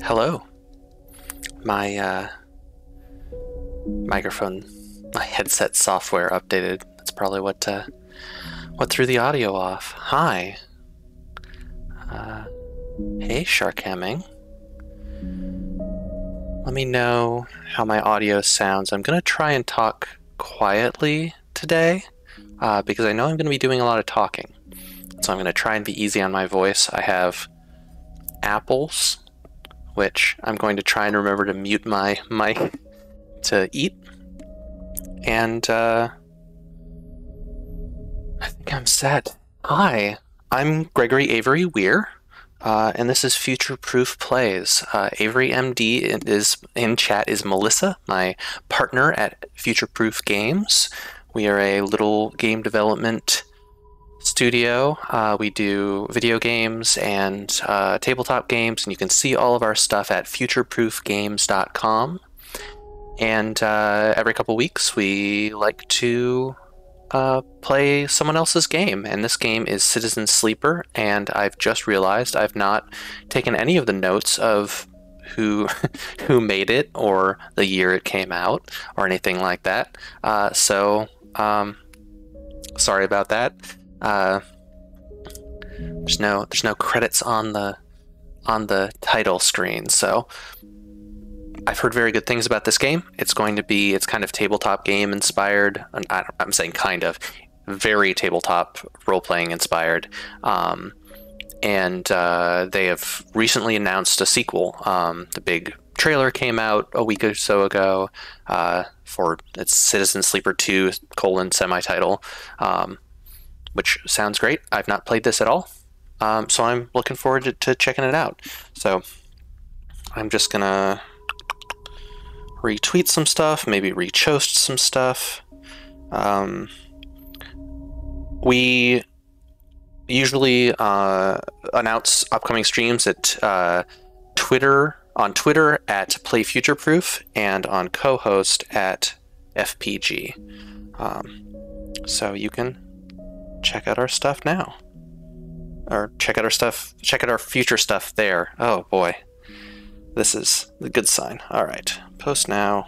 Hello. My microphone, my headset software updated. That's probably what threw the audio off. Hi. Uh, hey, Shark Hemming. Let me know how my audio sounds. I'm gonna try and talk quietly today because I know I'm gonna be doing a lot of talking. So I'm gonna try and be easy on my voice. I have apples, which I'm going to try and remember to mute my mic to eat. And I think I'm set. Hi, I'm Gregory Avery Weir, and this is Future Proof Plays. Avery MD is in chat is Melissa, my partner at Future Proof Games. We are a little game development studio. We do video games and tabletop games, and you can see all of our stuff at futureproofgames.com. And every couple weeks, we like to play someone else's game, and this game is Citizen Sleeper. And I've just realized I've not taken any of the notes of who who made it or the year it came out or anything like that. So sorry about that. There's no credits on the title screen, so I've heard very good things about this game. It's kind of tabletop game inspired. I'm saying kind of, very tabletop role-playing inspired. And they have recently announced a sequel. The big trailer came out a week or so ago for its Citizen Sleeper 2 : semi-title, which sounds great. I've not played this at all, so I'm looking forward to checking it out. So I'm just gonna retweet some stuff, maybe rechoast some stuff. We usually announce upcoming streams at on Twitter at PlayFutureProof and on co-host at FPG. So you can check out our stuff now, or check out our future stuff there. Oh boy, this is a good sign. All right, post now.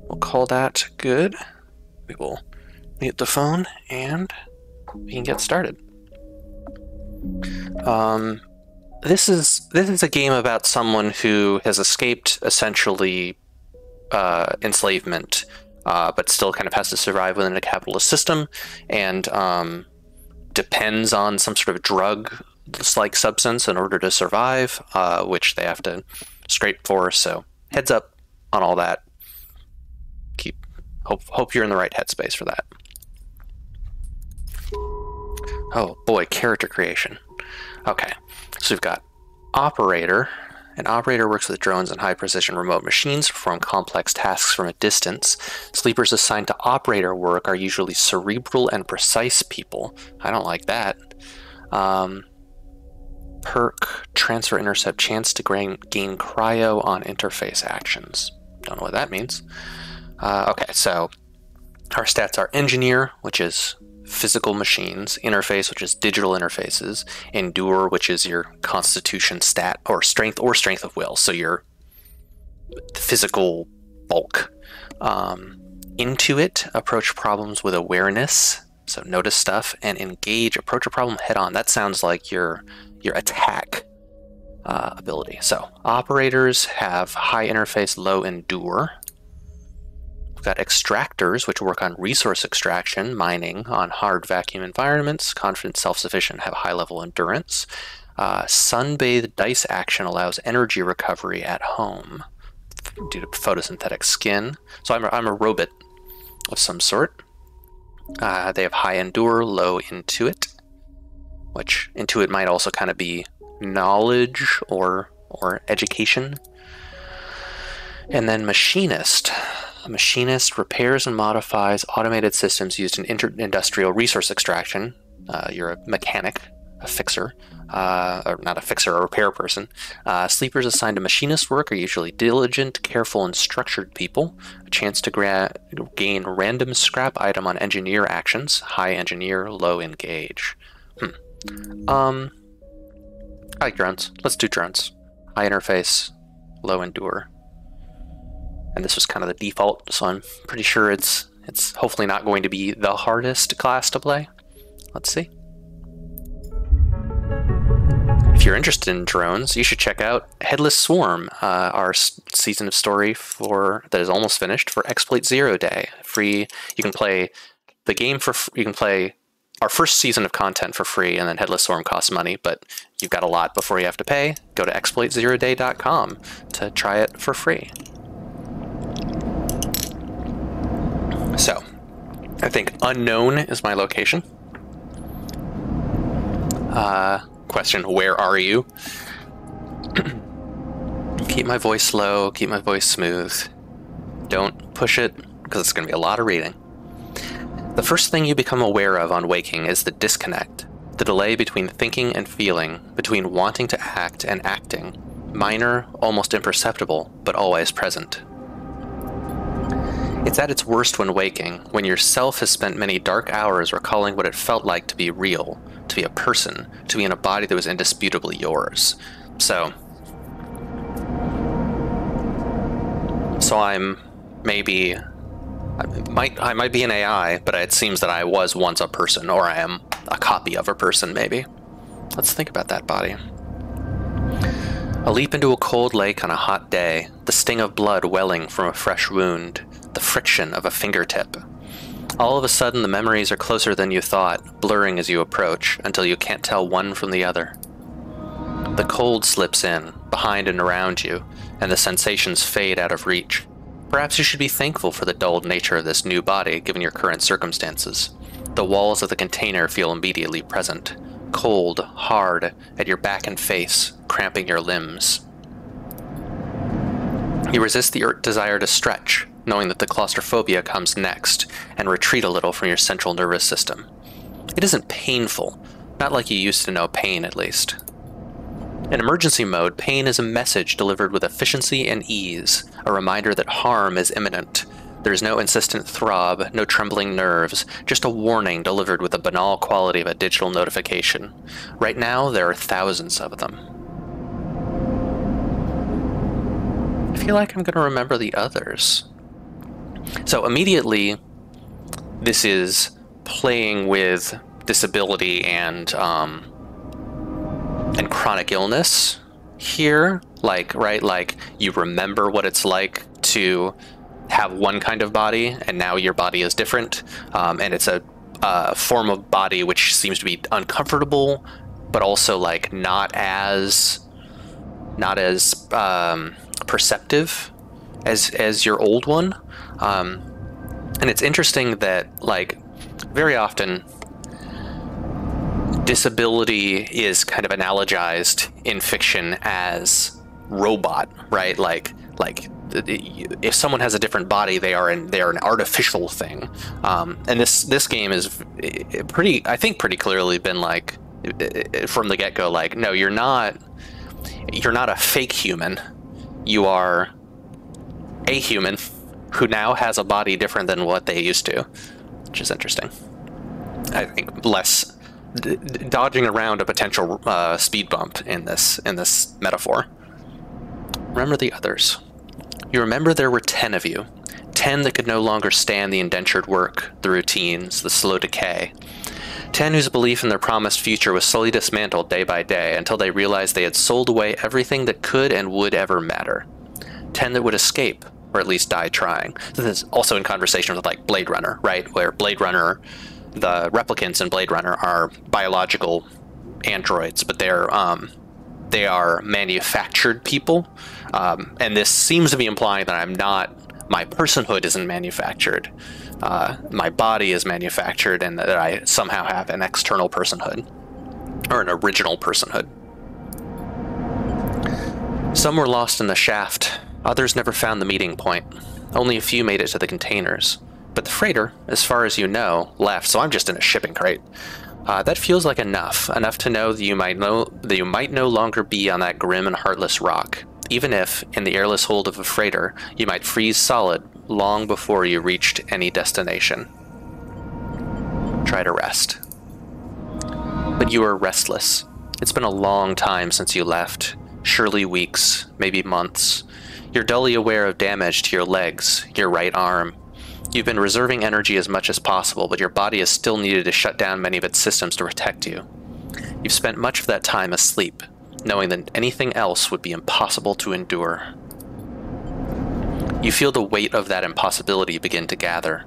We'll call that good. We will mute the phone and we can get started. This is a game about someone who has escaped essentially enslavement, but still kind of has to survive within a capitalist system, and depends on some sort of drug-like substance in order to survive, which they have to scrape for. So heads up on all that. Hope you're in the right headspace for that. Oh boy, character creation. Okay, so we've got Operator. An operator works with drones and high-precision remote machines to perform complex tasks from a distance. Sleepers assigned to operator work are usually cerebral and precise people. I don't like that. Perk, transfer intercept, chance to gain cryo on interface actions. Don't know what that means. Okay, so our stats are engineer, which is physical machines; interface, which is digital interfaces; endure, which is your constitution stat, or strength of will, so your physical bulk. Intuit, approach problems with awareness, so notice stuff; and engage, approach a problem head on. That sounds like your attack ability. So operators have high interface, low endure. We've got extractors, which work on resource extraction, mining on hard vacuum environments; confident, self-sufficient, have high level endurance. Sunbathed dice action allows energy recovery at home due to photosynthetic skin. So I'm a robot of some sort. They have high endure, low intuit, which intuit might also kind of be knowledge or education. And then machinist. A machinist repairs and modifies automated systems used in industrial resource extraction. You're a mechanic, a fixer, or not a fixer, a repair person. Sleepers assigned to machinist work are usually diligent, careful, and structured people. A chance to gain random scrap item on engineer actions. High engineer, low engage. I like drones. Let's do drones. high interface, low endure. And this was kind of the default, so I'm pretty sure it's hopefully not going to be the hardest class to play. Let's see. If you're interested in drones, you should check out Headless Swarm, our season of story that is almost finished for Exploit Zero Day. Free. You can play the game you can play our first season of content for free, and then Headless Swarm costs money, but you've got a lot before you have to pay. Go to exploitzeroday.com to try it for free. So, I think unknown is my location. Question, where are you? Keep my voice low, keep my voice smooth. Don't push it, because it's going to be a lot of reading. The first thing you become aware of on waking is the disconnect, the delay between thinking and feeling, between wanting to act and acting, minor, almost imperceptible, but always present. It's at its worst when waking, when your self has spent many dark hours recalling what it felt like to be real, to be a person, to be in a body that was indisputably yours. So I'm maybe... I might be an AI, but it seems that I was once a person, or I am a copy of a person, maybe. Let's think about that body. A leap into a cold lake on a hot day, the sting of blood welling from a fresh wound, the friction of a fingertip. All of a sudden, the memories are closer than you thought, blurring as you approach, until you can't tell one from the other. The cold slips in, behind and around you, and the sensations fade out of reach. Perhaps you should be thankful for the dulled nature of this new body, given your current circumstances. The walls of the container feel immediately present, cold, hard, at your back and face, cramping your limbs. You resist the desire to stretch, knowing that the claustrophobia comes next, and retreat a little from your central nervous system. It isn't painful, not like you used to know pain, at least. In emergency mode, pain is a message delivered with efficiency and ease, a reminder that harm is imminent. There is no insistent throb, no trembling nerves, just a warning delivered with the banal quality of a digital notification. Right now, there are thousands of them. I feel like I'm going to remember the others. So immediately, this is playing with disability and chronic illness here, like you remember what it's like to have one kind of body, and now your body is different, and it's a form of body which seems to be uncomfortable, but also like not as perceptive as your old one. And it's interesting that, like, very often disability is kind of analogized in fiction as robot, right? Like if someone has a different body, they are an artificial thing. And this game is pretty clearly been like, from the get-go, like, no, you're not a fake human. You are a human who now has a body different than what they used to, which is interesting. I think less dodging around a potential speed bump in this metaphor. Remember the others. You remember there were 10 of you, 10 that could no longer stand the indentured work, the routines, the slow decay. 10 whose belief in their promised future was slowly dismantled day by day until they realized they had sold away everything that could and would ever matter. 10 that would escape, or at least die trying. So this is also in conversation with, like, Blade Runner, right? Where Blade Runner, the replicants in Blade Runner are biological androids, but they are manufactured people. And this seems to be implying that my personhood isn't manufactured. My body is manufactured, and that I somehow have an external personhood, or an original personhood. Some were lost in the shaft. Others never found the meeting point. Only a few made it to the containers. But the freighter, as far as you know, left, so I'm just in a shipping crate. That feels like enough to know that you might no longer be on that grim and heartless rock, even if, in the airless hold of a freighter, you might freeze solid long before you reached any destination. Try to rest. But you are restless. It's been a long time since you left. surely weeks, maybe months. You're dully aware of damage to your legs, your right arm. You've been reserving energy as much as possible, but your body has still needed to shut down many of its systems to protect you. You've spent much of that time asleep, knowing that anything else would be impossible to endure. You feel the weight of that impossibility begin to gather.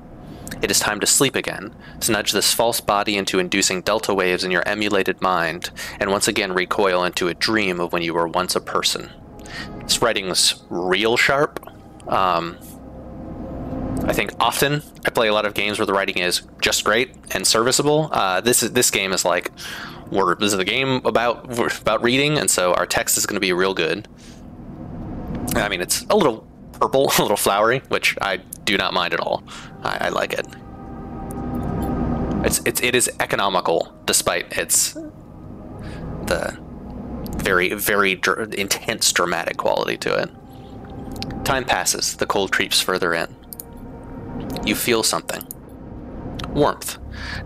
It is time to sleep again, to nudge this false body into inducing delta waves in your emulated mind, and once again recoil into a dream of when you were once a person. This writing's real sharp. I think often I play a lot of games where the writing is just great and serviceable. This game is like, this is a game about reading, and so our text is going to be real good. I mean, it's a little purple, a little flowery, which I do not mind at all. I like it. It is economical, despite the very, very intense dramatic quality to it. Time passes, the cold creeps further in. You feel something. Warmth.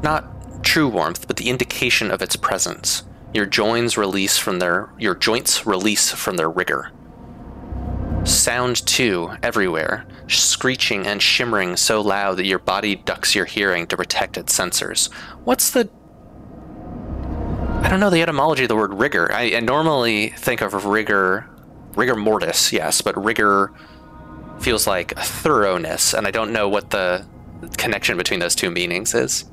Not true warmth, but the indication of its presence. Your joints release from their rigor. Sound, too, everywhere, screeching and shimmering so loud that your body ducks your hearing to protect its sensors. What's the... I don't know the etymology of the word rigor. I normally think of rigor mortis, yes, but rigor feels like thoroughness, and I don't know what the connection between those two meanings is.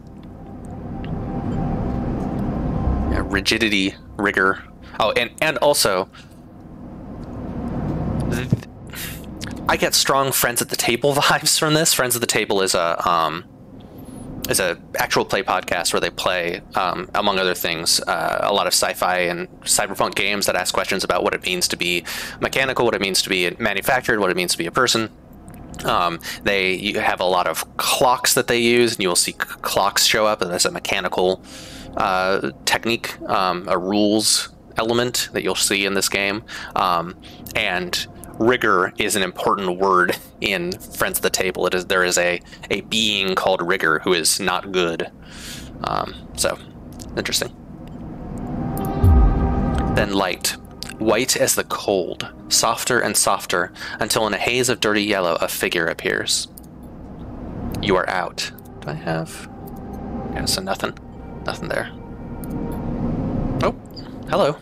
Yeah, rigidity, rigor. Oh, and also, I get strong Friends at the Table vibes from this. Friends at the Table is a actual play podcast where they play, among other things, a lot of sci-fi and cyberpunk games that ask questions about what it means to be mechanical, what it means to be manufactured, what it means to be a person. You have a lot of clocks that they use, and you will see clocks show up as a mechanical technique, a rules element that you'll see in this game. And rigor is an important word in Friends at the Table. There is a being called Rigor who is not good. So, interesting. Then light. White as the cold, softer and softer, until in a haze of dirty yellow a figure appears. You are out. Do I have... Yeah, so nothing. Nothing there. Oh, hello.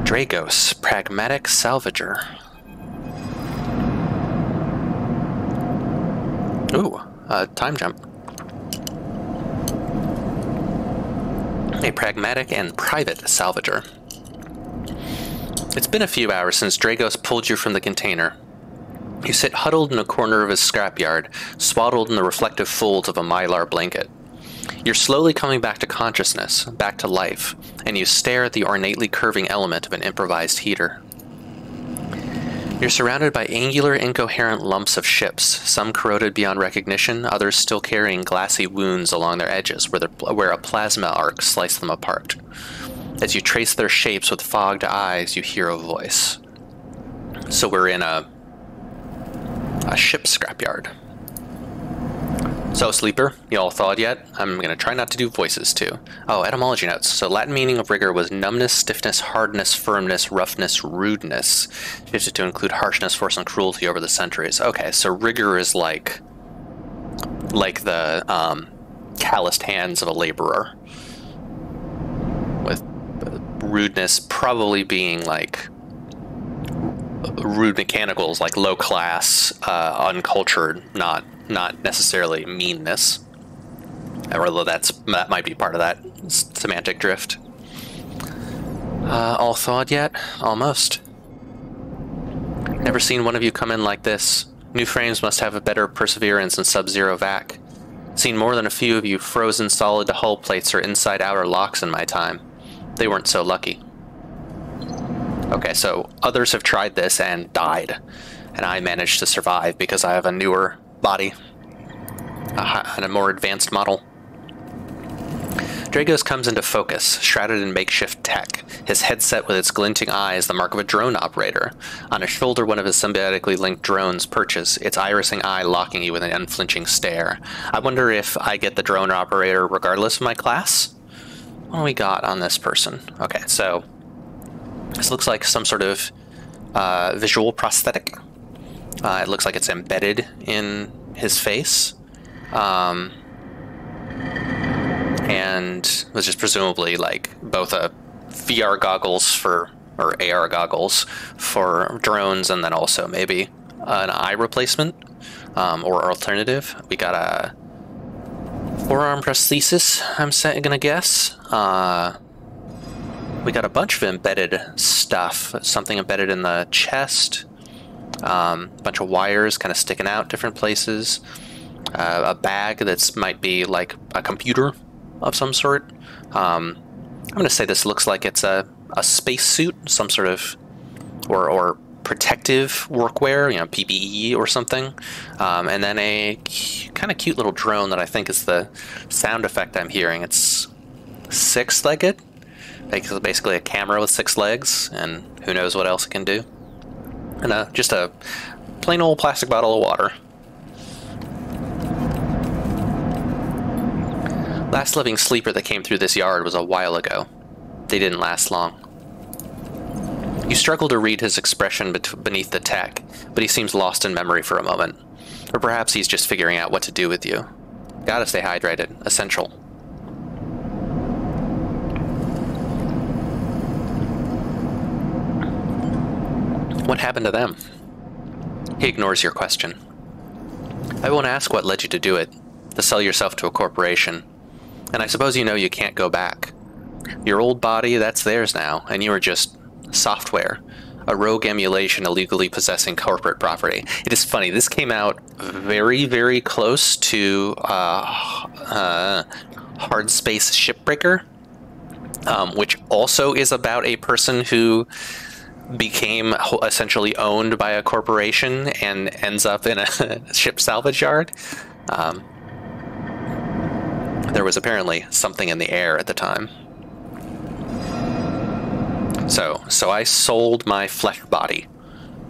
Dragos, pragmatic salvager. Ooh, time jump. A pragmatic and private salvager. It's been a few hours since Dragos pulled you from the container. You sit huddled in a corner of his scrapyard, swaddled in the reflective folds of a mylar blanket. You're slowly coming back to consciousness, back to life, and you stare at the ornately curving element of an improvised heater. You're surrounded by angular, incoherent lumps of ships, some corroded beyond recognition, others still carrying glassy wounds along their edges where a plasma arc sliced them apart. As you trace their shapes with fogged eyes, you hear a voice. So we're in a ship scrapyard. So, Sleeper, you all thawed yet? I'm going to try not to do voices, too. Oh, etymology notes. So, Latin meaning of rigor was numbness, stiffness, hardness, firmness, roughness, rudeness. Shifted to include harshness, force, and cruelty over the centuries. Okay, so rigor is like the calloused hands of a laborer. With rudeness probably being like rude mechanicals, like low class, uncultured, not necessarily meanness, although that might be part of that semantic drift. All thawed yet? Almost. Never seen one of you come in like this. New frames must have a better perseverance than Sub-Zero vac. Seen more than a few of you frozen solid to hull plates or inside-outer locks in my time. They weren't so lucky. Okay, so others have tried this and died, and I managed to survive because I have a newer body and a more advanced model. Dragos comes into focus, shrouded in makeshift tech, his headset with its glinting eyes the mark of a drone operator. On his shoulder, one of his symbiotically linked drones perches, its irising eye locking you with an unflinching stare. I wonder if I get the drone operator regardless of my class? What do we got on this person? Okay, so this looks like some sort of visual prosthetic. It looks like it's embedded in his face. And was just presumably like both a VR goggles for, or AR goggles for drones, and then also maybe an eye replacement or alternative. We got a forearm prosthesis, I'm gonna guess. We got a bunch of embedded stuff, something embedded in the chest, a bunch of wires kind of sticking out different places, a bag that's might be like a computer of some sort. I'm gonna say this looks like it's a space suit, some sort of or protective workwear, you know, PPE or something, and then a kind of cute little drone that I think is the sound effect I'm hearing. It's six-legged, basically a camera with 6 legs, and who knows what else it can do. And just a plain old plastic bottle of water. Last living sleeper that came through this yard was a while ago. They didn't last long. You struggle to read his expression beneath the tech, but he seems lost in memory for a moment. Or perhaps he's just figuring out what to do with you. Gotta stay hydrated. Essential. What happened to them? He ignores your question. I won't ask what led you to do it, to sell yourself to a corporation. And I suppose you know you can't go back. Your old body, that's theirs now, and you are just software. A rogue emulation illegally possessing corporate property. It is funny, this came out very, very close to Hard Space Shipbreaker, which also is about a person who became essentially owned by a corporation and ends up in a ship salvage yard. There was apparently something in the air at the time. So I sold my flesh body,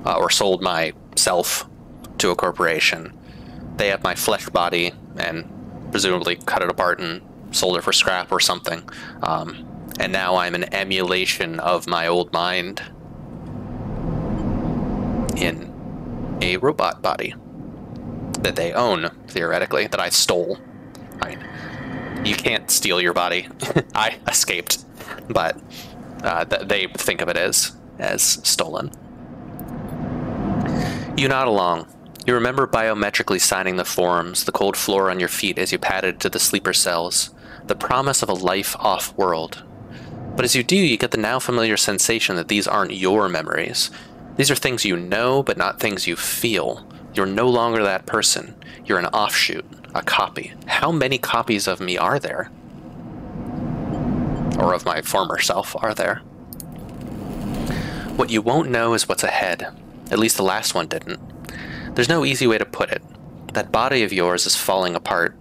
or sold myself to a corporation. They have my flesh body and presumably cut it apart and sold it for scrap or something. And now I'm an emulation of my old mind in a robot body that they own, theoretically, that I stole. Right. You can't steal your body. I escaped, but they think of it as stolen. You nod along. You remember biometrically signing the forms, the cold floor on your feet as you padded to the sleeper cells, the promise of a life off-world. But as you do, you get the now familiar sensation that these aren't your memories. These are things you know, but not things you feel. You're no longer that person. You're an offshoot. A copy. How many copies of me are there? Or of my former self are there? What you won't know is what's ahead. At least the last one didn't. There's no easy way to put it. That body of yours is falling apart.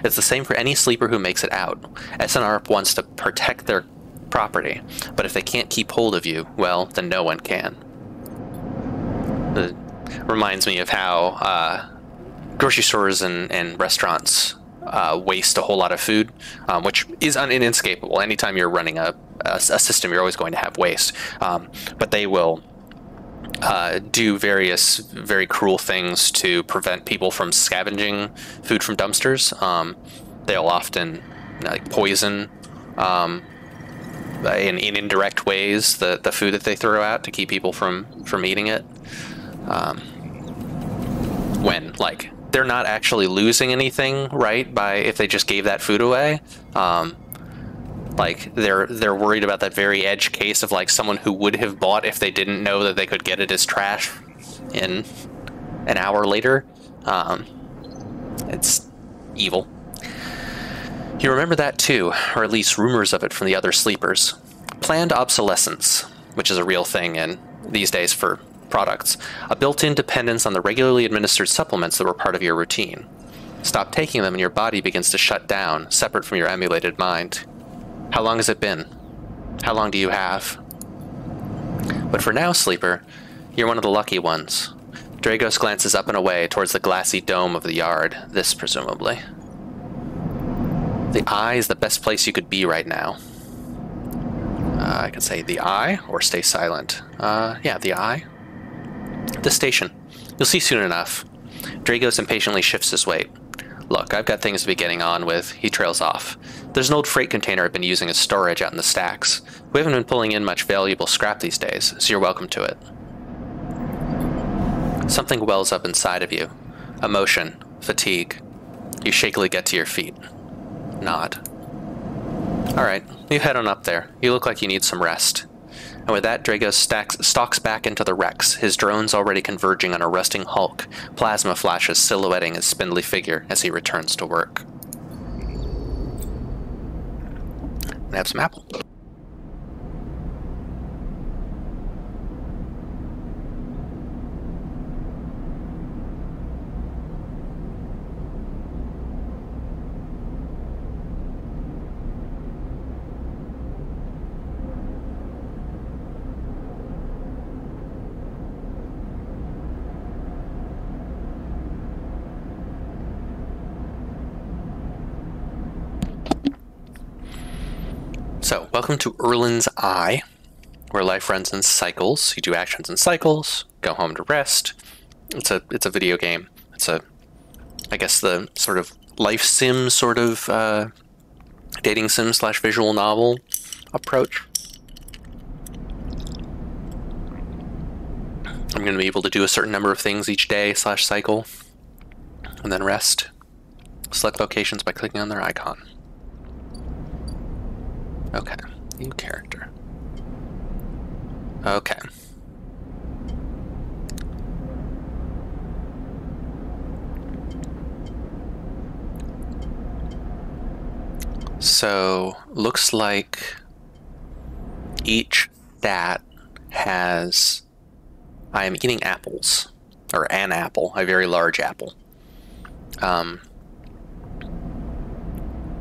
It's the same for any sleeper who makes it out. SNR wants to protect their property, but if they can't keep hold of you, well, then no one can. It reminds me of how grocery stores and restaurants waste a whole lot of food, which is inescapable. Anytime you're running a system, you're always going to have waste. But they will do various very cruel things to prevent people from scavenging food from dumpsters. They'll often poison in indirect ways the food that they throw out to keep people from eating it. When they're not actually losing anything, right? By if they just gave that food away, they're worried about that very edge case of someone who would have bought if they didn't know that they could get it as trash in an hour later. It's evil. You remember that too, or at least rumors of it from the other sleepers. Planned obsolescence, which is a real thing in these days for products, a built-in dependence on the regularly administered supplements that were part of your routine. Stop taking them and your body begins to shut down, separate from your emulated mind. How long has it been? How long do you have? But for now, Sleeper, you're one of the lucky ones. Dragos glances up and away towards the glassy dome of the yard, this presumably. The eye is the best place you could be right now. I could say the eye, or stay silent. Yeah, the eye. The station. You'll see soon enough. Dragos impatiently shifts his weight. Look, I've got things to be getting on with. He trails off. There's an old freight container I've been using as storage out in the stacks. We haven't been pulling in much valuable scrap these days, so you're welcome to it. Something wells up inside of you. Emotion. Fatigue. You shakily get to your feet. Nod. Alright, you head on up there. You look like you need some rest. And with that, Dragos stalks back into the Rex, his drones already converging on a resting Hulk, plasma flashes silhouetting his spindly figure as he returns to work. And have some apple. So, welcome to Erlin's Eye, where life runs in cycles. You do actions in cycles, go home to rest. It's a video game. It's I guess the sort of life sim sort of dating sim / visual novel approach. I'm going to be able to do a certain number of things each day / cycle, and then rest. Select locations by clicking on their icon. Okay, new character. Okay. So, looks like each stat has... I am eating apples. Or an apple, a very large apple.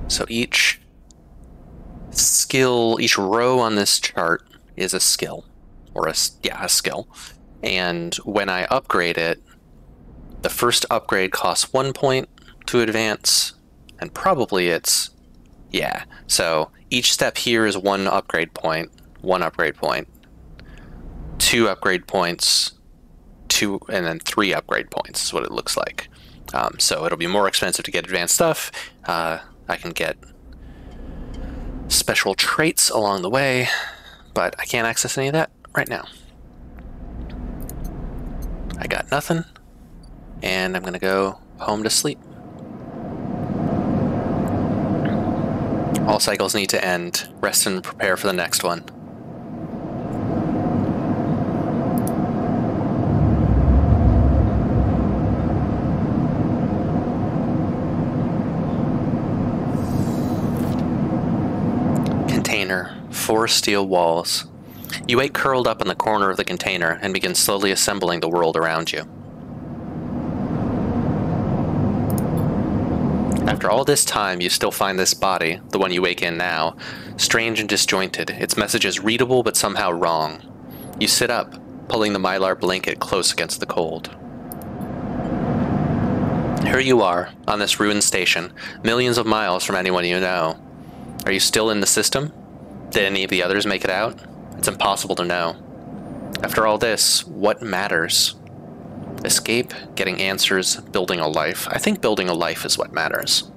So each skill, each row on this chart is a skill, or a skill. And when I upgrade it, the first upgrade costs 1 point to advance, and probably it's, yeah. So each step here is 1 upgrade point, 2 upgrade points, 2, and then 3 upgrade points is what it looks like. So it'll be more expensive to get advanced stuff. I can get special traits along the way, but I can't access any of that right now. I got nothing, and I'm gonna go home to sleep. All cycles need to end. Rest and prepare for the next one. Container, 4 steel walls. You wait curled up in the corner of the container and begin slowly assembling the world around you. After all this time, you still find this body, the one you wake in now, strange and disjointed. Its message is readable but somehow wrong. You sit up, pulling the mylar blanket close against the cold. Here you are, on this ruined station, millions of miles from anyone you know. Are you still in the system? Did any of the others make it out? It's impossible to know. After all this, what matters? Escape, getting answers, building a life. I think building a life is what matters.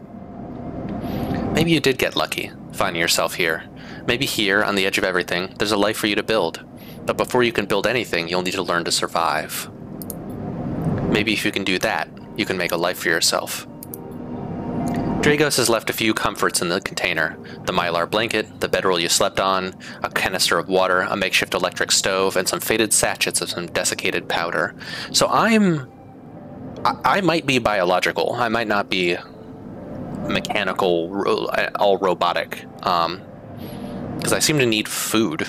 Maybe you did get lucky, finding yourself here. Maybe here, on the edge of everything, there's a life for you to build. But before you can build anything, you'll need to learn to survive. Maybe if you can do that, you can make a life for yourself. Dragos has left a few comforts in the container. The mylar blanket, the bedroll you slept on, a canister of water, a makeshift electric stove, and some faded sachets of some desiccated powder. So I might be biological. I might not be mechanical, all robotic, because I seem to need food.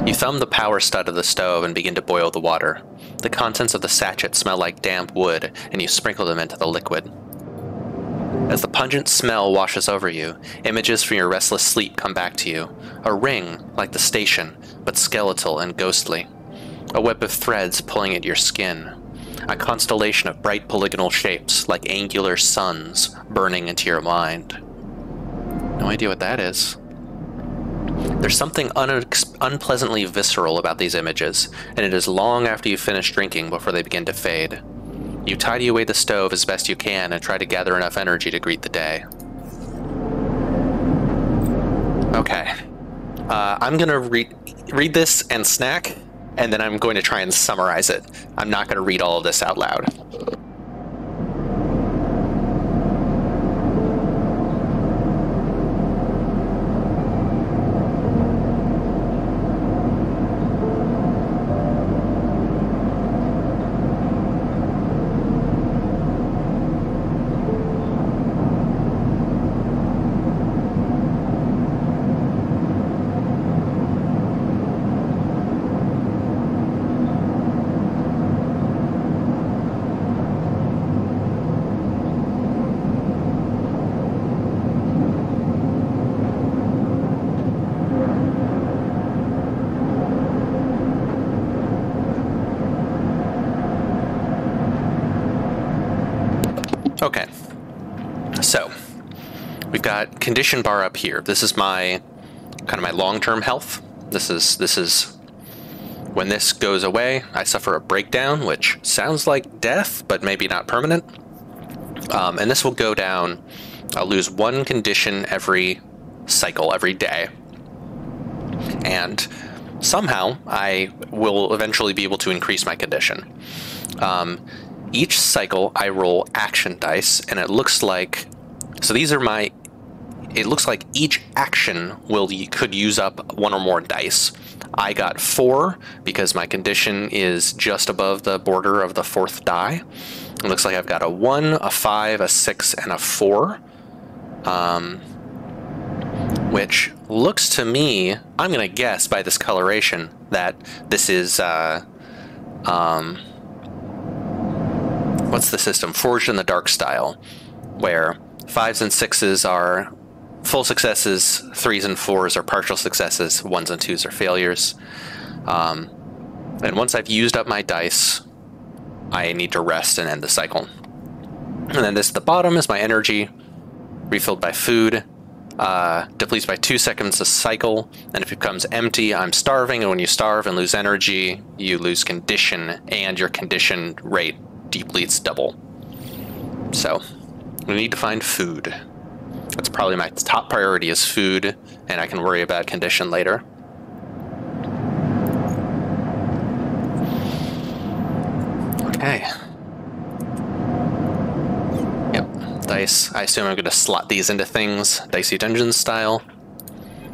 You thumb the power stud of the stove and begin to boil the water. The contents of the sachet smell like damp wood, and you sprinkle them into the liquid. As the pungent smell washes over you, images from your restless sleep come back to you. A ring, like the station, but skeletal and ghostly. A web of threads pulling at your skin. A constellation of bright polygonal shapes, like angular suns, burning into your mind. No idea what that is. There's something unpleasantly visceral about these images, and it is long after you finish drinking before they begin to fade. You tidy away the stove as best you can and try to gather enough energy to greet the day. Okay. I'm going to read this and snack, and then I'm going to try and summarize it. I'm not going to read all of this out loud. Okay, so we've got condition bar up here. This is my kind of my long-term health. This is when this goes away, I suffer a breakdown, which sounds like death, but maybe not permanent. And this will go down. I'll lose one condition every cycle, every day, and somehow I will eventually be able to increase my condition. Each cycle I roll action dice, and it looks like, so these are my, it looks like each action could use up one or more dice. I got 4 because my condition is just above the border of the 4th die. It looks like I've got a 1, a 5, a 6, and a 4. Which looks to me, I'm going to guess by this coloration, that this is, what's the system? Forged in the Dark style, where 5s and 6s are full successes, 3s and 4s are partial successes, 1s and 2s are failures. And once I've used up my dice, I need to rest and end the cycle. And then this at the bottom is my energy, refilled by food, depletes by 2 seconds a cycle, and if it becomes empty, I'm starving, and when you starve and lose energy, you lose condition, and your condition rate depletes double. So, we need to find food. That's probably my top priority is food, and I can worry about condition later. Okay. Yep, dice. I assume I'm going to slot these into things, Dicey Dungeons style.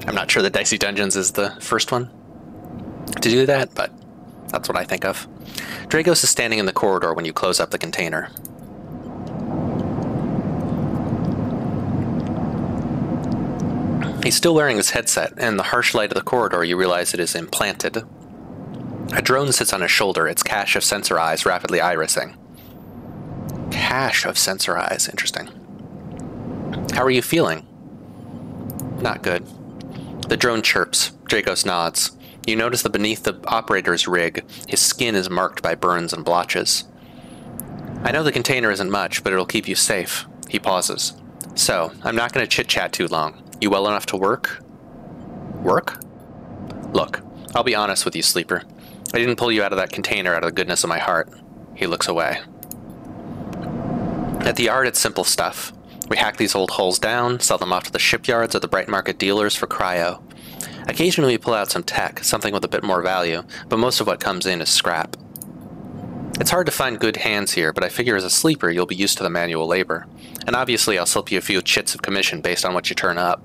I'm not sure that Dicey Dungeons is the first one to do that, but that's what I think of. Dragos is standing in the corridor when you close up the container. He's still wearing his headset, and in the harsh light of the corridor you realize it is implanted. A drone sits on his shoulder, its cache of sensor eyes rapidly irising. Cache of sensor eyes, interesting. How are you feeling? Not good. The drone chirps. Dragos nods. You notice that beneath the operator's rig, his skin is marked by burns and blotches. I know the container isn't much, but it'll keep you safe. He pauses. So, I'm not going to chit-chat too long. You well enough to work? Work? Look, I'll be honest with you, Sleeper. I didn't pull you out of that container out of the goodness of my heart. He looks away. At the yard, it's simple stuff. We hack these old hulls down, sell them off to the shipyards or the bright market dealers for cryo. Occasionally we pull out some tech, something with a bit more value, but most of what comes in is scrap. It's hard to find good hands here, but I figure as a sleeper you'll be used to the manual labor. And obviously I'll slip you a few chits of commission based on what you turn up.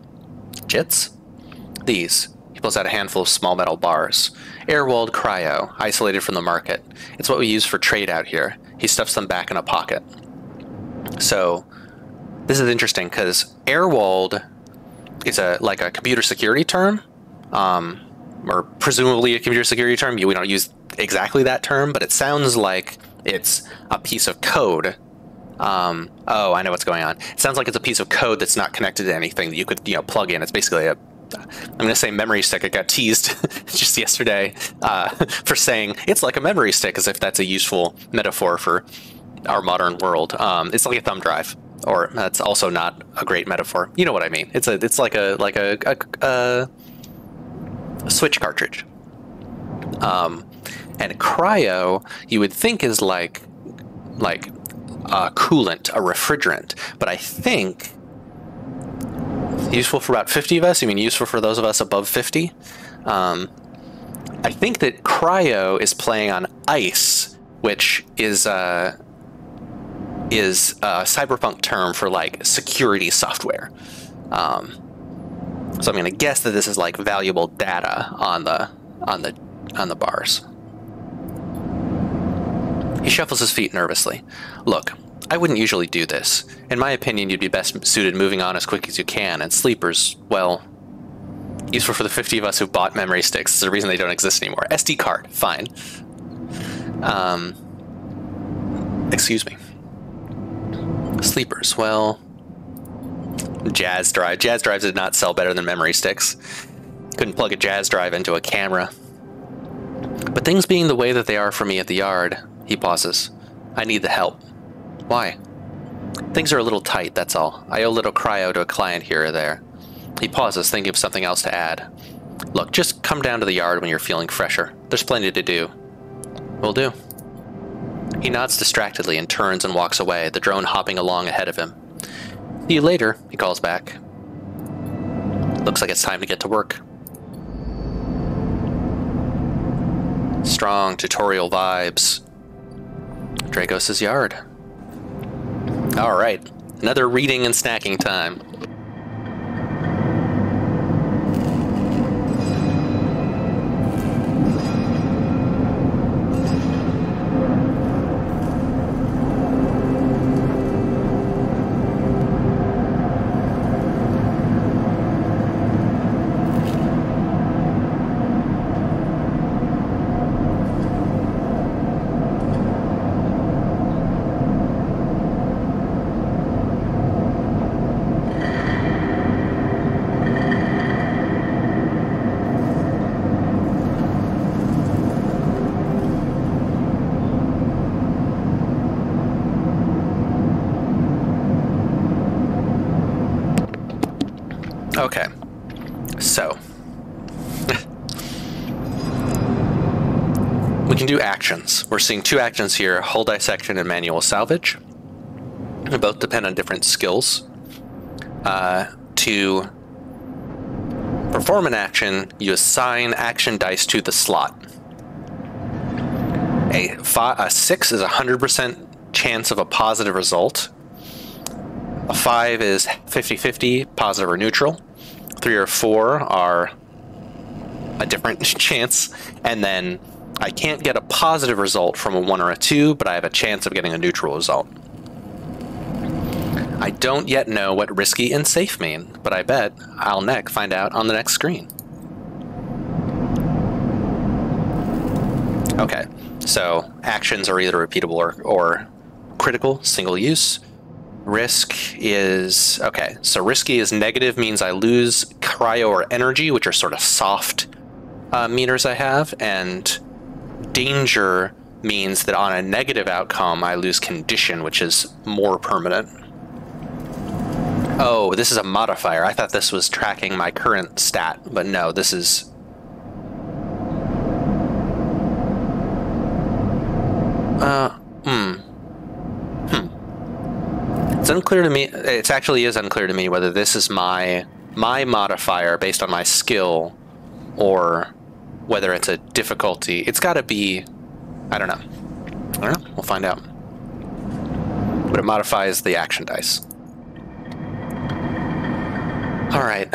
Chits? These. He pulls out a handful of small metal bars. Air-walled cryo, isolated from the market. It's what we use for trade out here. He stuffs them back in a pocket. So, this is interesting because air-walled is like a computer security term, or presumably a computer security term. We don't use exactly that term, but it sounds like it's a piece of code Oh, I know what's going on. It sounds like it's a piece of code that's not connected to anything that you could, plug in. It's basically a, I'm going to say memory stick. I got teased just yesterday for saying it's like a memory stick, as if that's a useful metaphor for our modern world. It's like a thumb drive, or that's also not a great metaphor. You know what I mean? It's like a Switch cartridge. And cryo, you would think is like a coolant, a refrigerant, but I think useful for about 50 of us. I mean, useful for those of us above 50. I think that cryo is playing on ice, which is a cyberpunk term for like security software. So I'm going to guess that this is like valuable data on the bars. He shuffles his feet nervously. Look, I wouldn't usually do this. In my opinion, you'd be best suited moving on as quick as you can, and sleepers, well, useful for the 50 of us who bought memory sticks. There's a reason they don't exist anymore. SD card, fine. Excuse me. Sleepers, well, jazz drive. Jazz drives did not sell better than memory sticks. Couldn't plug a jazz drive into a camera. But things being the way that they are for me at the yard, he pauses. I need the help. Why? Things are a little tight, that's all. I owe a little cryo to a client here or there. He pauses, thinking of something else to add. Look, just come down to the yard when you're feeling fresher. There's plenty to do. Will do. He nods distractedly and turns and walks away, the drone hopping along ahead of him. See you later, he calls back. Looks like it's time to get to work. Strong tutorial vibes. Dragos' yard. Alright, another reading and snacking time. Okay, so we can do actions. We're seeing two actions here, hull dissection and manual salvage. They both depend on different skills. To perform an action, you assign action dice to the slot. A 6 is a 100% chance of a positive result. A 5 is 50-50, positive or neutral. 3 or 4 are a different chance. And then I can't get a positive result from a 1 or a 2, but I have a chance of getting a neutral result. I don't yet know what risky and safe mean, but I bet I'll find out on the next screen. Okay, so actions are either repeatable or critical, single use. Risk is, okay, so risky is negative, means I lose cryo or energy, which are sort of soft meters I have, and danger means that on a negative outcome, I lose condition, which is more permanent. Oh, this is a modifier. I thought this was tracking my current stat, but no, this is... It's unclear to me, it actually is unclear to me whether this is my modifier based on my skill, or whether it's a difficulty. It's gotta be, I don't know, we'll find out. But it modifies the action dice. Alright,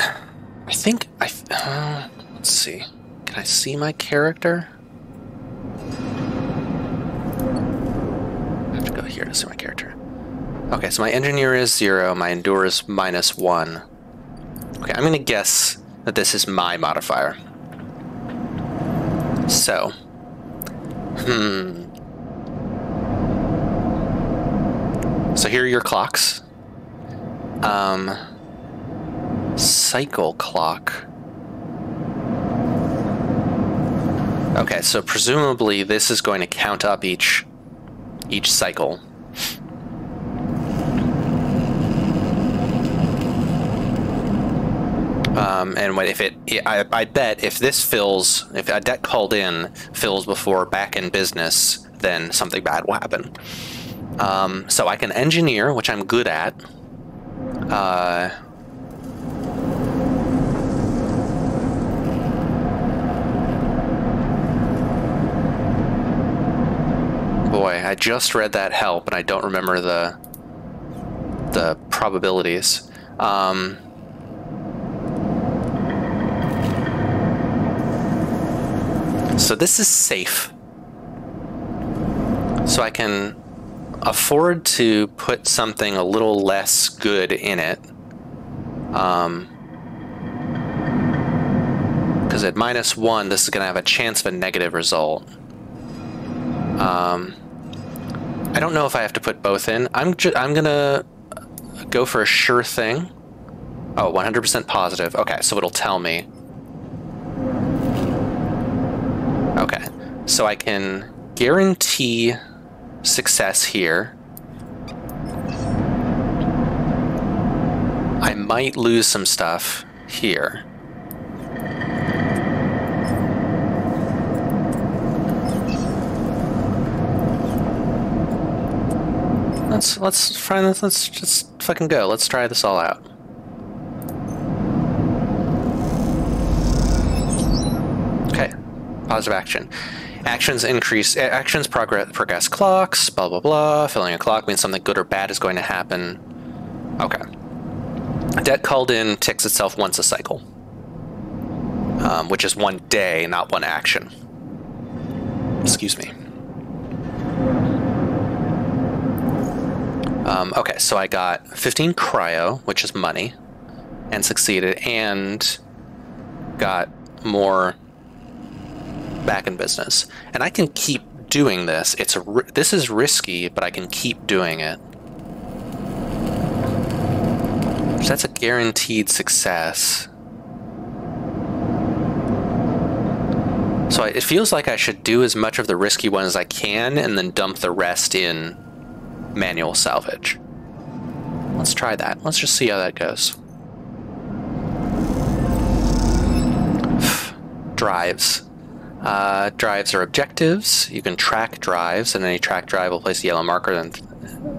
I think let's see, can I see my character? I have to go here to see my character. Okay, so my engineer is 0, my endure is -1. Okay, I'm gonna guess that this is my modifier. So, So here are your clocks. Cycle clock. Okay, so presumably this is going to count up each cycle. And if I bet if this fills, if a debt called in fills before back in business, then something bad will happen. So I can engineer, which I'm good at. Boy, I just read that help, and I don't remember the probabilities. So this is safe. So I can afford to put something a little less good in it. Because at -1, this is going to have a chance of a negative result. I don't know if I have to put both in. I'm going to go for a sure thing. Oh, 100% positive. Okay, so it'll tell me. Okay, so I can guarantee success here. I might lose some stuff here. Let's try this. Let's just fucking go. Let's try this all out. Okay. Positive action. Actions increase. Actions progress clocks. Blah blah blah. Filling a clock means something good or bad is going to happen. Okay. Debt called in ticks itself once a cycle, which is one day, not one action. Excuse me. Okay, so I got 15 cryo, which is money, and succeeded, and got more back in business. And I can keep doing this. This is risky, but I can keep doing it. So that's a guaranteed success. So it feels like I should do as much of the risky one as I can and then dump the rest in manual salvage. Let's try that. Let's just see how that goes. Drives. Drives are objectives. You can track drives, and any track drive will place a yellow marker in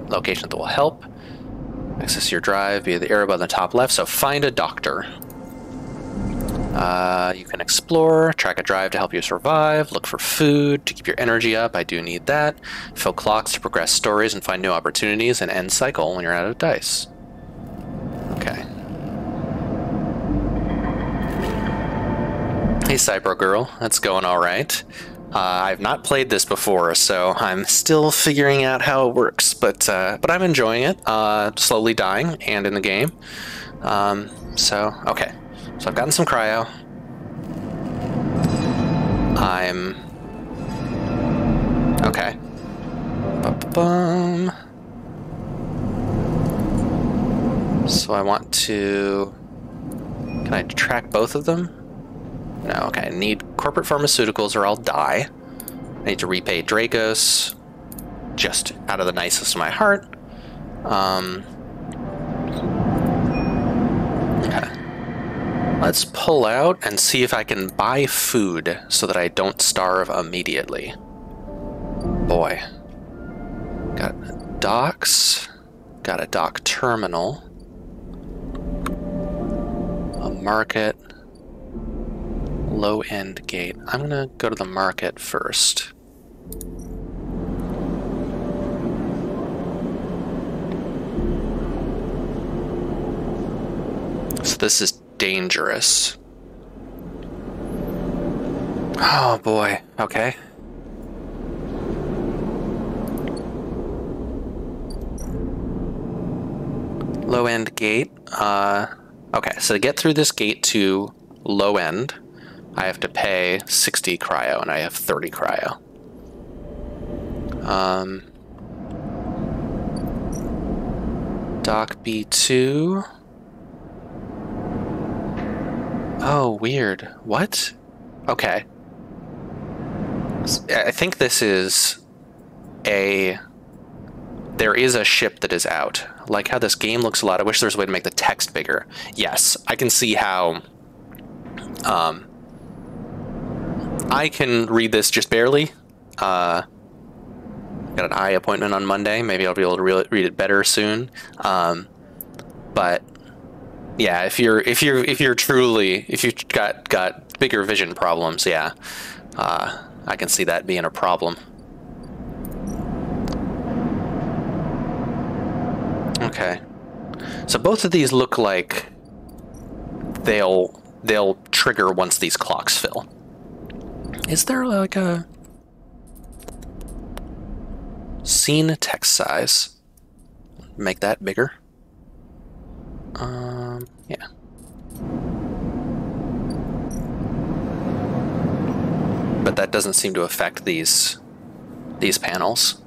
location that will help. Access your drive via the arrow on the top left, so find a doctor. You can explore, track a drive to help you survive, look for food to keep your energy up, I do need that. Fill clocks to progress stories and find new opportunities, and end cycle when you're out of dice. Okay. Hey Cyber Girl, that's going alright. I've not played this before, so I'm still figuring out how it works, but I'm enjoying it, slowly dying, and in the game. So, okay. So I've gotten some cryo. Okay. Ba-ba-bum. So I want to... Can I track both of them? No, okay. I need corporate pharmaceuticals or I'll die. I need to repay Dracos, just out of the nicest of my heart. Okay. Let's pull out and see if I can buy food so that I don't starve immediately. Boy. Got docks. Got a dock terminal. A market. Low-end gate. I'm gonna go to the market first. So this is dangerous. Oh boy, okay. Low-end gate. Okay, so to get through this gate to low-end, I have to pay 60 cryo, and I have 30 cryo. Dock B2. Oh, weird. What? Okay. I think this is a... There is a ship that is out. Like how this game looks a lot. I wish there was a way to make the text bigger. Yes, I can see how... I can read this just barely. Got an eye appointment on Monday. Maybe I'll be able to read it better soon. But yeah, if you've got bigger vision problems, yeah, I can see that being a problem. Okay, so both of these look like they'll trigger once these clocks fill. Is there like a scene text size? Make that bigger. Yeah. But that doesn't seem to affect these panels.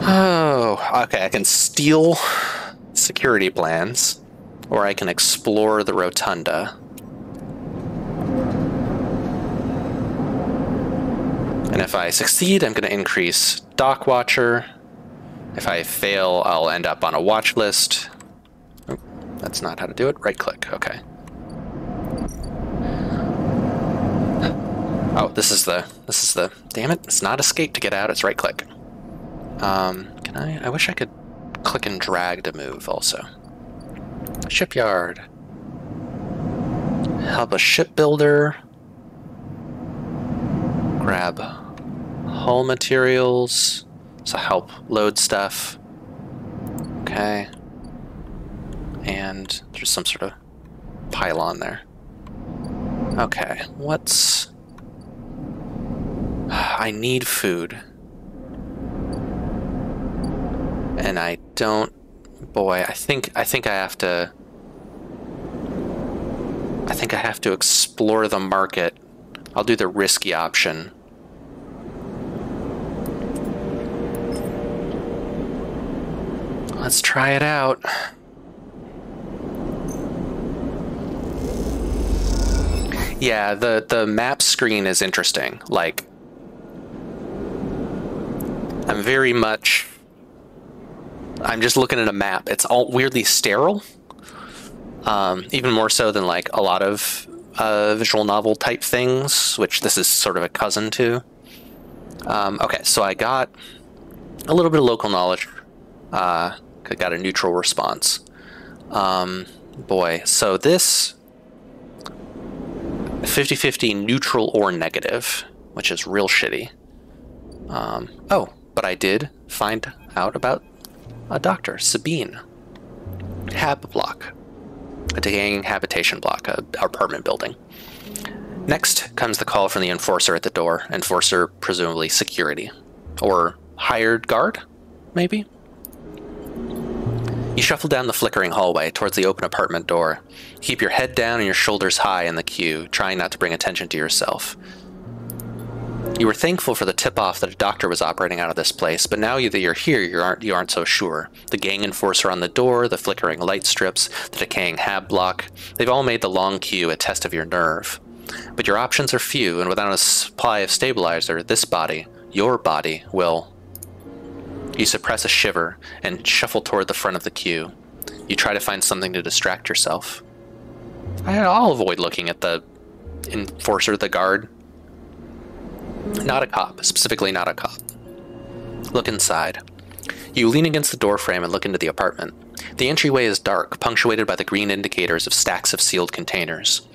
Oh, okay, I can steal security plans, or I can explore the rotunda. And if I succeed, I'm going to increase Dock Watcher. If I fail, I'll end up on a watch list. Oh, that's not how to do it. Right click, okay. Oh, this is the, damn it, it's not escape to get out, it's right click. I wish I could click and drag to move also. Shipyard. Help a shipbuilder. Grab hull materials. So help load stuff. Okay. And there's some sort of pylon there. Okay, what's... I need food. And I don't... Boy, I think I have to... I think I have to explore the market. I'll do the risky option. Let's try it out. Yeah, the map screen is interesting. Like, I'm just looking at a map. It's all weirdly sterile. Even more so than like a lot of visual novel type things, which this is sort of a cousin to. Okay, so I got a little bit of local knowledge. I got a neutral response. Boy, so this 50-50 neutral or negative, which is real shitty. Oh, but I did find out about a doctor, Sabine. Hab block. A decaying habitation block, a apartment building. Next comes the call from the enforcer at the door. Enforcer, presumably security. Or hired guard, maybe? You shuffle down the flickering hallway towards the open apartment door. Keep your head down and your shoulders high in the queue, trying not to bring attention to yourself. You were thankful for the tip-off that a doctor was operating out of this place, but now that you're here, you aren't so sure. The gang enforcer on the door, the flickering light strips, the decaying hab block, they've all made the long queue a test of your nerve. But your options are few, and without a supply of stabilizer, this body, your body, will... You suppress a shiver and shuffle toward the front of the queue. You try to find something to distract yourself. I'll avoid looking at the enforcer, the guard. Not a cop, specifically not a cop. Look inside. You lean against the doorframe and look into the apartment. The entryway is dark, punctuated by the green indicators of stacks of sealed containers.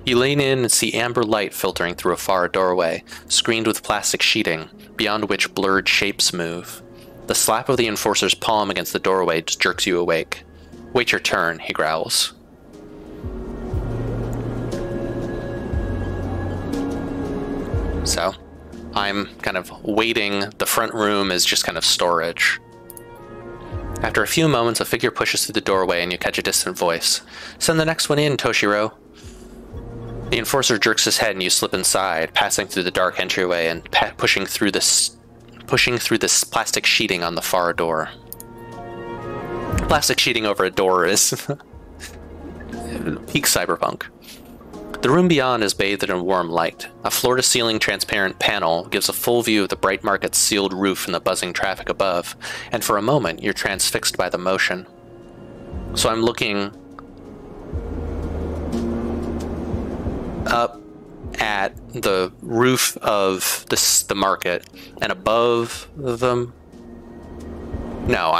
You lean in and see amber light filtering through a far doorway, screened with plastic sheeting, beyond which blurred shapes move. The slap of the enforcer's palm against the doorway jerks you awake. Wait your turn, he growls. So, I'm kind of waiting. The front room is just kind of storage. After a few moments, a figure pushes through the doorway and you catch a distant voice. Send the next one in, Toshiro. The enforcer jerks his head and you slip inside, passing through the dark entryway and pushing through this plastic sheeting on the far door. Plastic sheeting over a door is peak cyberpunk. The room beyond is bathed in warm light. A floor-to-ceiling transparent panel gives a full view of the Bright Market's sealed roof and the buzzing traffic above, and for a moment you're transfixed by the motion. So I'm looking up at the roof of the market, and above them... No,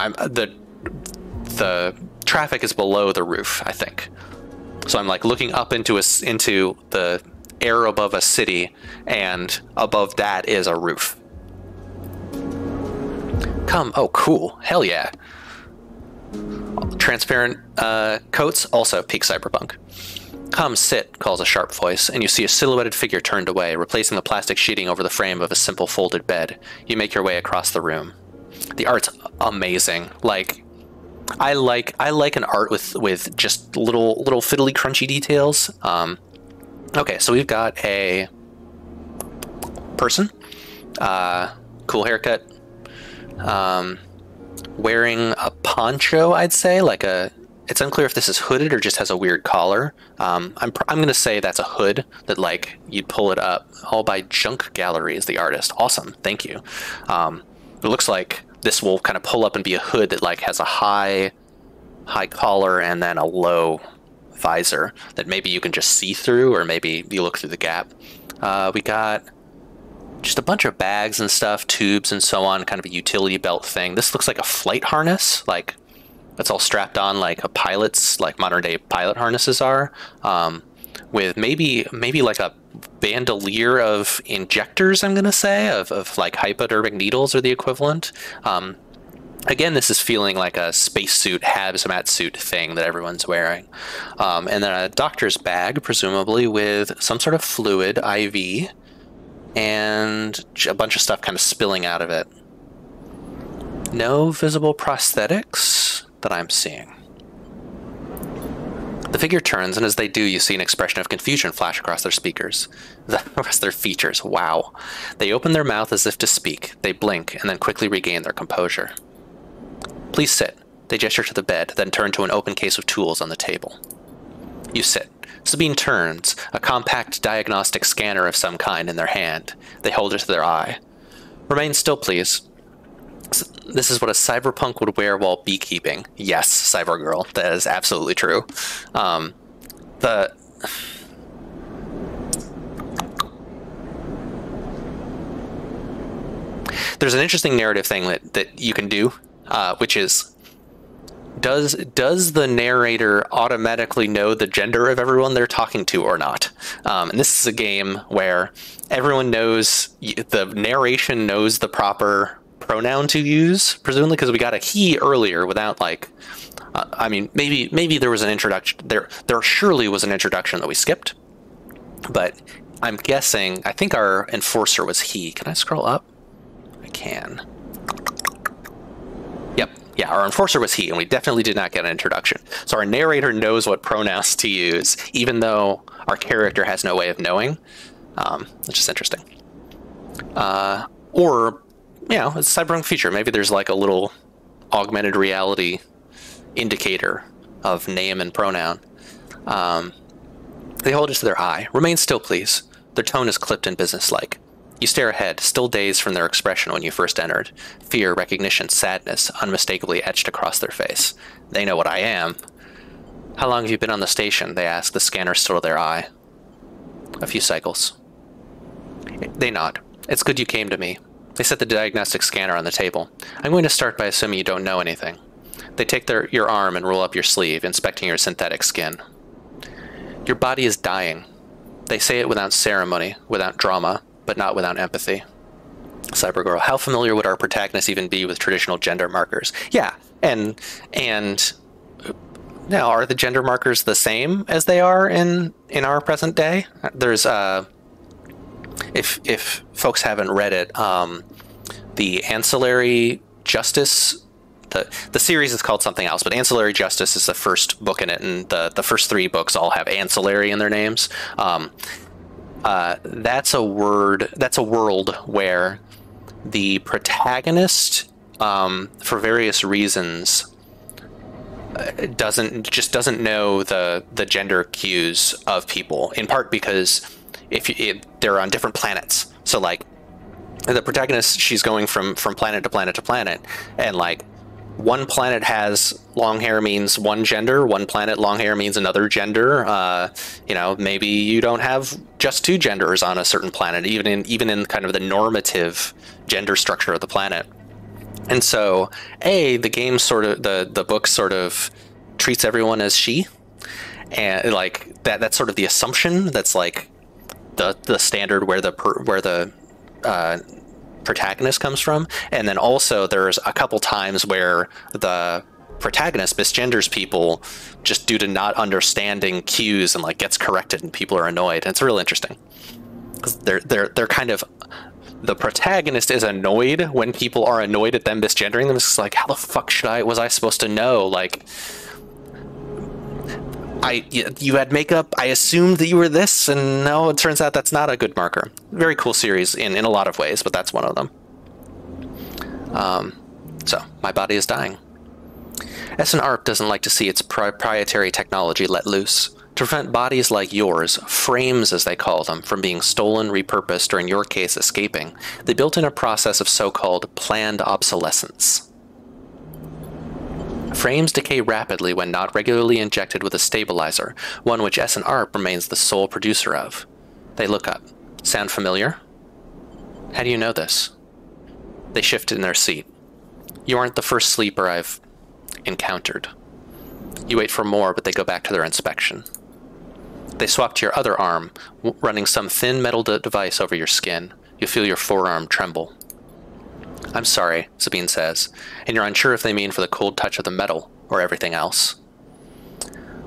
the traffic is below the roof, I think. So I'm like looking up into the air above a city, and above that is a roof. Come, oh cool, hell yeah. Transparent coats, also peak cyberpunk. Come, sit, calls a sharp voice, and you see a silhouetted figure turned away, replacing the plastic sheeting over the frame of a simple folded bed. You make your way across the room. The art's amazing. Like, I like an art with just little fiddly crunchy details. Okay, so we've got a person, cool haircut, wearing a poncho, I'd say, like it's unclear if this is hooded or just has a weird collar. I'm gonna say that's a hood that, like, you'd pull it up. All by Junk Gallery is the artist. Awesome, thank you. It looks like this will kind of pull up and be a hood that, like, has a high collar and then a low visor that maybe you can just see through, or maybe you look through the gap. We got just a bunch of bags and stuff, tubes and so on, kind of a utility belt thing. This looks like a flight harness, like it's all strapped on like a pilot's, like modern day pilot harnesses are, with maybe like a bandolier of injectors, I'm gonna say, of like hypodermic needles or the equivalent. Again, this is feeling like a spacesuit, hazmat suit thing that everyone's wearing. And then a doctor's bag, presumably with some sort of fluid, IV, and a bunch of stuff kind of spilling out of it. No visible prosthetics that I'm seeing. The figure turns, and as they do, you see an expression of confusion flash across their their features. Wow. They open their mouth as if to speak. They blink, and then quickly regain their composure. Please sit. They gesture to the bed, then turn to an open case of tools on the table. You sit. Sabine turns, a compact diagnostic scanner of some kind in their hand. They hold it to their eye. Remain still, please. This is what a cyberpunk would wear while beekeeping. Yes, Cybergirl. That is absolutely true. There's an interesting narrative thing that you can do, which is, does the narrator automatically know the gender of everyone they're talking to or not? And this is a game where everyone knows, the narration knows the proper pronoun to use, presumably because we got a he earlier without, like, I mean, maybe there was an introduction, there surely was an introduction that we skipped, but I'm guessing, I think our enforcer was he. Can I scroll up? I can. Yep, yeah, our enforcer was he, and we definitely did not get an introduction. So our narrator knows what pronouns to use, even though our character has no way of knowing, which is interesting. Or, you know, it's a cyberpunk feature. Maybe there's like a little augmented reality indicator of name and pronoun. They hold it to their eye. Remain still, please. Their tone is clipped and businesslike. You stare ahead, still dazed from their expression when you first entered. Fear, recognition, sadness, unmistakably etched across their face. They know what I am. How long have you been on the station? They ask, the scanner still to their eye. A few cycles. They nod. It's good you came to me. They set the diagnostic scanner on the table. I'm going to start by assuming you don't know anything. They take your arm and roll up your sleeve, inspecting your synthetic skin. Your body is dying. They say it without ceremony, without drama, but not without empathy. Cybergirl, how familiar would our protagonist even be with traditional gender markers? Yeah, and now, are the gender markers the same as they are in our present day? There's if folks haven't read it, the Ancillary Justice, the series is called something else, but Ancillary Justice is the first book in it, and the first 3 books all have ancillary in their names. That's a world where the protagonist, for various reasons, doesn't know the gender cues of people, in part because they're on different planets. So like the protagonist, she's going from planet to planet to planet, and like one planet has long hair means one gender, one planet long hair means another gender. You know, maybe you don't have just two genders on a certain planet, even in kind of the normative gender structure of the planet. And so, the game sort of, the book sort of treats everyone as she, and like that's sort of the assumption. That's like the standard where the protagonist comes from. And then also there's a couple times where the protagonist misgenders people just due to not understanding cues, and like gets corrected and people are annoyed. And it's real interesting because they're kind of, the protagonist is annoyed when people are annoyed at them misgendering them. It's just like, how the fuck was I supposed to know? Like, you had makeup, I assumed that you were this, and no, it turns out that's not a good marker. Very cool series in a lot of ways, but that's one of them. So, my body is dying. S&ARP doesn't like to see its proprietary technology let loose. To prevent bodies like yours, frames as they call them, from being stolen, repurposed, or in your case, escaping, they built in a process of so-called planned obsolescence. Frames decay rapidly when not regularly injected with a stabilizer, one which S&ARP remains the sole producer of. They look up. Sound familiar? How do you know this? They shift in their seat. You aren't the first sleeper I've encountered. You wait for more, but they go back to their inspection. They swap to your other arm, running some thin metal device over your skin. You feel your forearm tremble. I'm sorry, Sabine says, and you're unsure if they mean for the cold touch of the metal or everything else.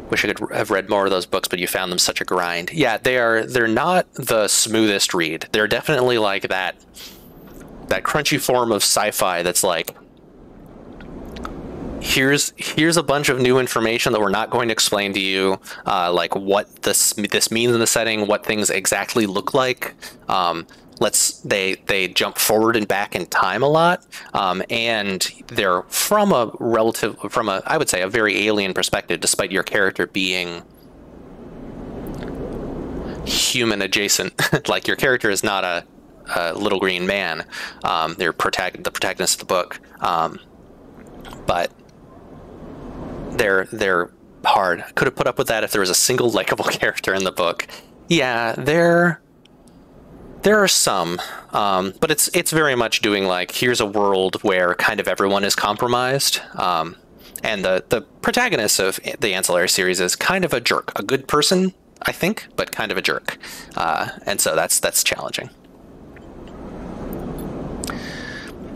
Wish I could have read more of those books, but you found them such a grind. Yeah, they're not the smoothest read. They're definitely like that crunchy form of sci-fi that's like, here's a bunch of new information that we're not going to explain to you, like what this means in the setting, what things exactly look like. They jump forward and back in time a lot, and they're from a I would say a very alien perspective, despite your character being human adjacent. Like, your character is not a little green man. They're the protagonist of the book, but they're hard. Could have put up with that if there was a single likable character in the book. Yeah, there are some, but it's very much doing like, here's a world where kind of everyone is compromised, and the protagonist of the Ancillary series is kind of a jerk, a good person, I think, but kind of a jerk, and so that's challenging.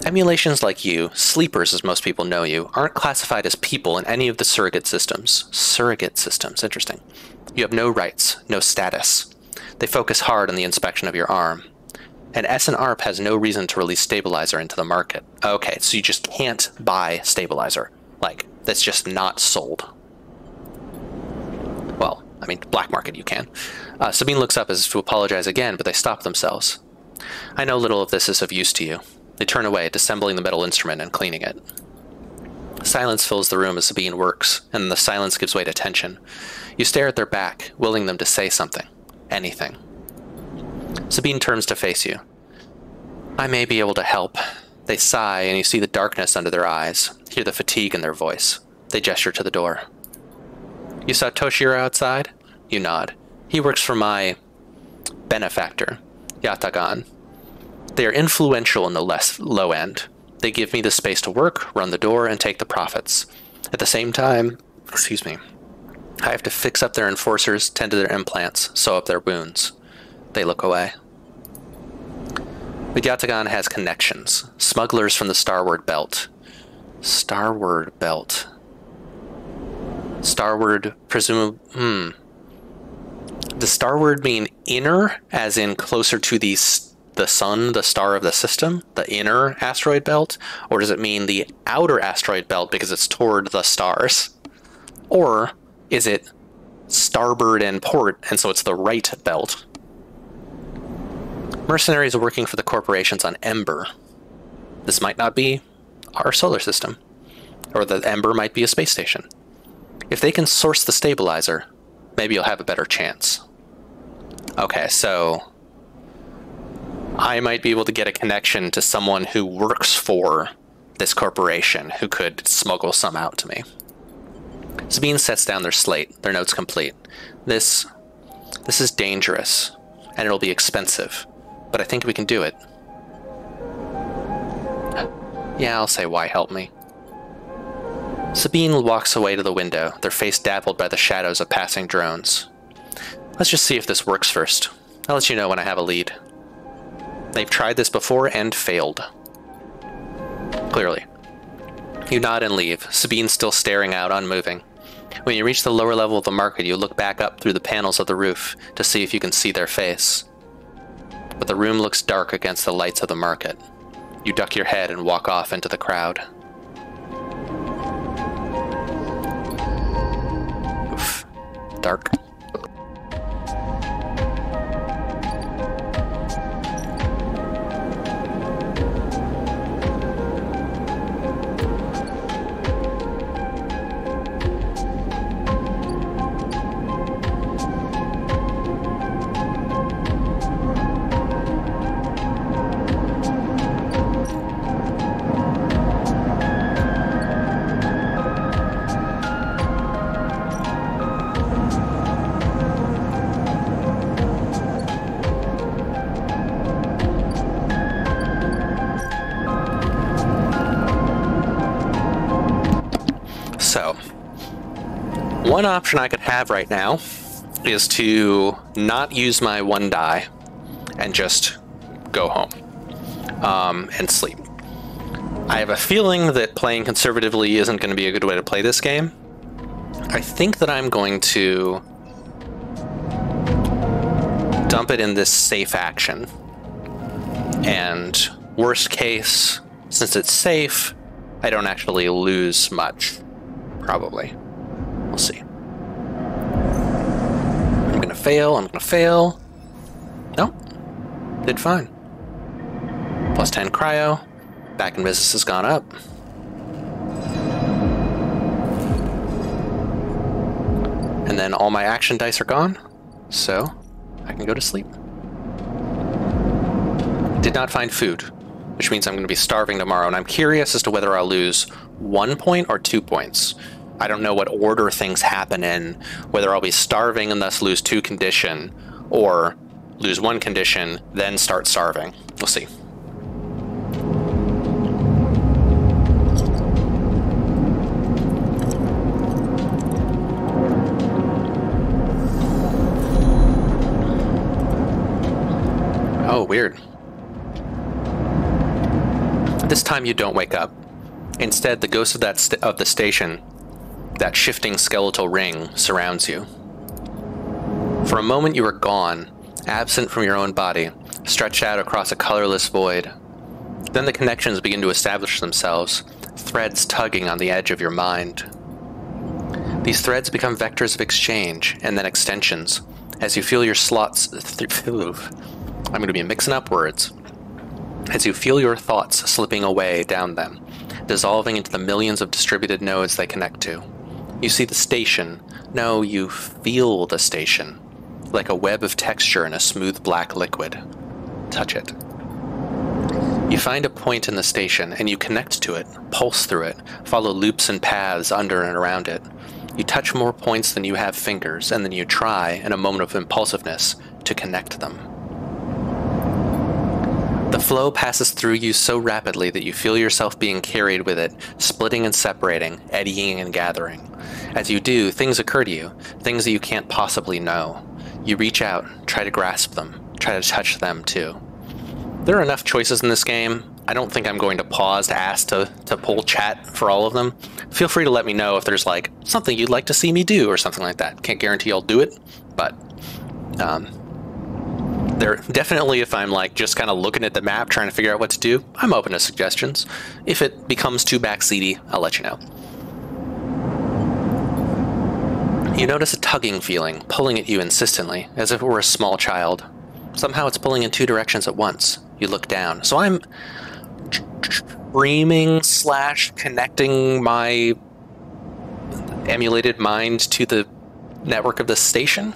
Emulations like you, sleepers as most people know you, aren't classified as people in any of the surrogate systems. Surrogate systems, interesting. You have no rights, no status. They focus hard on the inspection of your arm. And S&ARP has no reason to release stabilizer into the market. Okay, so you just can't buy stabilizer. Like, that's just not sold. Well, I mean, black market you can. Sabine looks up as if to apologize again, but they stop themselves. I know little of this is of use to you. They turn away, disassembling the metal instrument and cleaning it. Silence fills the room as Sabine works, and the silence gives way to tension. You stare at their back, willing them to say something. Anything. Sabine turns to face you. I may be able to help. They sigh, and you see the darkness under their eyes, hear the fatigue in their voice. They gesture to the door. You saw Toshiro outside? You nod. He works for my benefactor, Yatagan. They are influential in the low end. They give me the space to work, run the door, and take the profits. At the same time, I have to fix up their enforcers, tend to their implants, sew up their wounds. They look away. But Yatagan has connections. Smugglers from the Starward Belt. Starward Belt. Starward, presumably... Does Starward mean inner, as in closer to the sun, the star of the system, the inner asteroid belt? Or does it mean the outer asteroid belt because it's toward the stars? Or is it starboard and port, and so it's the right belt? Mercenaries are working for the corporations on Ember. This might not be our solar system. Or the Ember might be a space station. If they can source the stabilizer, maybe you'll have a better chance. Okay, so I might be able to get a connection to someone who works for this corporation who could smuggle some out to me. Sabine sets down their slate, their notes complete. This is dangerous, and it'll be expensive, but I think we can do it. Yeah, I'll say why help me. Sabine walks away to the window, their face dappled by the shadows of passing drones. Let's just see if this works first. I'll let you know when I have a lead. They've tried this before and failed. Clearly. You nod and leave, Sabine still staring out, unmoving. When you reach the lower level of the market, you look back up through the panels of the roof to see if you can see their face. But the room looks dark against the lights of the market. You duck your head and walk off into the crowd. Oof. Dark. So, one option I could have right now is to not use my 1 die and just go home and sleep. I have a feeling that playing conservatively isn't going to be a good way to play this game. I think that I'm going to dump it in this safe action. And worst case, since it's safe, I don't actually lose much. Probably. We'll see. I'm gonna fail, I'm gonna fail. Nope. Did fine. Plus 10 cryo. Back in business has gone up. And then all my action dice are gone, so I can go to sleep. Did not find food, which means I'm going to be starving tomorrow, and I'm curious as to whether I'll lose 1 point or 2 points. I don't know what order things happen in, whether I'll be starving and thus lose 2 condition, or lose 1 condition, then start starving. We'll see. Oh, weird. This time you don't wake up. Instead, the ghost of the station, that shifting skeletal ring, surrounds you. For a moment you are gone, absent from your own body, stretched out across a colorless void. Then the connections begin to establish themselves, threads tugging on the edge of your mind. These threads become vectors of exchange, and then extensions, as you feel your slots... I'm going to be mixing up words. As you feel your thoughts slipping away down them, dissolving into the millions of distributed nodes they connect to. You see the station. No, you feel the station, like a web of texture in a smooth black liquid. Touch it. You find a point in the station, and you connect to it, pulse through it, follow loops and paths under and around it. You touch more points than you have fingers, and then you try, in a moment of impulsiveness, to connect them. The flow passes through you so rapidly that you feel yourself being carried with it, splitting and separating, eddying and gathering. As you do, things occur to you, things that you can't possibly know. You reach out, try to grasp them, try to touch them too. There are enough choices in this game. I don't think I'm going to pause to ask to pull chat for all of them. Feel free to let me know if there's like something you'd like to see me do or something like that. Can't guarantee I'll do it, but there definitely, if I'm like just kind of looking at the map trying to figure out what to do, I'm open to suggestions. If it becomes too backseaty, I'll let you know. You notice a tugging feeling, pulling at you insistently, as if it were a small child. Somehow it's pulling in 2 directions at once. You look down. So I'm streaming / connecting my emulated mind to the network of the station,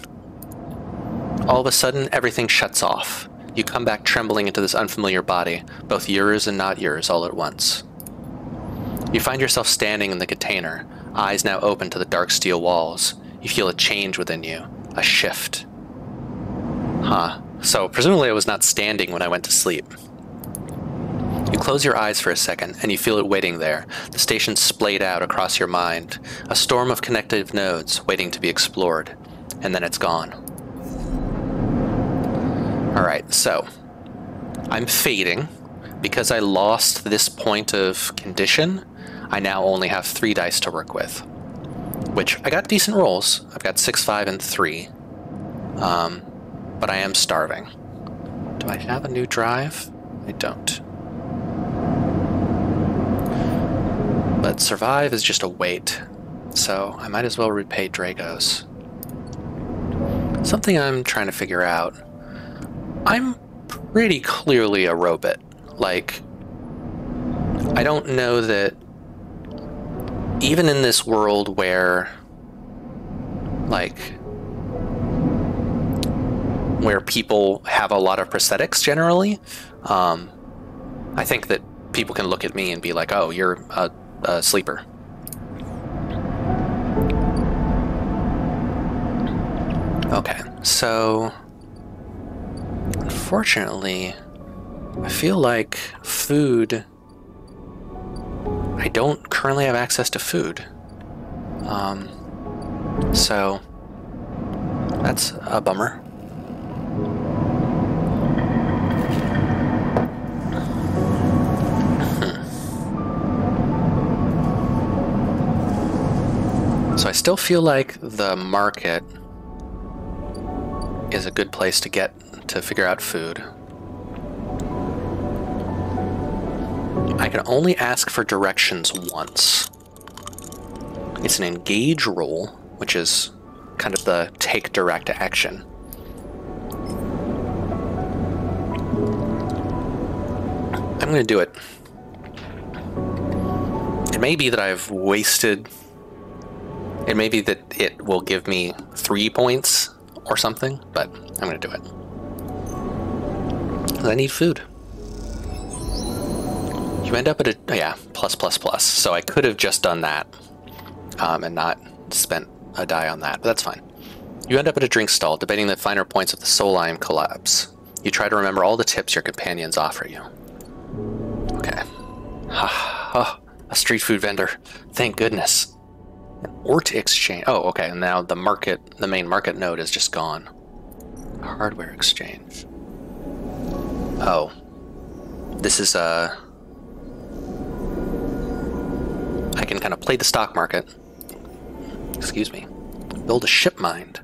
all of a sudden everything shuts off. You come back trembling into this unfamiliar body, both yours and not yours, all at once. You find yourself standing in the container, eyes now open to the dark steel walls. You feel a change within you, a shift. Huh. So presumably I was not standing when I went to sleep. You close your eyes for a second, and you feel it waiting there, the station splayed out across your mind, a storm of connective nodes waiting to be explored, and then it's gone. Alright, so I'm fading. Because I lost this point of condition, I now only have 3 dice to work with. Which, I got decent rolls. I've got 6, 5, and 3. But I am starving. Do I have a new drive? I don't. But survive is just a wait, so I might as well repay Dragos. Something I'm trying to figure out. I'm pretty clearly a robot. Like, I don't know that even in this world where, like, where people have a lot of prosthetics generally, I think that people can look at me and be like, oh, you're a sleeper. Okay, so unfortunately, I feel like food, I don't currently have access to food. So that's a bummer. So I still feel like the market is a good place to get to figure out food. I can only ask for directions once. It's an engage roll, which is kind of the take direct action. I'm going to do it. It may be that I've wasted... It may be that it will give me 3 points or something, but I'm going to do it. 'Cause I need food. You end up at a... yeah, plus. So I could have just done that and not spent a die on that, but that's fine. You end up at a drink stall, debating the finer points of the Solheim collapse. You try to remember all the tips your companions offer you. Okay. Oh, a street food vendor. Thank goodness. An Ort exchange. Oh, okay. And now the main market node is just gone. Hardware exchange. Oh. This is I can kind of play the stock market. Excuse me. Build a ship mind.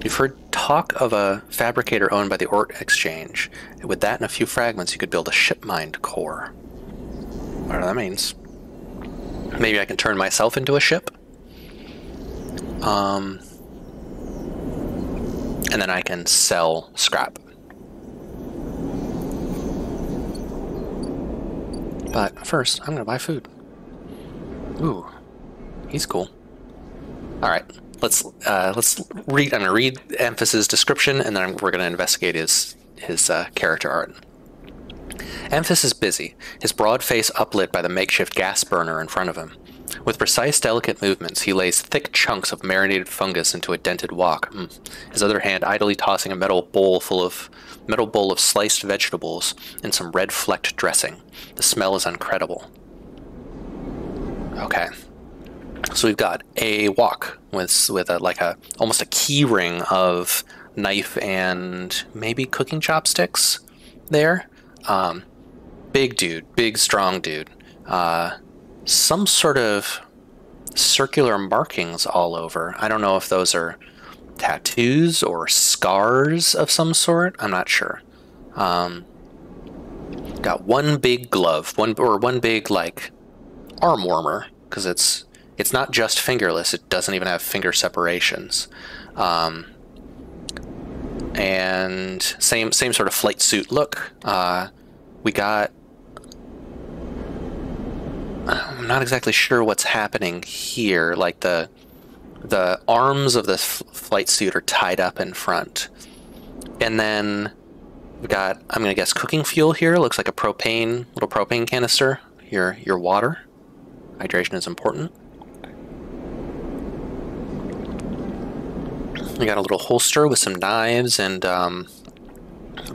You've heard talk of a fabricator owned by the Ort Exchange. With that and a few fragments, you could build a ship mind core. Whatever that means. Maybe I can turn myself into a ship. And then I can sell scrap. But first, I'm going to buy food. Ooh, he's cool. All right, let's read. I'm going to read Amphas's description, and then we're going to investigate his character art. Amphas is busy, his broad face uplit by the makeshift gas burner in front of him. With precise, delicate movements, he lays thick chunks of marinated fungus into a dented wok, his other hand idly tossing a metal bowl of sliced vegetables and some red-flecked dressing. The smell is incredible. Okay. So we've got a wok with almost a key ring of knife and maybe cooking chopsticks there. Big dude, big strong dude. Some sort of circular markings all over. I don't know if those are tattoos or scars of some sort. I'm not sure. Got one big glove, one big like arm warmer, because it's not just fingerless. It doesn't even have finger separations. And same sort of flight suit look. We got I'm not exactly sure what's happening here. Like the arms of the flight suit are tied up in front. And then we've got, I'm going to guess, cooking fuel here. Looks like a little propane canister. Your water. Hydration is important. We got a little holster with some knives and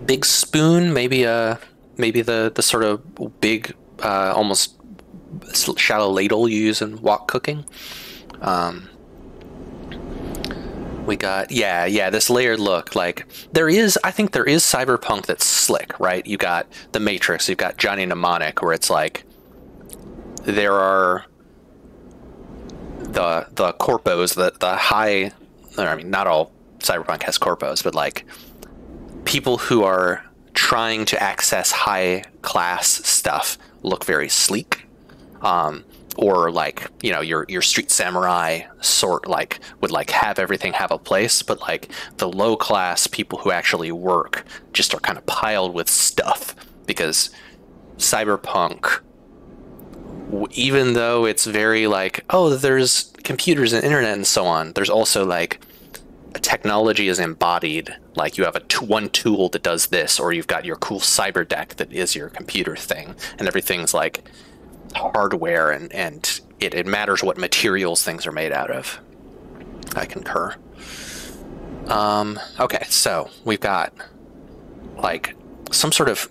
big spoon, maybe the sort of big, almost shallow ladle you use in wok cooking. We got, yeah, this layered look. Like, I think there is cyberpunk that's slick, right? You got The Matrix, you've got Johnny Mnemonic, where it's like, there are the corpos, the high, I mean, not all cyberpunk has corpos, but like, people who are trying to access high class stuff look very sleek. Or like, you know, your street samurai sort, like, would like have everything have a place, but like the low class people who actually work just are kind of piled with stuff, because cyberpunk, even though it's very like, oh, there's computers and internet and so on, there's also like technology is embodied. Like, you have one tool that does this, or you've got your cool cyber deck that is your computer thing, and everything's like hardware, and it matters what materials things are made out of. I concur. Okay, so we've got like some sort of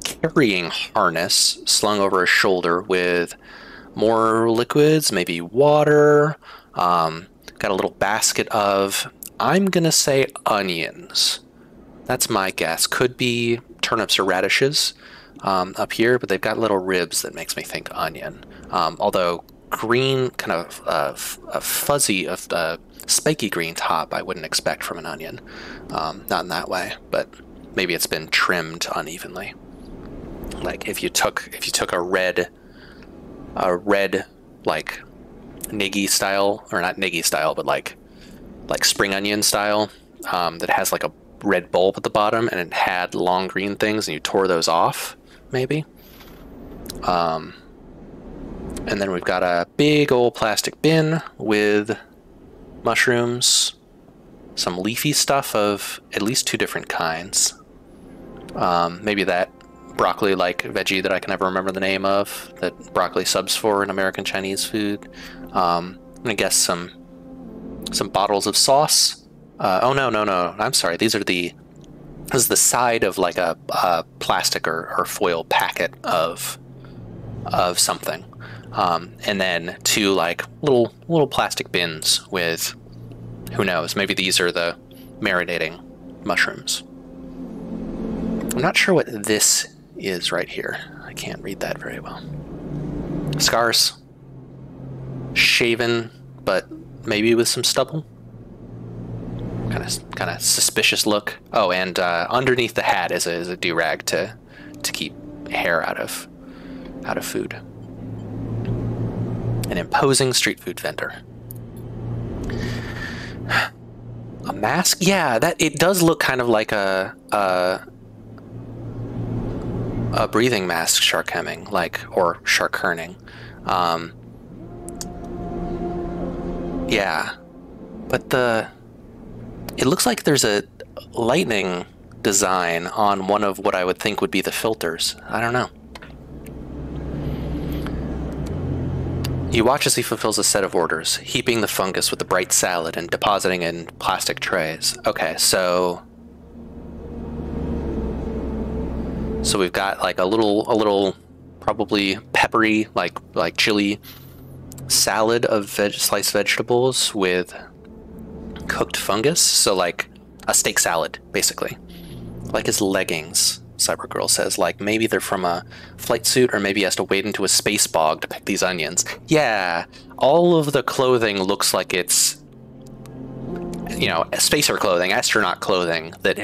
carrying harness slung over a shoulder with more liquids, maybe water. Got a little basket of, I'm gonna say, onions. That's my guess. Could be turnips or radishes up here, but they've got little ribs that makes me think onion. Although green, kind of a fuzzy, spiky green top, I wouldn't expect from an onion. Not in that way, but maybe it's been trimmed unevenly. Like if you took a red like niggy style, or not niggy style, but like spring onion style, that has like a red bulb at the bottom and it had long green things, and you tore those off, maybe. And then we've got a big old plastic bin with mushrooms, some leafy stuff of at least 2 different kinds. Maybe that broccoli-like veggie that I can never remember the name of, that broccoli subs for in American Chinese food. I'm gonna guess some bottles of sauce. Oh no, I'm sorry. This is the side of like a plastic or foil packet of something. And then 2 like little plastic bins with, who knows, maybe these are the marinating mushrooms. I'm not sure what this is right here. I can't read that very well. Scars. Shaven, but maybe with some stubble. Kind of suspicious look. Oh, and underneath the hat is a do-rag to keep hair out of food. An imposing street food vendor. A mask? Yeah, it does look kind of like a breathing mask shark hemming, or shark herning. Yeah, but it looks like there's a lightning design on one of what I would think would be the filters. I don't know. You watch as he fulfills a set of orders, heaping the fungus with the bright salad and depositing in plastic trays. Okay, so we've got like a little probably peppery, like chili salad of sliced vegetables with cooked fungus. So like a steak salad, basically. Like his leggings, Cybergirl says. Like maybe they're from a flight suit, or maybe he has to wade into a space bog to pick these onions. Yeah, all of the clothing looks like it's, you know, spacer clothing, astronaut clothing that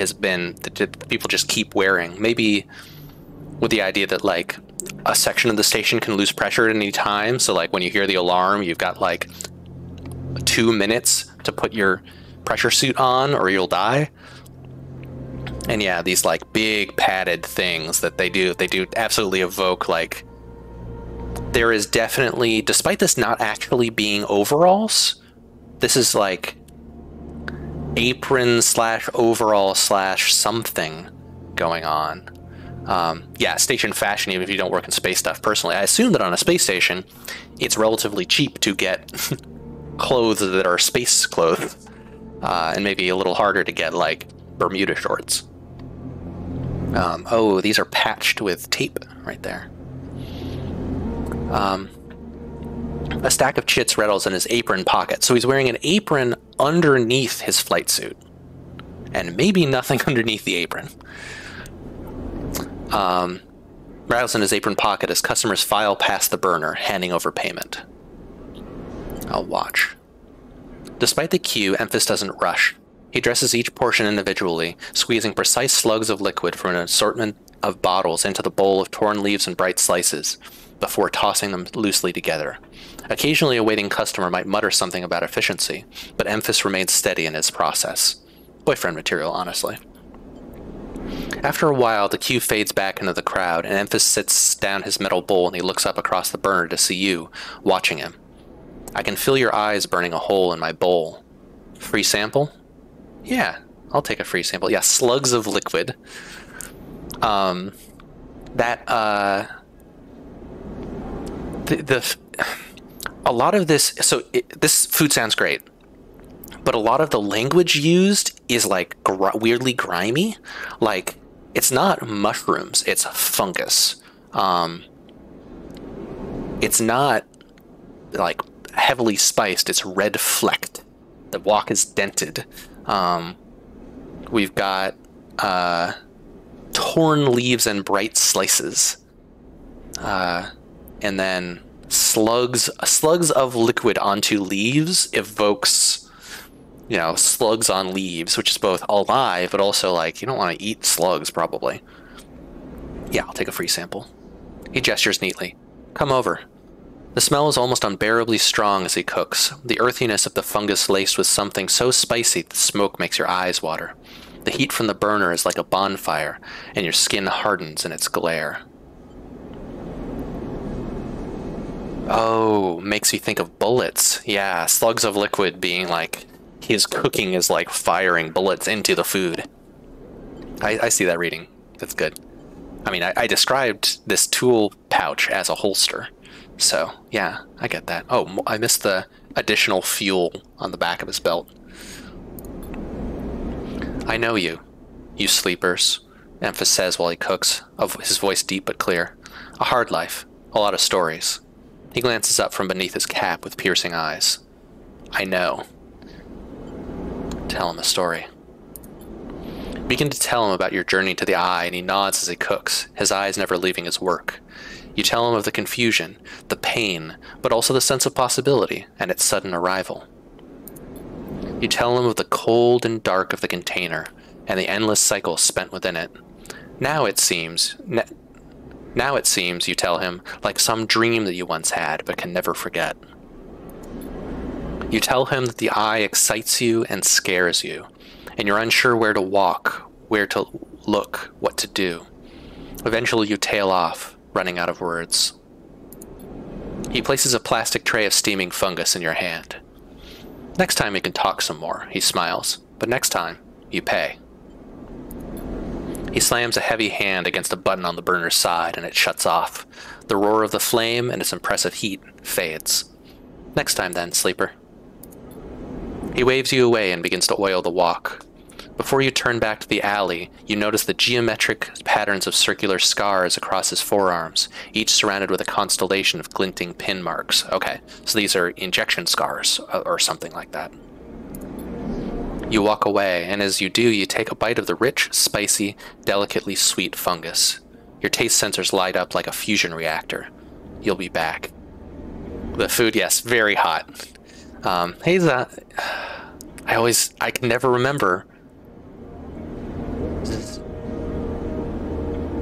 people just keep wearing. Maybe with the idea that like a section of the station can lose pressure at any time. So like when you hear the alarm, you've got like 2 minutes to put your pressure suit on or you'll die. And yeah, these like big padded things that they do absolutely evoke like there is definitely, despite this not actually being overalls, this is like apron slash overall slash something going on. Yeah, station fashion, even if you don't work in space stuff. Personally, I assume that on a space station, it's relatively cheap to get clothes that are space clothes, and maybe a little harder to get, like, Bermuda shorts. Oh, these are patched with tape right there. A stack of chits rattles in his apron pocket, so he's wearing an apron underneath his flight suit. And maybe nothing underneath the apron. Rattles in his apron pocket as customers file past the burner, handing over payment. I'll watch. Despite the queue, Emphas doesn't rush. He dresses each portion individually, squeezing precise slugs of liquid from an assortment of bottles into the bowl of torn leaves and bright slices, before tossing them loosely together. Occasionally a waiting customer might mutter something about efficiency, but Emphas remains steady in his process. Boyfriend material, honestly. After a while, the queue fades back into the crowd, and Emphas sits down his metal bowl and he looks up across the burner to see you, watching him. I can feel your eyes burning a hole in my bowl. Free sample? Yeah, I'll take a free sample. Yeah, slugs of liquid. A lot of this, so this food sounds great, but a lot of the language used is like weirdly grimy. Like, it's not mushrooms, it's fungus. It's not like heavily spiced, it's red flecked. The wok is dented. We've got torn leaves and bright slices. And then slugs of liquid onto leaves evokes, you know, slugs on leaves, which is both alive, but also, like, you don't want to eat slugs, probably. Yeah, I'll take a free sample. He gestures neatly. Come over. The smell is almost unbearably strong as he cooks, the earthiness of the fungus laced with something so spicy that the smoke makes your eyes water. The heat from the burner is like a bonfire, and your skin hardens in its glare. Oh, makes you think of bullets. Yeah, slugs of liquid being like, his cooking is like firing bullets into the food. I see that reading. That's good. I mean, I described this tool pouch as a holster. So, yeah, I get that. Oh, I missed the additional fuel on the back of his belt. I know you sleepers, Emphas says while he cooks, his voice deep but clear. A hard life, a lot of stories. He glances up from beneath his cap with piercing eyes. I know. Tell him a story. Begin to tell him about your journey to the eye, and he nods as he cooks, his eyes never leaving his work. You tell him of the confusion, the pain, but also the sense of possibility and its sudden arrival. You tell him of the cold and dark of the container and the endless cycles spent within it. Now it seems, you tell him, like some dream that you once had but can never forget. You tell him that the eye excites you and scares you, and you're unsure where to walk, where to look, what to do. Eventually you tail off, running out of words. He places a plastic tray of steaming fungus in your hand. Next time we can talk some more, he smiles, but next time, you pay. He slams a heavy hand against a button on the burner's side and it shuts off. The roar of the flame and its impressive heat fades. Next time then, sleeper. He waves you away and begins to oil the wok. Before you turn back to the alley, you notice the geometric patterns of circular scars across his forearms, each surrounded with a constellation of glinting pin marks. Okay, so these are injection scars, or something like that. You walk away, and as you do, you take a bite of the rich, spicy, delicately sweet fungus. Your taste sensors light up like a fusion reactor. You'll be back. The food, yes, very hot. Hey, I can never remember.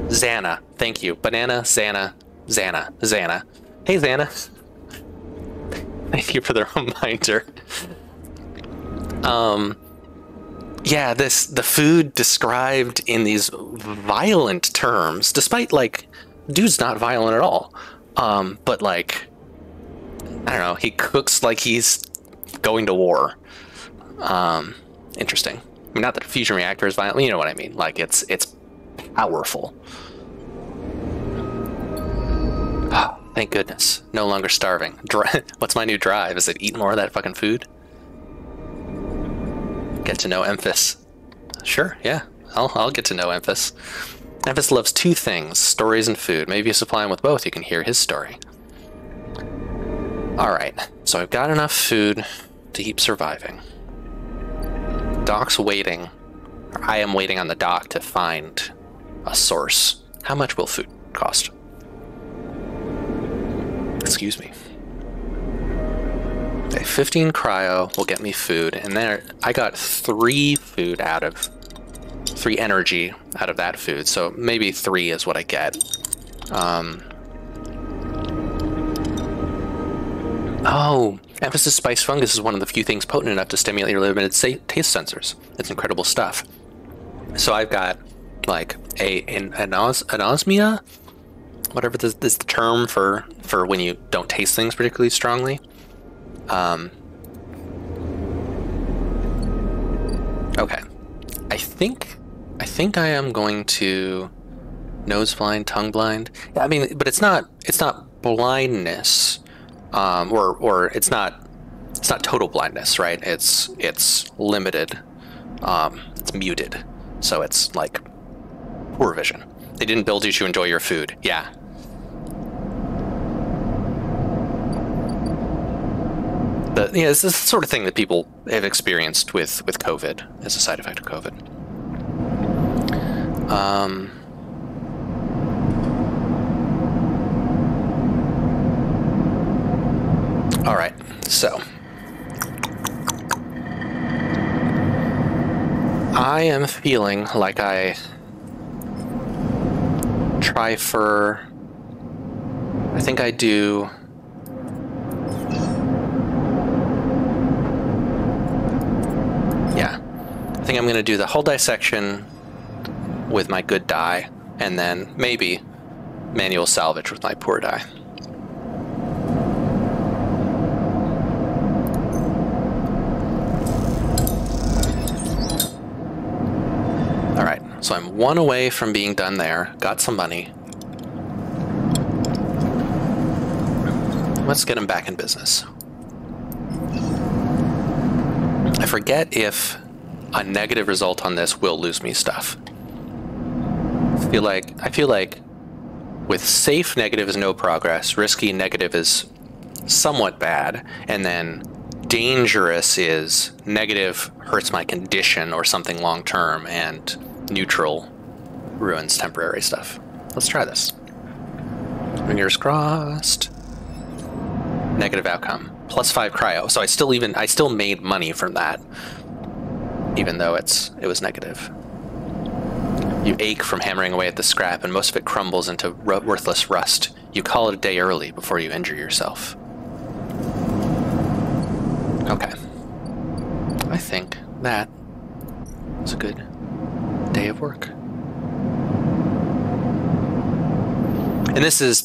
Xana, thank you. Banana, Xana. Hey, Xana. Thank you for the reminder. Yeah, the food described in these violent terms, despite, like, dude's not violent at all. But like, I don't know, he cooks like he's going to war. Interesting. I mean, not that a fusion reactor is violent, you know what I mean. Like, it's powerful. Oh, thank goodness. No longer starving. What's my new drive? Is it eat more of that fucking food? Get to know Emphis. Sure, yeah. I'll get to know Emphis. Emphis loves two things, stories and food. Maybe you supply him with both, you can hear his story. Alright, so I've got enough food to keep surviving. Doc's waiting. Or I am waiting on the dock to find a source. How much will food cost? Excuse me. Okay, 15 cryo will get me food, and there I got 3 energy out of that food, so maybe 3 is what I get. Oh, Emphasis Spice Fungus is one of the few things potent enough to stimulate your limited taste sensors. It's incredible stuff. So I've got like an anosmia, whatever this is the term for when you don't taste things particularly strongly. Okay, I think I am going to nose blind, tongue blind. Yeah, I mean, but it's not blindness, or it's not total blindness, right? It's limited, it's muted, so it's like poor vision. They didn't build you to enjoy your food. Yeah. Yeah, this is the sort of thing that people have experienced with COVID as a side effect of COVID. All right, so I am feeling like I think I do. Yeah, I think I'm going to do the whole dissection with my good die, and then maybe manual salvage with my poor die. Alright, so I'm 1 away from being done there. Got some money. Let's get him back in business. I forget if a negative result on this will lose me stuff. I feel like with safe, negative is no progress, risky, negative is somewhat bad, and then dangerous is negative hurts my condition or something long term, and neutral ruins temporary stuff. Let's try this. Fingers crossed. Negative outcome. +5 cryo. So I still made money from that, even though it was negative. You ache from hammering away at the scrap, and most of it crumbles into worthless rust. You call it a day early before you injure yourself. Okay. I think that was a good day of work. And this is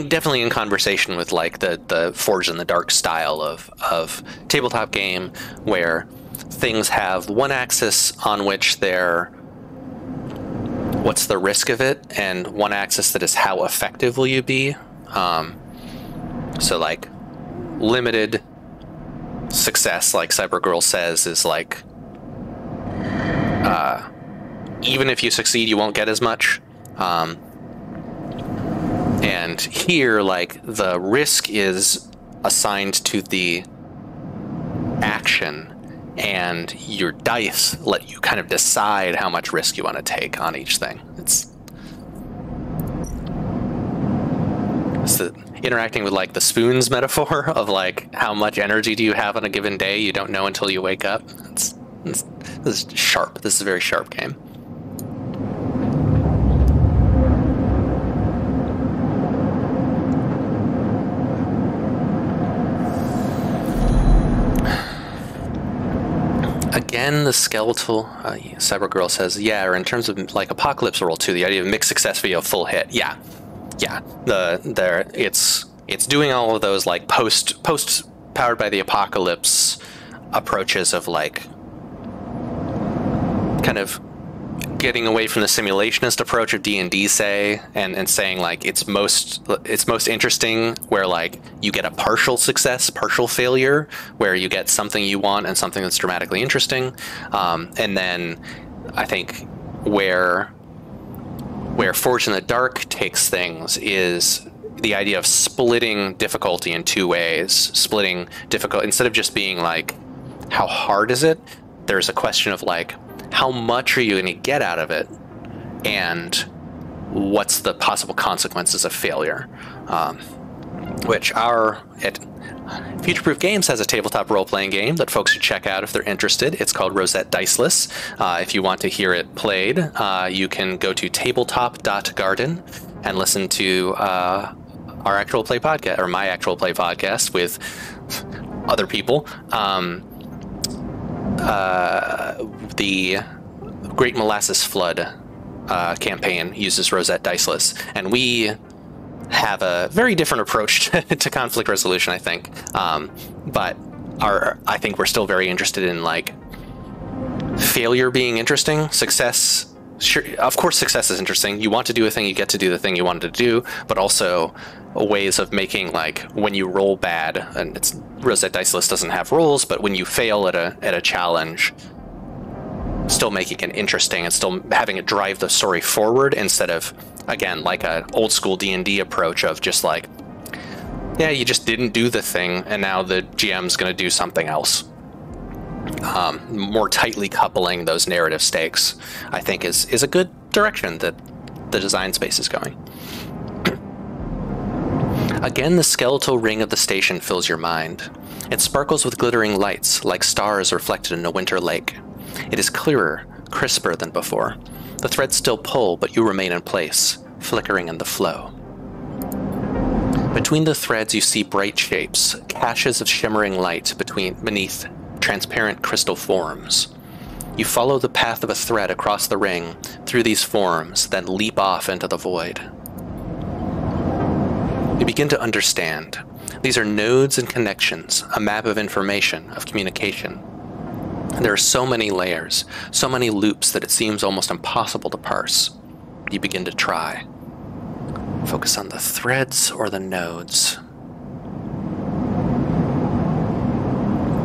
definitely in conversation with like the Forged in the Dark style of tabletop game, where things have one axis on which they're what's the risk of it, and one axis that is how effective will you be. So like limited success, like Cybergirl says, is like even if you succeed you won't get as much. And here, like, the risk is assigned to the action, and your dice let you kind of decide how much risk you want to take on each thing. It's the interacting with, like, the spoons metaphor of, like, how much energy do you have on a given day you don't know until you wake up. This is sharp. This is a very sharp game. Again, the skeletal Cyber Girl says, yeah, or in terms of like Apocalypse World 2, the idea of mixed success via full hit. Yeah. It's doing all of those like post powered by the apocalypse approaches of like kind of getting away from the simulationist approach of D&D, say, and saying like it's most interesting where like you get a partial success, partial failure, where you get something you want and something that's dramatically interesting. And then I think where Forge in the Dark takes things is the idea of splitting difficulty in two ways. Splitting difficulty, instead of just being like, how hard is it? There's a question of like, how much are you going to get out of it? And what's the possible consequences of failure? Which Future Proof Games has a tabletop role-playing game that folks should check out if they're interested. It's called Rosette Diceless. If you want to hear it played, you can go to tabletop.garden and listen to our actual play podcast, or my actual play podcast with other people. The Great Molasses Flood campaign uses Rosette Diceless, and we have a very different approach to conflict resolution, I think. But I think we're still very interested in like failure being interesting, success. Sure, of course, success is interesting. You want to do a thing, you get to do the thing you wanted to do, but also ways of making like when you roll bad, and Rosette Diceless doesn't have rules, but when you fail at a challenge, still making it interesting and still having it drive the story forward instead of, again, like a old school D&D approach of just like, yeah, you just didn't do the thing and now the GM's going to do something else. More tightly coupling those narrative stakes, I think, is a good direction that the design space is going. Again, the skeletal ring of the station fills your mind. It sparkles with glittering lights, like stars reflected in a winter lake. It is clearer, crisper than before. The threads still pull, but you remain in place, flickering in the flow. Between the threads you see bright shapes, caches of shimmering light beneath transparent crystal forms. You follow the path of a thread across the ring, through these forms, then leap off into the void. You begin to understand. These are nodes and connections, a map of information, of communication. There are so many layers, so many loops that it seems almost impossible to parse. You begin to try. Focus on the threads or the nodes.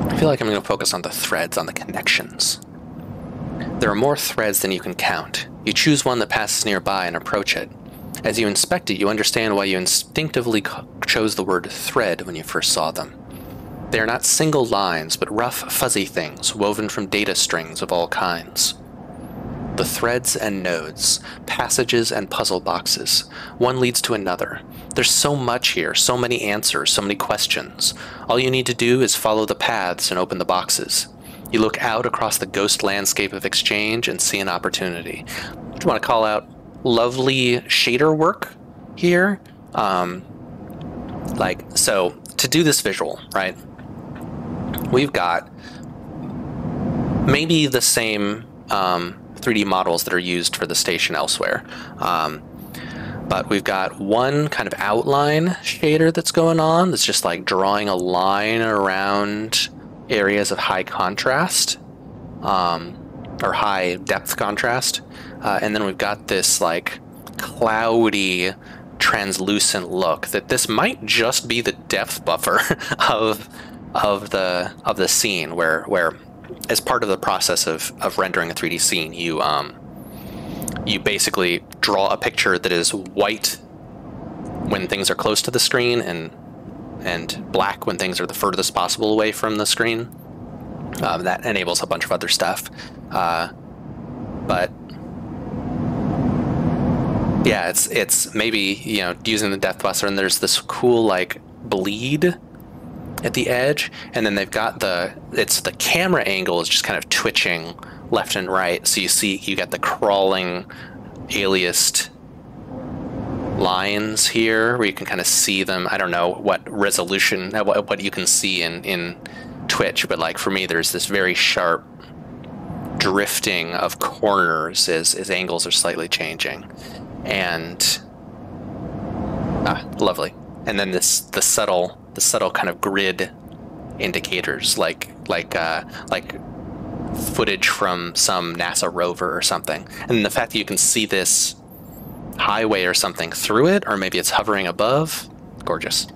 I feel like I'm going to focus on the threads, on the connections. There are more threads than you can count. You choose one that passes nearby and approach it. As you inspect it, you understand why you instinctively chose the word thread when you first saw them. They are not single lines, but rough, fuzzy things woven from data strings of all kinds. The threads and nodes, passages and puzzle boxes. One leads to another. There's so much here, so many answers, so many questions. All you need to do is follow the paths and open the boxes. You look out across the ghost landscape of exchange and see an opportunity. I want to call out lovely shader work here. So to do this visual, right? We've got maybe the same 3D models that are used for the station elsewhere. But we've got one kind of outline shader that's going on that's just like drawing a line around areas of high contrast, or high depth contrast. And then we've got this like cloudy, translucent look that this might just be the depth buffer of the scene where as part of the process of rendering a 3D scene, you basically draw a picture that is white when things are close to the screen and black when things are the furthest possible away from the screen. That enables a bunch of other stuff. But yeah, it's maybe, using the depth buffer, and there's this cool like bleed at the edge, and then they've got the camera angle is just kind of twitching left and right, so you get the crawling aliased lines here where you can kind of see them. I don't know what resolution, what you can see in Twitch, but like for me there's this very sharp drifting of corners as angles are slightly changing, and lovely. And then the subtle kind of grid indicators, like footage from some NASA rover or something. And the fact that you can see this highway or something through it, or maybe it's hovering above, gorgeous.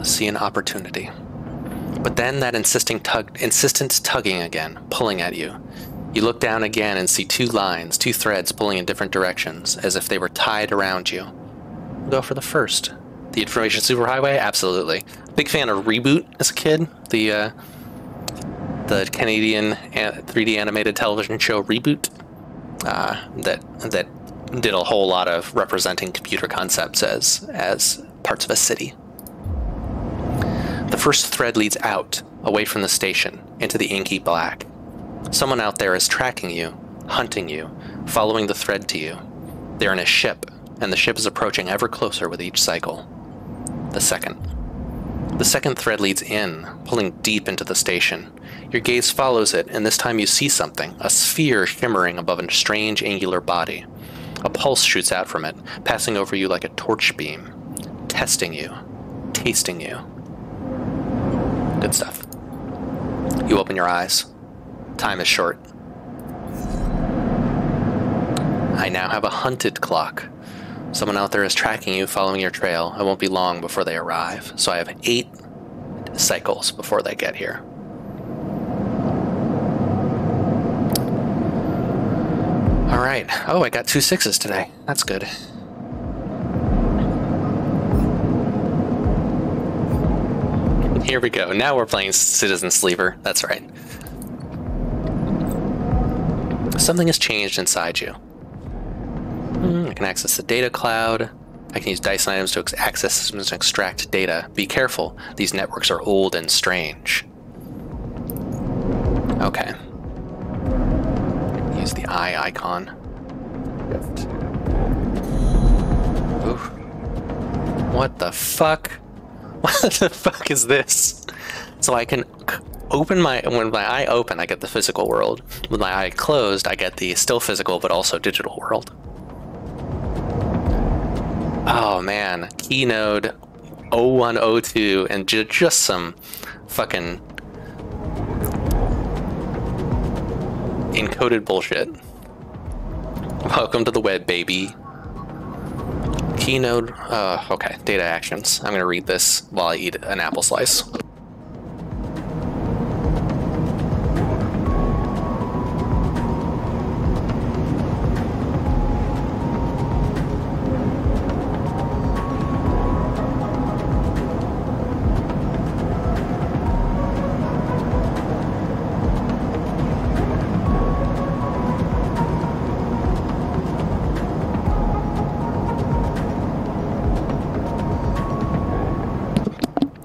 See an opportunity. But then that insistent tugging again, pulling at you. You look down again and see two threads pulling in different directions, as if they were tied around you. Go for the first. The information superhighway? Absolutely. Big fan of Reboot as a kid. The Canadian 3D animated television show Reboot. That did a whole lot of representing computer concepts as parts of a city. The first thread leads out, away from the station, into the inky black. Someone out there is tracking you, hunting you, following the thread to you. They're in a ship, and the ship is approaching ever closer with each cycle. The second thread leads in, pulling deep into the station. Your gaze follows it, and this time you see something, a sphere shimmering above a strange angular body. A pulse shoots out from it, passing over you like a torch beam, testing you, tasting you. Good stuff. You open your eyes. Time is short. I now have a hunted clock. Someone out there is tracking you, following your trail. It won't be long before they arrive. So I have 8 cycles before they get here. All right. Oh, I got 2 6s today. That's good. Here we go. Now we're playing Citizen Sleeper. That's right. Something has changed inside you. I can access the data cloud. I can use Dyson items to access systems and extract data. Be careful. These networks are old and strange. Okay. Use the eye icon. Ooh. What the fuck? What the fuck is this? So I can open when my eye open, I get the physical world. With my eye closed, I get the still physical but also digital world. Oh man, Keynode 0102 and just some fucking encoded bullshit. Welcome to the web, baby. Keynode, okay, data actions. I'm gonna read this while I eat an apple slice.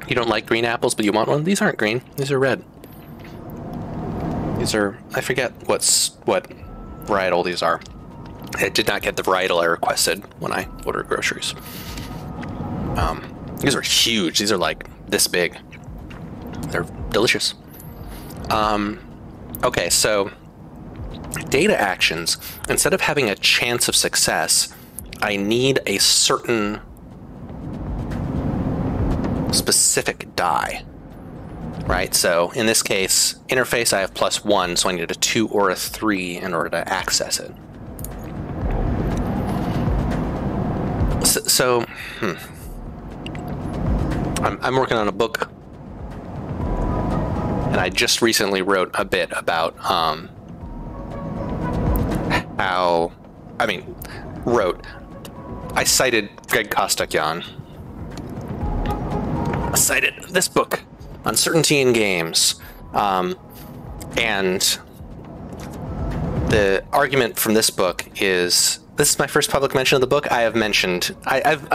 You don't like green apples, but you want one? These aren't green. These are red. These are... I forget what varietal these are. I did not get the varietal I requested when I ordered groceries. These are huge. These are like this big. They're delicious. Okay, so data actions. Instead of having a chance of success, I need a certain specific die, right? So in this case, interface, I have +1, so I need a 2 or a 3 in order to access it. I'm working on a book, and I just recently wrote a bit about I cited Greg Kostakyan. I cited this book, Uncertainty in Games, and the argument from this book is, this is my first public mention of the book. I have mentioned, I've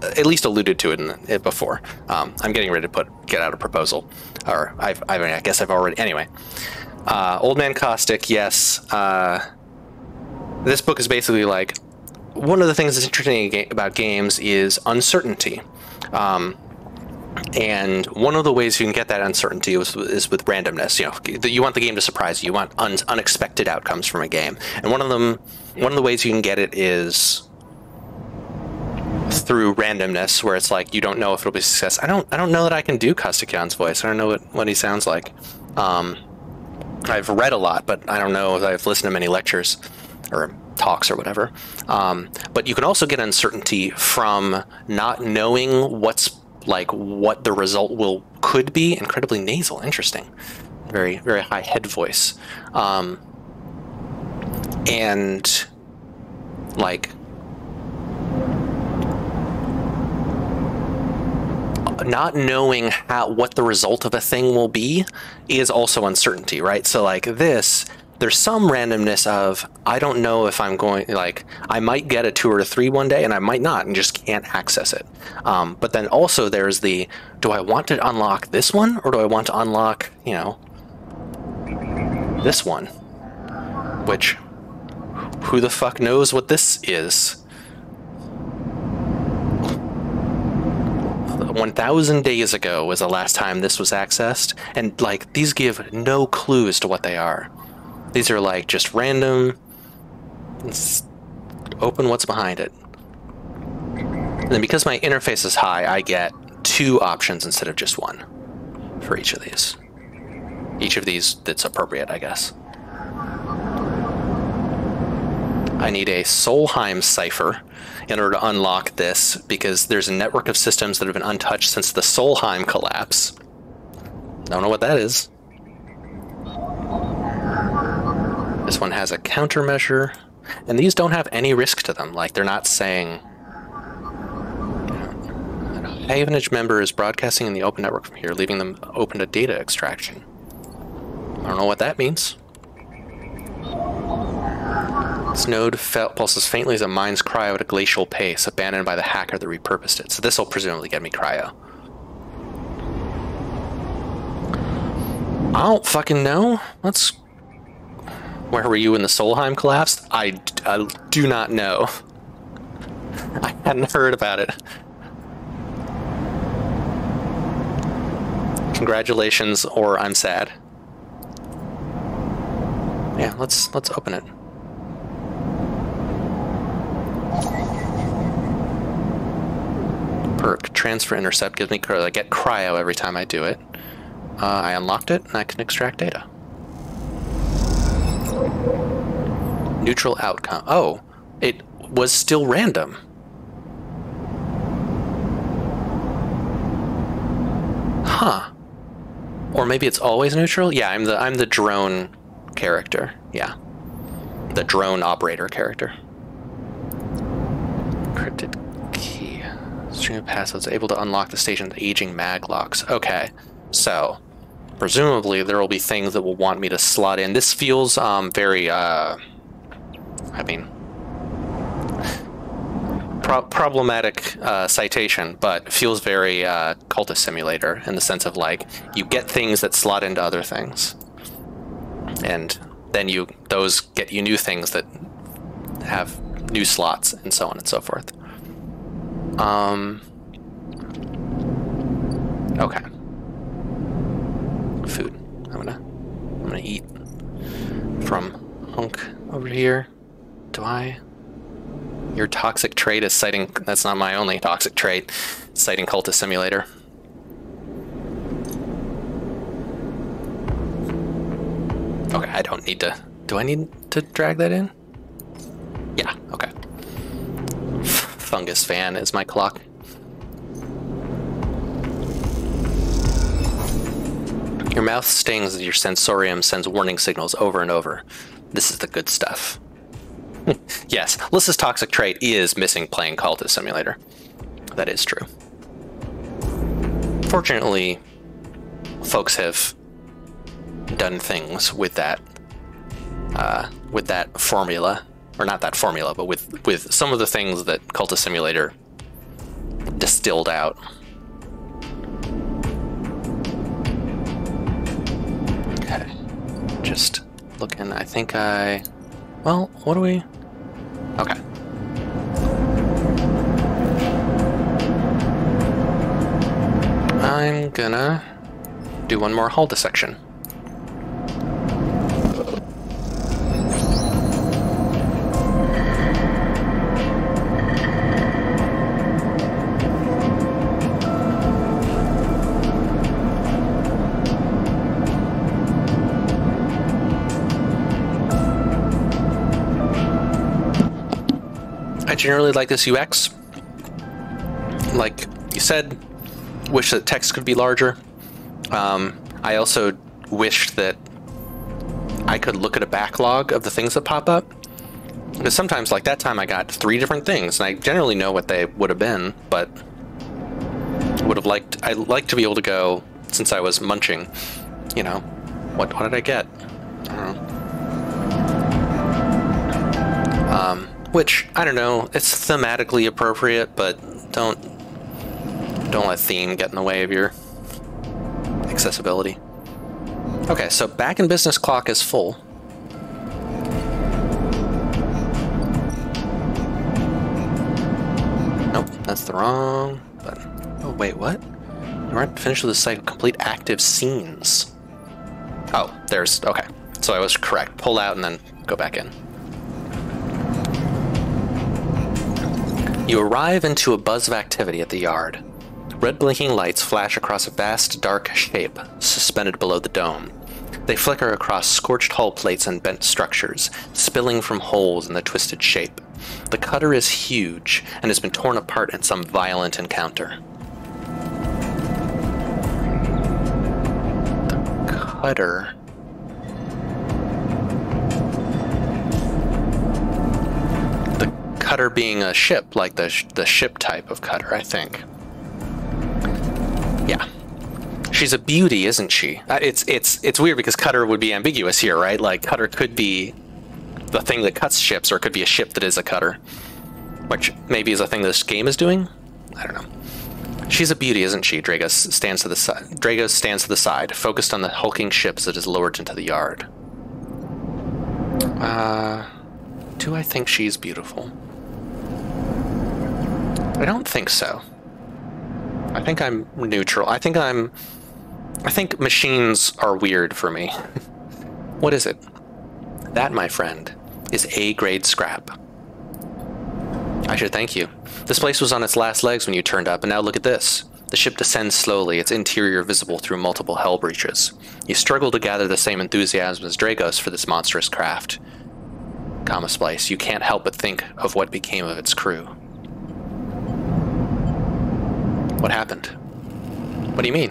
at least alluded to it before. I'm getting ready to get out a proposal, or I guess I've already, anyway. Old Man Caustic, yes. This book is basically like, one of the things that's interesting about games is uncertainty. And one of the ways you can get that uncertainty is with randomness. You want the game to surprise you. You want unexpected outcomes from a game. And one of the ways you can get it is through randomness, where it's like you don't know if it'll be a success. I don't know that I can do Kastakyan's voice. I don't know what he sounds like. I've read a lot, but I don't know if I've listened to many lectures or talks or whatever. But you can also get uncertainty from not knowing what the result could be. Incredibly nasal, interesting, very very high head voice, and like not knowing what the result of a thing will be is also uncertainty, right? So like this, there's some randomness of, I don't know if I'm going, like, I might get a 2 or a 3 one day and I might not and just can't access it. But then also there's the, do I want to unlock this one or do I want to unlock, this one? Which, who the fuck knows what this is? 1,000 days ago was the last time this was accessed, and like these give no clue as to what they are. These are like just random. Let's open what's behind it. And then because my interface is high, I get 2 options instead of just 1 for each of these. Each of these that's appropriate, I guess. I need a Solheim cipher in order to unlock this, because there's a network of systems that have been untouched since the Solheim collapse. Don't know what that is. This one has a countermeasure, and these don't have any risk to them. Like, they're not saying, a Havenage member is broadcasting in the open network from here, leaving them open to data extraction. I don't know what that means. This node pulses faintly as it mines cryo at a glacial pace, abandoned by the hacker that repurposed it. So this will presumably get me cryo. I don't fucking know. Where were you when the Solheim collapsed? I do not know. I hadn't heard about it. Congratulations, or I'm sad. Yeah, let's open it. Perk, transfer intercept, gives me cryo. I get cryo every time I do it. I unlocked it, and I can extract data. Neutral outcome. Oh, it was still random. Huh. Or maybe it's always neutral? Yeah, I'm the drone character. Yeah. The drone operator character. Encrypted key. Stream of passwords able to unlock the station's aging mag locks. Okay, so presumably there will be things that will want me to slot in. This feels very problematic citation, but feels very Cultist Simulator in the sense of like you get things that slot into other things, and then those get you new things that have new slots and so on and so forth. Okay. Food. I'm gonna eat from Hunk over here. Your toxic trait is citing. That's not my only toxic trait. Citing Cultist Simulator. Okay, I don't need to. Do I need to drag that in? Yeah. Okay. Fungus fan is my clock. Your mouth stings as your sensorium sends warning signals over and over. This is the good stuff. Yes, Lyssa's toxic trait is missing playing Cultist Simulator. That is true. Fortunately, folks have done things with that formula, or not that formula, but with some of the things that Cultist Simulator distilled out. Okay, just looking. I think well, what do we? Okay. I'm gonna do one more hull dissection. I generally like this UX. Like you said, wish that text could be larger. I also wish that I could look at a backlog of the things that pop up. Because sometimes, like that time, I got 3 different things, and I generally know what they would have been, but I'd like to be able to go, since I was munching, you know, what did I get? I don't know. Which, I don't know, it's thematically appropriate, but don't let theme get in the way of your accessibility. Okay, so back in business clock is full. Nope, that's the wrong button. Oh, wait, what? You aren't finished with the site of complete active scenes. Oh, okay. So I was correct. Pull out and then go back in. You arrive into a buzz of activity at the yard. Red blinking lights flash across a vast, dark shape suspended below the dome. They flicker across scorched hull plates and bent structures, spilling from holes in the twisted shape. The cutter is huge and has been torn apart in some violent encounter. The cutter... Cutter being a ship, like the ship type of cutter, I think. Yeah. She's a beauty, isn't she? It's weird because cutter would be ambiguous here, right? Like, cutter could be the thing that cuts ships, or it could be a ship that is a cutter. Which maybe is a thing this game is doing? I don't know. She's a beauty, isn't she? Dragos stands to the side. Dragos stands to the side, focused on the hulking ship as it is lowered into the yard. Do I think she's beautiful? I don't think so. I think I'm neutral. I think machines are weird for me. What is it? That, my friend, is A-grade scrap. I should thank you. This place was on its last legs when you turned up, and now look at this. The ship descends slowly, its interior visible through multiple hell breaches. You struggle to gather the same enthusiasm as Dragos for this monstrous craft. Comma Splice, you can't help but think of what became of its crew. What happened? What do you mean?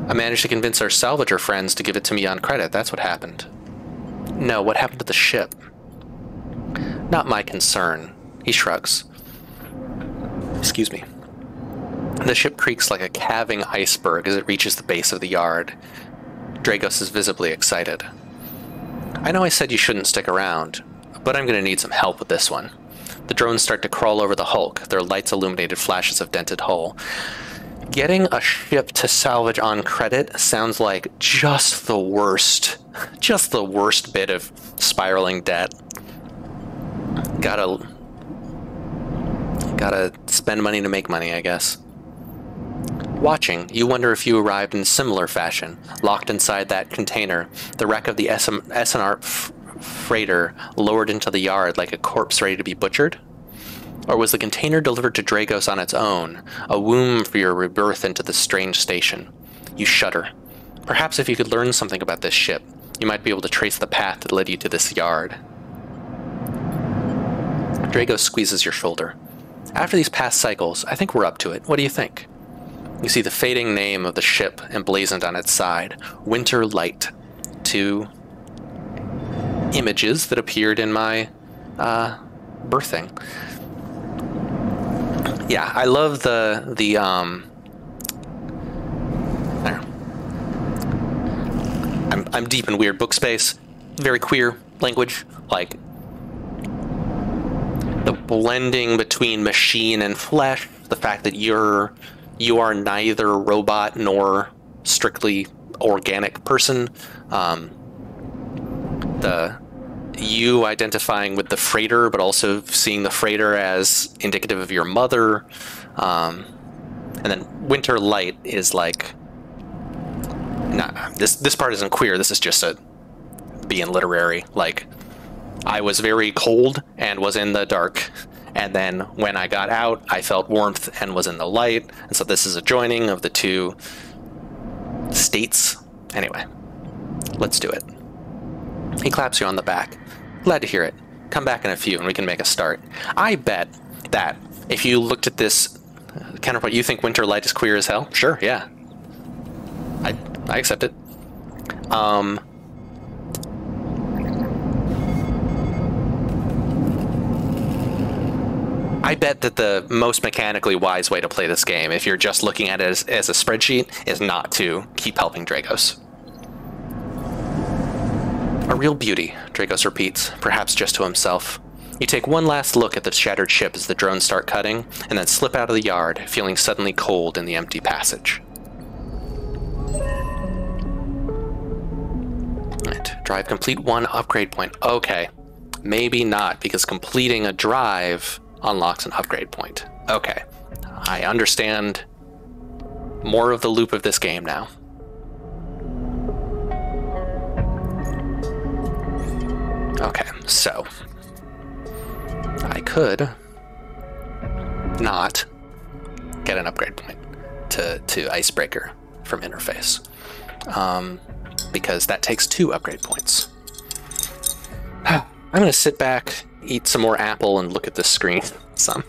I managed to convince our salvager friends to give it to me on credit. That's what happened. No, what happened to the ship? Not my concern. He shrugs. Excuse me. The ship creaks like a calving iceberg as it reaches the base of the yard. Dragos is visibly excited. I know I said you shouldn't stick around, but I'm going to need some help with this one. The drones start to crawl over the hulk, their lights illuminated flashes of dented hull. Getting a ship to salvage on credit sounds like just the worst bit of spiraling debt. Gotta spend money to make money, I guess. Watching, you wonder if you arrived in similar fashion, locked inside that container, the wreck of the SNR freighter lowered into the yard like a corpse ready to be butchered? Or was the container delivered to Dragos on its own, a womb for your rebirth into this strange station? You shudder. Perhaps if you could learn something about this ship, you might be able to trace the path that led you to this yard. Dragos squeezes your shoulder. After these past cycles, I think we're up to it. What do you think? You see the fading name of the ship emblazoned on its side, Winter Light. 2 images that appeared in my birthing. Yeah, I love the I don't know. I'm deep in weird book space, very queer language, like the blending between machine and flesh, the fact that you are neither robot nor strictly organic person. You identifying with the freighter, but also seeing the freighter as indicative of your mother. And then Winter Light is like... Nah, this part isn't queer, this is just being literary. Like, I was very cold and was in the dark, and then when I got out, I felt warmth and was in the light, and so this is a joining of the two states. Anyway, let's do it. He claps you on the back. Glad to hear it. Come back in a few and we can make a start. I bet that if you looked at this counterpoint, you think Winter Light is queer as hell? Sure, yeah. I accept it. I bet that the most mechanically wise way to play this game, if you're just looking at it as a spreadsheet, is not to keep helping Dragos. A real beauty, Dragos repeats, perhaps just to himself. You take one last look at the shattered ship as the drones start cutting, and then slip out of the yard, feeling suddenly cold in the empty passage. Right, drive complete 1 upgrade point. Okay, maybe not, because completing a drive unlocks an upgrade point. Okay, I understand more of the loop of this game now. Okay, so I could not get an upgrade point to Icebreaker from Interface, because that takes 2 upgrade points. I'm gonna sit back, eat some more apple, and look at this screen some.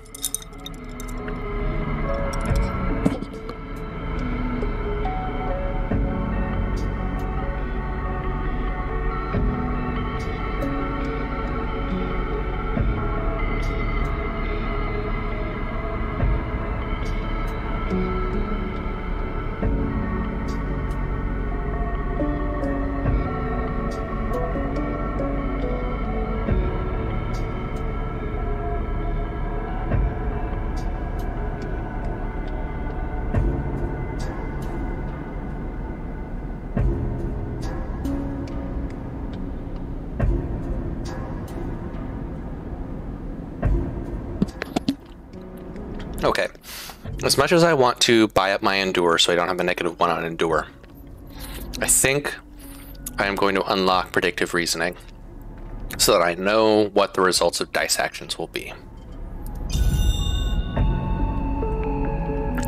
Okay, as much as I want to buy up my Endure so I don't have a -1 on Endure, I think I am going to unlock Predictive Reasoning so that I know what the results of dice actions will be.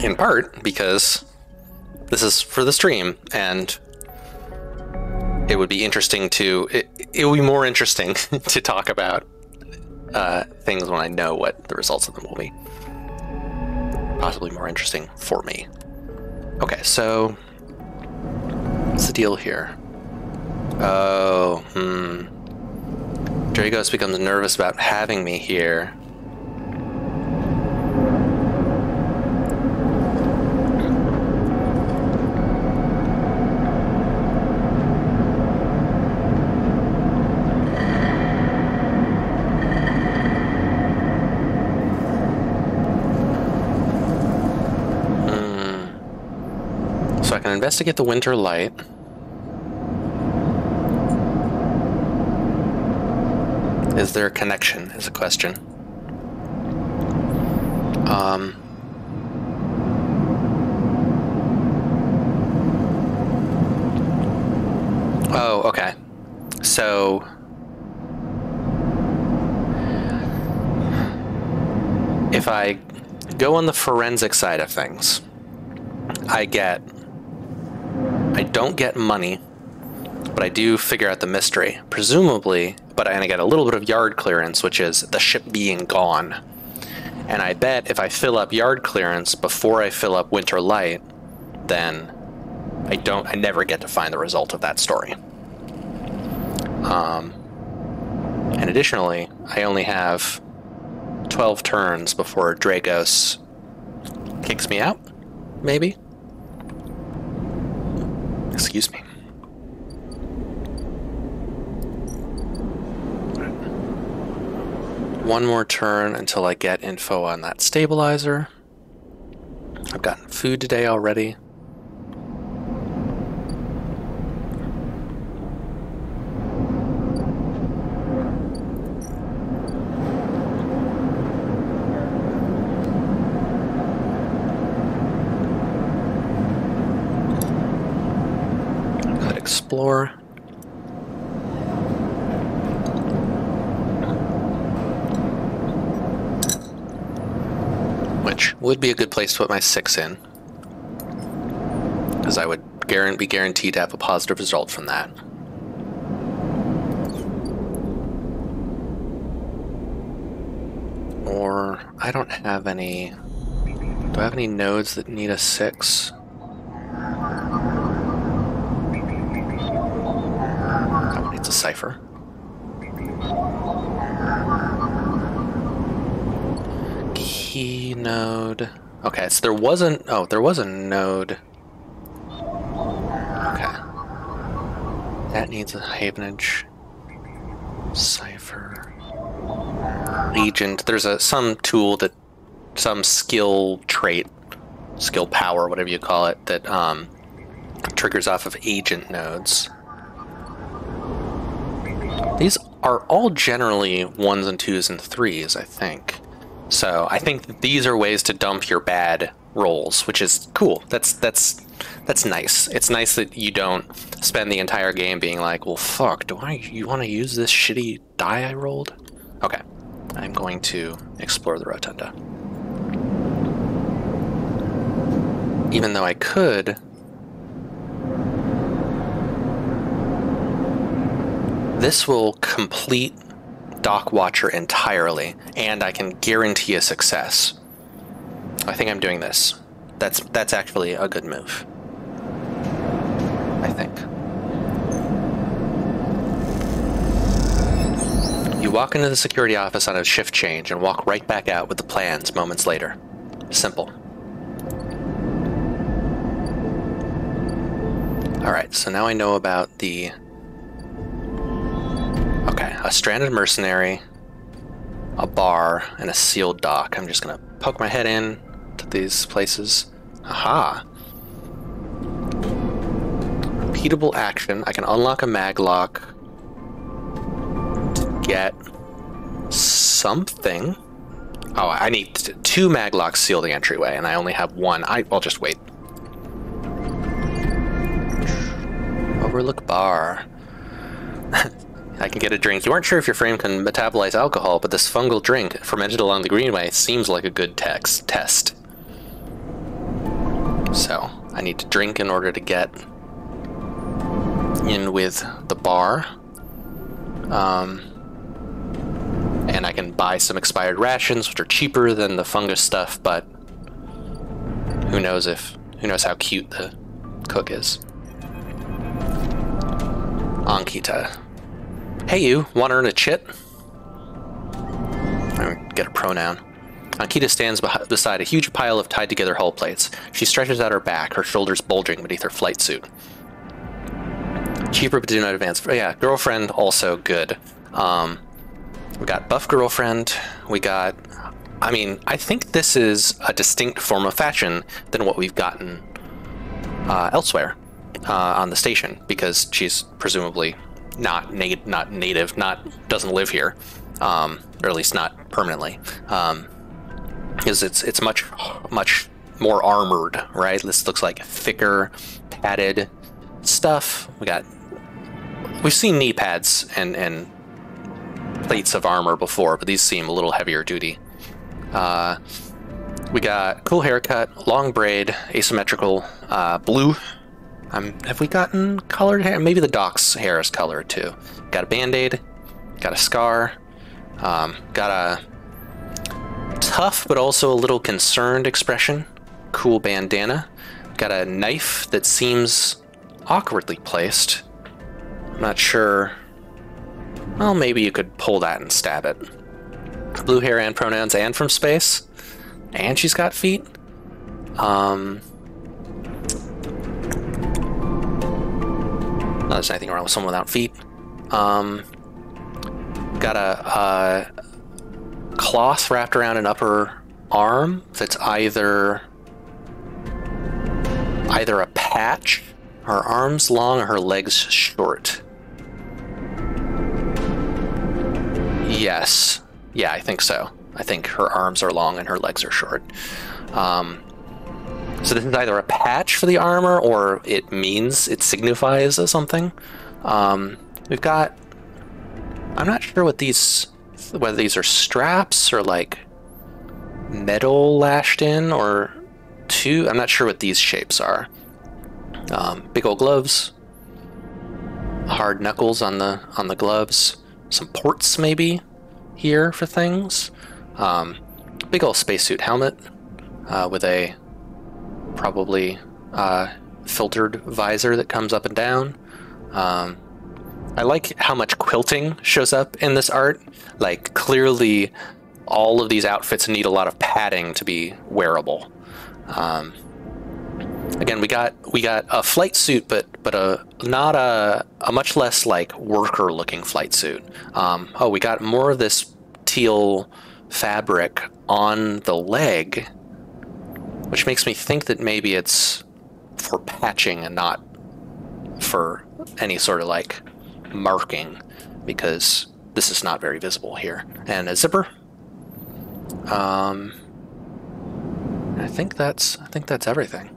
In part because this is for the stream, and it would be interesting to... It would be more interesting to talk about things when I know what the results of them will be. Possibly more interesting for me. Okay, so what's the deal here? Oh, Dragos becomes nervous about having me here. So I can investigate the Winter Light. Is there a connection, is a question. Oh, okay. So... if I go on the forensic side of things, I don't get money, but I do figure out the mystery, presumably, and I get a little bit of yard clearance, which is the ship being gone. And I bet if I fill up yard clearance before I fill up Winter Light, then I never get to find the result of that story. And additionally, I only have 12 turns before Dragos kicks me out, maybe? Excuse me. One more turn until I get info on that stabilizer. I've gotten food today already. explore. Which would be a good place to put my 6 in, because I would be guaranteed to have a positive result from that. Or I don't have any. Do I have any nodes that need a 6? That one needs a cipher. Key node. Okay, so there wasn't. Oh, there was a node. Okay. That needs a havenage. Cipher. Agent. There's some tool that, some skill trait, skill power, whatever you call it, that triggers off of agent nodes. These are all generally 1s and 2s and 3s, I think. So I think that these are ways to dump your bad rolls, which is cool. That's nice. It's nice that you don't spend the entire game being like, well, fuck, you want to use this shitty die I rolled? Okay, I'm going to explore the rotunda. Even though I could... This will complete Dock Watcher entirely, and I can guarantee a success. I think I'm doing this. That's actually a good move. I think. You walk into the security office on a shift change and walk right back out with the plans moments later. Simple. Alright, so now I know about the... Okay, a stranded mercenary, a bar, and a sealed dock. I'm just gonna poke my head in to these places. Aha! Repeatable action. I can unlock a maglock to get something. Oh, I need 2 maglocks seal the entryway, and I only have 1. I'll just wait. Overlook bar. I can get a drink. You weren't sure if your frame can metabolize alcohol, but this fungal drink, fermented along the greenway, seems like a good test. So, I need to drink in order to get in with the bar. And I can buy some expired rations, which are cheaper than the fungus stuff, but who knows how cute the cook is. Ankita. Hey you, want to earn a chit? Get a pronoun. Ankita stands beside a huge pile of tied together hull plates. She stretches out her back, her shoulders bulging beneath her flight suit. Cheaper but do not advance. Oh, yeah, girlfriend also good. We got buff girlfriend. We got... I mean, I think this is a distinct form of fashion than what we've gotten elsewhere on the station, because she's presumably not native, doesn't live here, or at least not permanently. Because it's much more armored, right? This looks like thicker, padded stuff. We've seen knee pads and plates of armor before, but these seem a little heavier duty. We got cool haircut, long braid, asymmetrical, blue. Have we gotten colored hair? Maybe the Doc's hair is colored too. Got a band-aid, got a scar, got a tough but also a little concerned expression. Cool bandana. Got a knife that seems awkwardly placed. I'm not sure. Well, maybe you could pull that and stab it. Blue hair and pronouns and from space. And she's got feet. Not there's anything wrong with someone without feet. Got a cloth wrapped around an upper arm that's either a patch. Her arms long or her legs short. Yes. Yeah, I think so. I think her arms are long and her legs are short. So this is either a patch for the armor, or it signifies something. We've got, I'm not sure what whether these are straps or like metal lashed in, or I'm not sure what these shapes are. Big old gloves, hard knuckles on the gloves, some ports maybe here for things. Big old spacesuit helmet with a probably filtered visor that comes up and down. I like how much quilting shows up in this art. Like, clearly all of these outfits need a lot of padding to be wearable. Again, we got a flight suit, but not a much less like worker looking flight suit. Oh, we got more of this teal fabric on the leg, which makes me think that maybe it's for patching and not for any sort of like marking, because this is not very visible here. And a zipper. I think that's everything.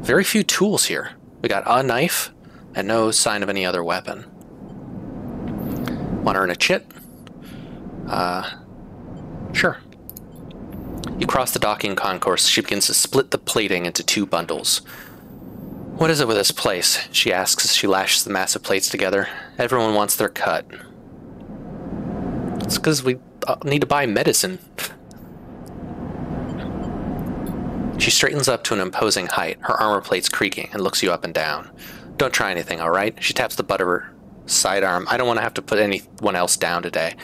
Very few tools here. We got a knife and no sign of any other weapon. Want to earn a chit? Sure. You cross the docking concourse. She begins to split the plating into 2 bundles. What is it with this place? She asks as she lashes the massive plates together. Everyone wants their cut. It's because we need to buy medicine. She straightens up to an imposing height, her armor plates creaking, and looks you up and down. Don't try anything, all right? She taps the butt of her sidearm. I don't want to have to put anyone else down today.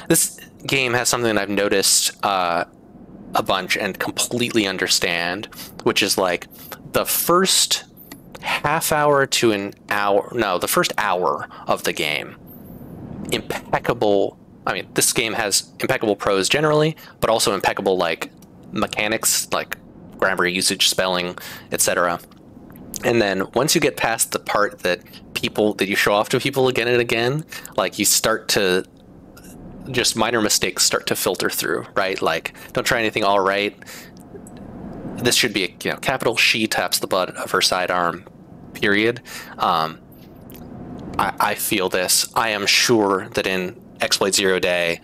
This game has something that I've noticed a bunch and completely understand, which is like the first half hour to an hour, no, the first hour of the game, impeccable. I mean, this game has impeccable prose generally, but also impeccable like mechanics, like grammar, usage, spelling, etc. And then once you get past the part that you show off to people again and again, like you start to just minor mistakes start to filter through, right? Like, don't try anything, all right. This should be a capital she taps the butt of her sidearm, period. I feel this. I am sure that in Exploit Zero Day,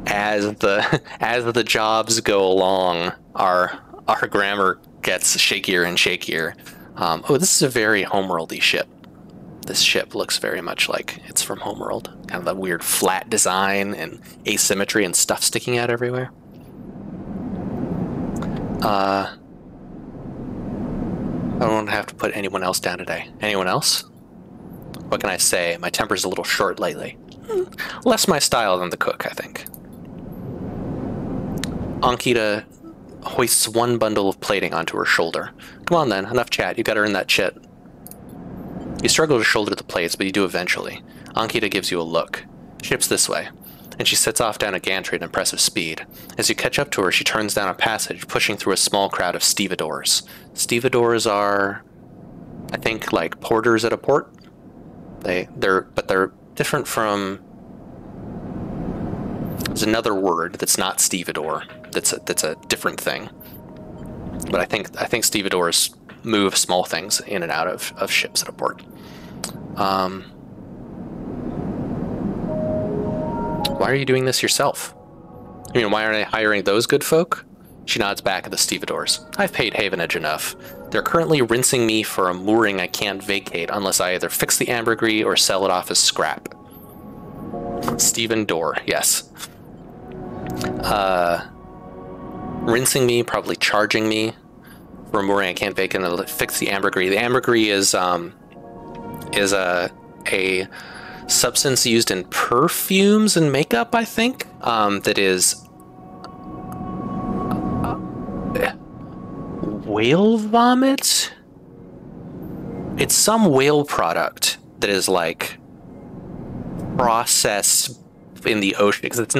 as the jobs go along, our grammar gets shakier and shakier. Oh, this is a very homeworldy ship. This ship looks very much like it's from Homeworld. Kind of that weird flat design and asymmetry and stuff sticking out everywhere. I don't have to put anyone else down today. Anyone else? What can I say? My temper's a little short lately. Less my style than the cook, I think. Ankita hoists 1 bundle of plating onto her shoulder. Come on then, enough chat. You gotta earn that chit. You struggle to shoulder the plates, but you do eventually. Ankita gives you a look. Ship's this way. And she sets off down a gantry at impressive speed. As you catch up to her, she turns down a passage, pushing through a small crowd of stevedores. Stevedores are, I think, like porters at a port. They're different from. There's another word that's not stevedore. That's a different thing. But I think stevedores move small things in and out of ships at a port. Why are you doing this yourself? I mean, why aren't I hiring those good folk? She nods back at the stevedores. I've paid Havenage enough. They're currently rinsing me for a mooring I can't vacate unless I either fix the ambergris or sell it off as scrap. Stephen Dorr, yes. Rinsing me, probably charging me for a mooring I can't vacate and fix the ambergris. The ambergris is a substance used in perfumes and makeup, I think, that is whale vomit? It's some whale product that is like processed in the ocean, because it's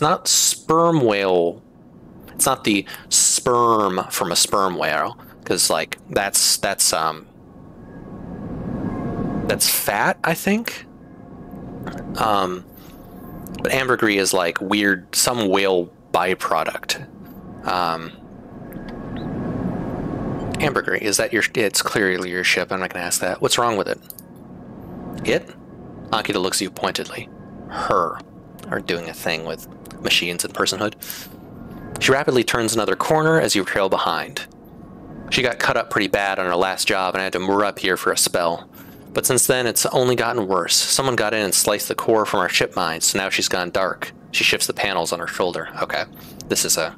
not sperm whale. It's not the sperm from a sperm whale, because like that's fat, I think. But ambergris is like weird, some whale byproduct. Ambergris, is that your... It's clearly your ship. I'm not going to ask that. What's wrong with it? It? Ankita looks at you pointedly. Her. Are doing a thing with machines and personhood. She rapidly turns another corner as you trail behind. She got cut up pretty bad on her last job and I had to moor up here for a spell. But since then, it's only gotten worse. Someone got in and sliced the core from our ship mine, so now she's gone dark. She shifts the panels on her shoulder. Okay. This is an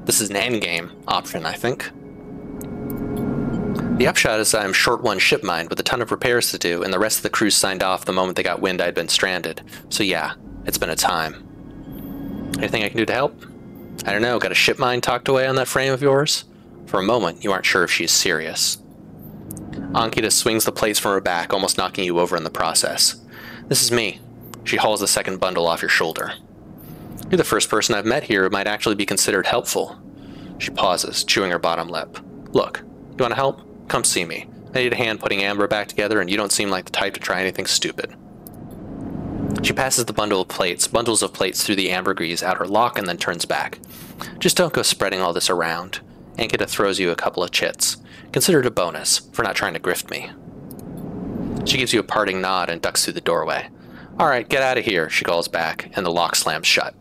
endgame option, I think. The upshot is I'm short one ship mine with a ton of repairs to do, and the rest of the crew signed off the moment they got wind I'd been stranded. So yeah, it's been a time. Anything I can do to help? I don't know, got a ship mine tucked away on that frame of yours? For a moment, you aren't sure if she's serious. Ankita swings the plates from her back, almost knocking you over in the process. This is me. She hauls the second bundle off your shoulder. You're the first person I've met here who might actually be considered helpful. She pauses, chewing her bottom lip. Look, you want to help? Come see me. I need a hand putting Amber back together, and you don't seem like the type to try anything stupid. She passes the bundles of plates through the ambergris outer lock and then turns back. Just don't go spreading all this around. Ankita throws you a couple of chits. Consider it a bonus for not trying to grift me. She gives you a parting nod and ducks through the doorway. Alright, get out of here, she calls back, and the lock slams shut.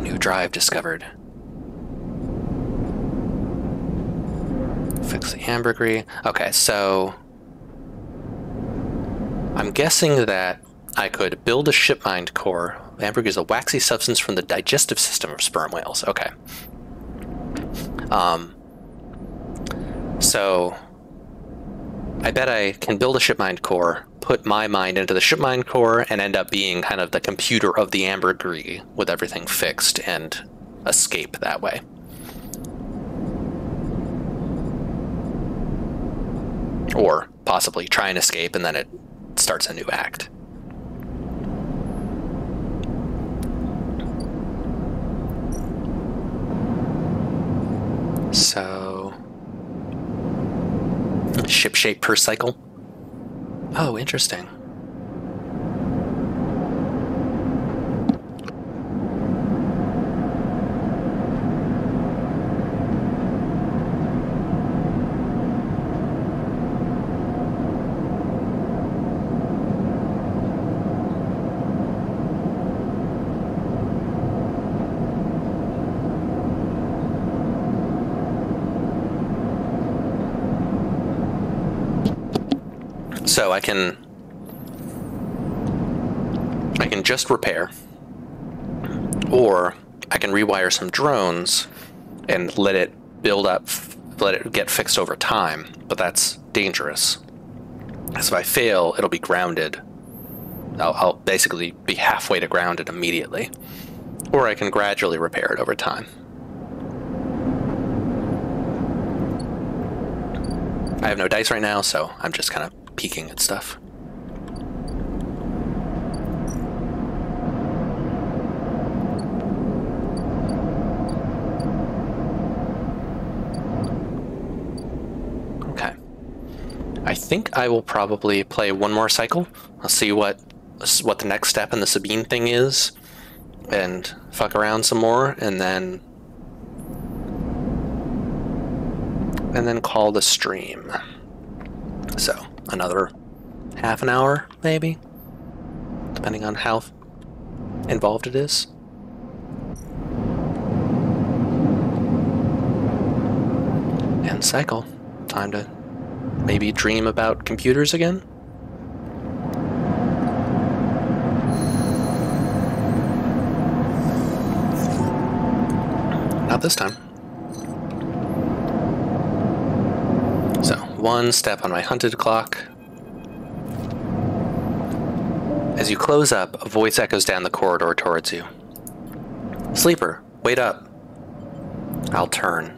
New drive discovered. Fix the ambergris. Okay, so I'm guessing that I could build a ship mind core. Ambergris is a waxy substance from the digestive system of sperm whales. Okay. So I bet I can build a ship mind core, put my mind into the ship mind core, and end up being kind of the computer of the ambergris with everything fixed and escape that way. Or possibly try and escape and then it starts a new act. So, ship shape per cycle. Oh, interesting. So I can just repair, or I can rewire some drones and let it build up, let it get fixed over time, but that's dangerous. So if I fail, it'll be grounded. I'll basically be halfway to grounded immediately. Or I can gradually repair it over time. I have no dice right now, so I'm just kind of peeking at stuff. Okay. I think I will probably play one more cycle. I'll see what the next step in the Sabine thing is, and fuck around some more, and then call the stream. So another half an hour, maybe, depending on how involved it is. End cycle. Time to maybe dream about computers again. Not this time. So, one step on my hunted clock. As you close up, a voice echoes down the corridor towards you. Sleeper, wait up. I'll turn.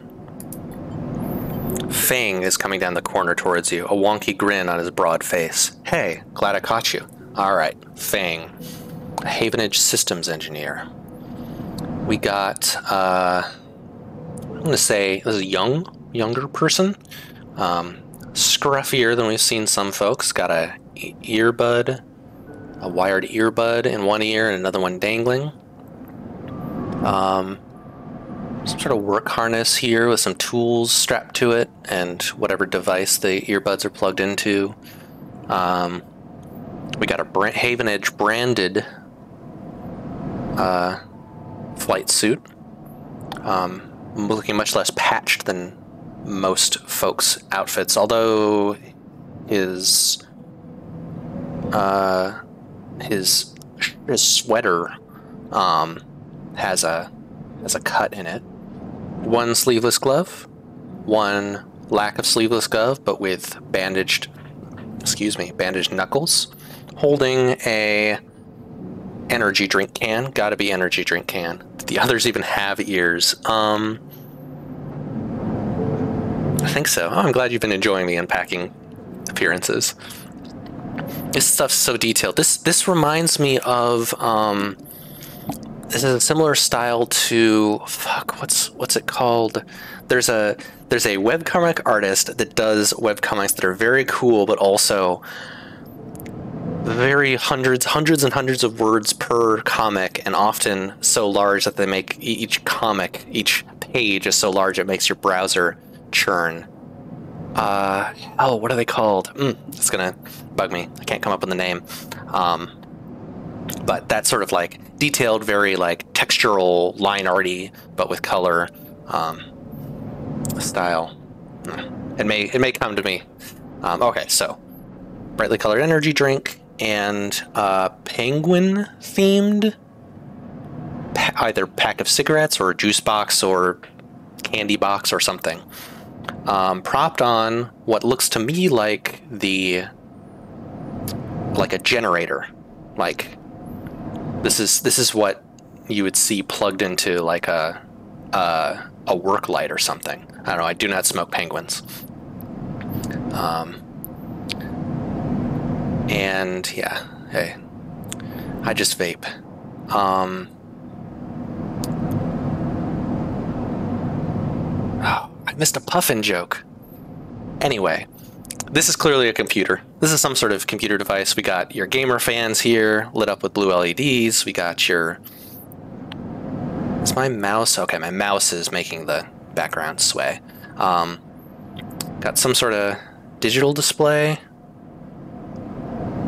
Fang is coming down the corner towards you, a wonky grin on his broad face. Hey, glad I caught you. Alright, Fang, a Havenage systems engineer. We got, I'm gonna say, this is a younger person. Scruffier than we've seen some folks. Got a wired earbud in one ear and another one dangling. some sort of work harness here with some tools strapped to it and whatever device the earbuds are plugged into. We got a Haven Edge branded flight suit, looking much less patched than most folks' outfits, although his sweater has a cut in it. One sleeveless glove, one lack of sleeveless glove, but with bandaged knuckles, holding a energy drink can. Gotta be energy drink can. The others even have ears. I think so. Oh, I'm glad you've been enjoying the unpacking appearances. This stuff's so detailed. This reminds me of this is a similar style to what's it called? There's a webcomic artist that does webcomics that are very cool, but also very hundreds and hundreds of words per comic, and often so large that they make each page is so large it makes your browser churn. What are they called? It's gonna bug me. I can't come up with the name. But that sort of like detailed, very like textural, line arty, but with color style. It may come to me. Okay, so brightly colored energy drink and penguin themed either pack of cigarettes or juice box or candy box or something. Propped on what looks to me like a generator. Like this is what you would see plugged into like a work light or something. I don't know. I do not smoke penguins. And yeah, hey, I just vape. Oh, I missed a puffin joke. Anyway, this is clearly a computer. This is some sort of computer device. We got your gamer fans here lit up with blue LEDs. We got your... Is my mouse? Okay, my mouse is making the background sway. Got some sort of digital display.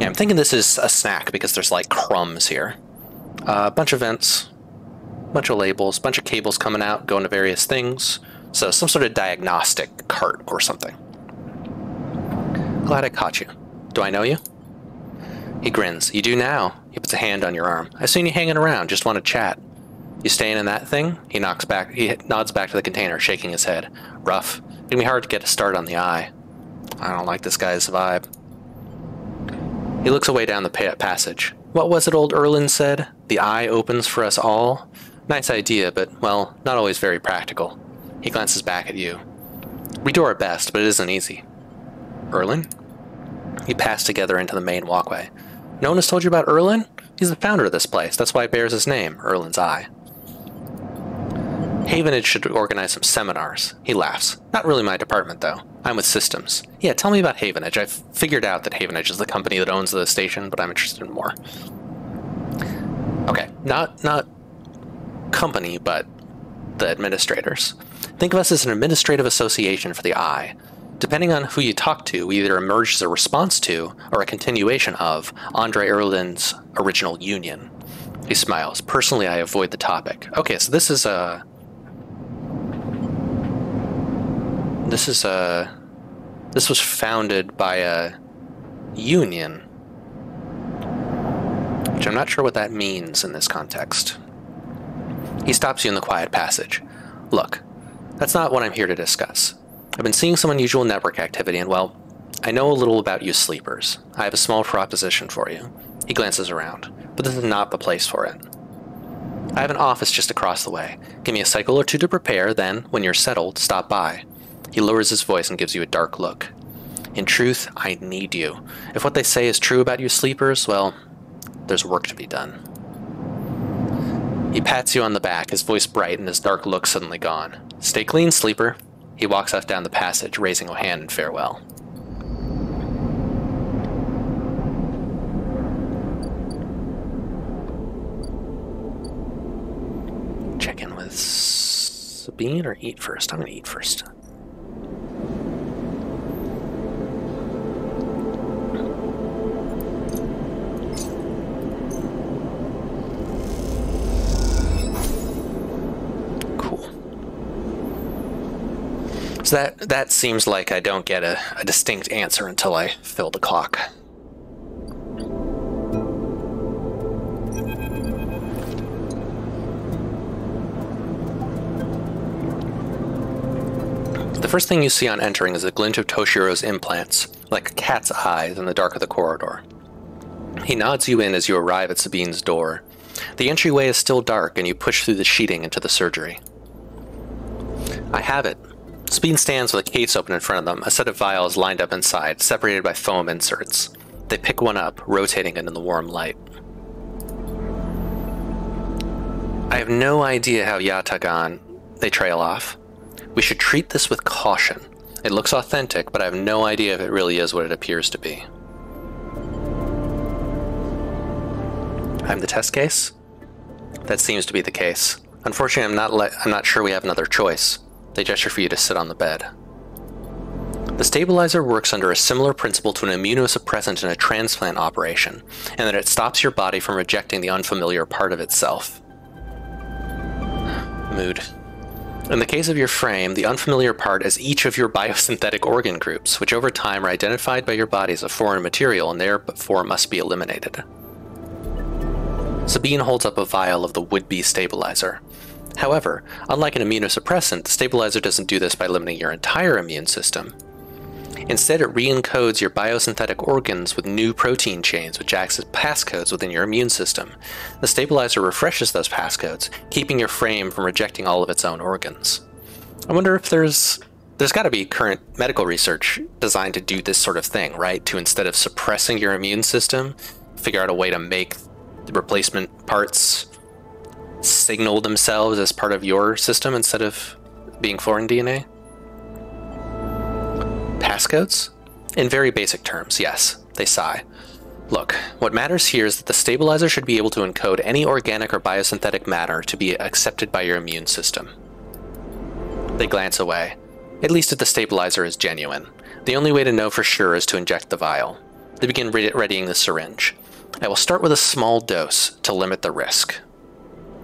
Yeah, I'm thinking this is a snack because there's like crumbs here. A bunch of vents, bunch of labels, bunch of cables coming out, going to various things. So some sort of diagnostic cart or something. Glad I caught you. Do I know you? He grins. You do now. He puts a hand on your arm. I've seen you hanging around. Just want to chat. You staying in that thing? He nods back to the container, shaking his head. Rough. It'd be hard to get a start on the eye. I don't like this guy's vibe. He looks away down the passage. What was it old Erlin said? The eye opens for us all? Nice idea, but, well, not always very practical. He glances back at you. We do our best, but it isn't easy. Erlin? You pass together into the main walkway. No one has told you about Erlin? He's the founder of this place. That's why it bears his name, Erlin's Eye. Havenage should organize some seminars. He laughs. Not really my department, though. I'm with systems. Yeah, tell me about Havenage. I've figured out that Havenage is the company that owns the station, but I'm interested in more. Okay, not company, but the administrators. Think of us as an administrative association for the Eye. Depending on who you talk to, we either emerge as a response to, or a continuation of, Andre Erlin's original union. He smiles. Personally, I avoid the topic. Okay, so this was founded by a union, which I'm not sure what that means in this context. He stops you in the quiet passage. Look, that's not what I'm here to discuss. I've been seeing some unusual network activity, and well, I know a little about you sleepers. I have a small proposition for you. He glances around, but this is not the place for it. I have an office just across the way. Give me a cycle or two to prepare, then, when you're settled, stop by. He lowers his voice and gives you a dark look. In truth, I need you. If what they say is true about you sleepers, well, there's work to be done. He pats you on the back, his voice bright and his dark look suddenly gone. Stay clean, sleeper. He walks off down the passage, raising a hand in farewell. Check in with Sabine or eat first? I'm gonna eat first. Cool. So that seems like I don't get a distinct answer until I fill the clock. The first thing you see on entering is a glint of Toshiro's implants, like a cat's eyes in the dark of the corridor. He nods you in as you arrive at Sabine's door. The entryway is still dark, and you push through the sheeting into the surgery. I have it. Sabine stands with a case open in front of them, a set of vials lined up inside, separated by foam inserts. They pick one up, rotating it in the warm light. I have no idea how Yatagan... They trail off. We should treat this with caution. It looks authentic, but I have no idea if it really is what it appears to be. I'm the test case? That seems to be the case. Unfortunately, I'm not sure we have another choice. They gesture for you to sit on the bed. The stabilizer works under a similar principle to an immunosuppressant in a transplant operation, and that it stops your body from rejecting the unfamiliar part of itself. Mood. In the case of your frame, the unfamiliar part is each of your biosynthetic organ groups, which over time are identified by your body as a foreign material and therefore must be eliminated. Sabine holds up a vial of the would-be stabilizer. However, unlike an immunosuppressant, the stabilizer doesn't do this by limiting your entire immune system. Instead, it re-encodes your biosynthetic organs with new protein chains, which acts as passcodes within your immune system. The stabilizer refreshes those passcodes, keeping your frame from rejecting all of its own organs. I wonder if there's got to be current medical research designed to do this sort of thing, right? To instead of suppressing your immune system, figure out a way to make the replacement parts signal themselves as part of your system instead of being foreign DNA? Passcodes? In very basic terms, yes. They sigh. Look, what matters here is that the stabilizer should be able to encode any organic or biosynthetic matter to be accepted by your immune system. They glance away. At least if the stabilizer is genuine. The only way to know for sure is to inject the vial. They begin readying the syringe. I will start with a small dose to limit the risk.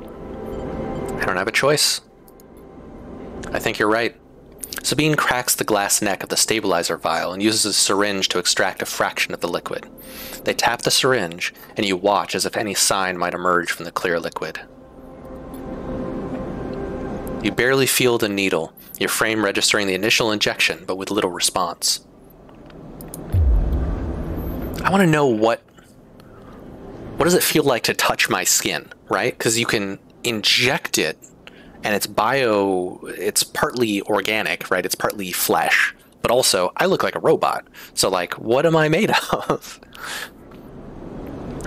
I don't have a choice. I think you're right. Sabine cracks the glass neck of the stabilizer vial and uses a syringe to extract a fraction of the liquid. They tap the syringe, and you watch as if any sign might emerge from the clear liquid. You barely feel the needle, your frame registering the initial injection, but with little response. I want to know what does it feel like to touch my skin, right? Because you can inject it, and it's partly organic, right? It's partly flesh, but also I look like a robot. So like, what am I made of?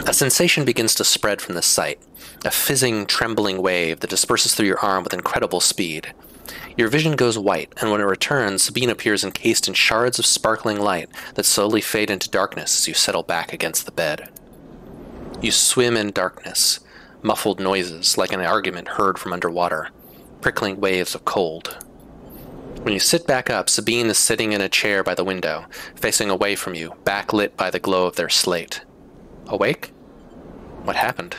A sensation begins to spread from the site, a fizzing, trembling wave that disperses through your arm with incredible speed. Your vision goes white, and when it returns, Sabine appears encased in shards of sparkling light that slowly fade into darkness as you settle back against the bed. You swim in darkness, muffled noises like an argument heard from underwater, prickling waves of cold. When you sit back up, Sabine is sitting in a chair by the window, facing away from you, backlit by the glow of their slate. Awake? What happened?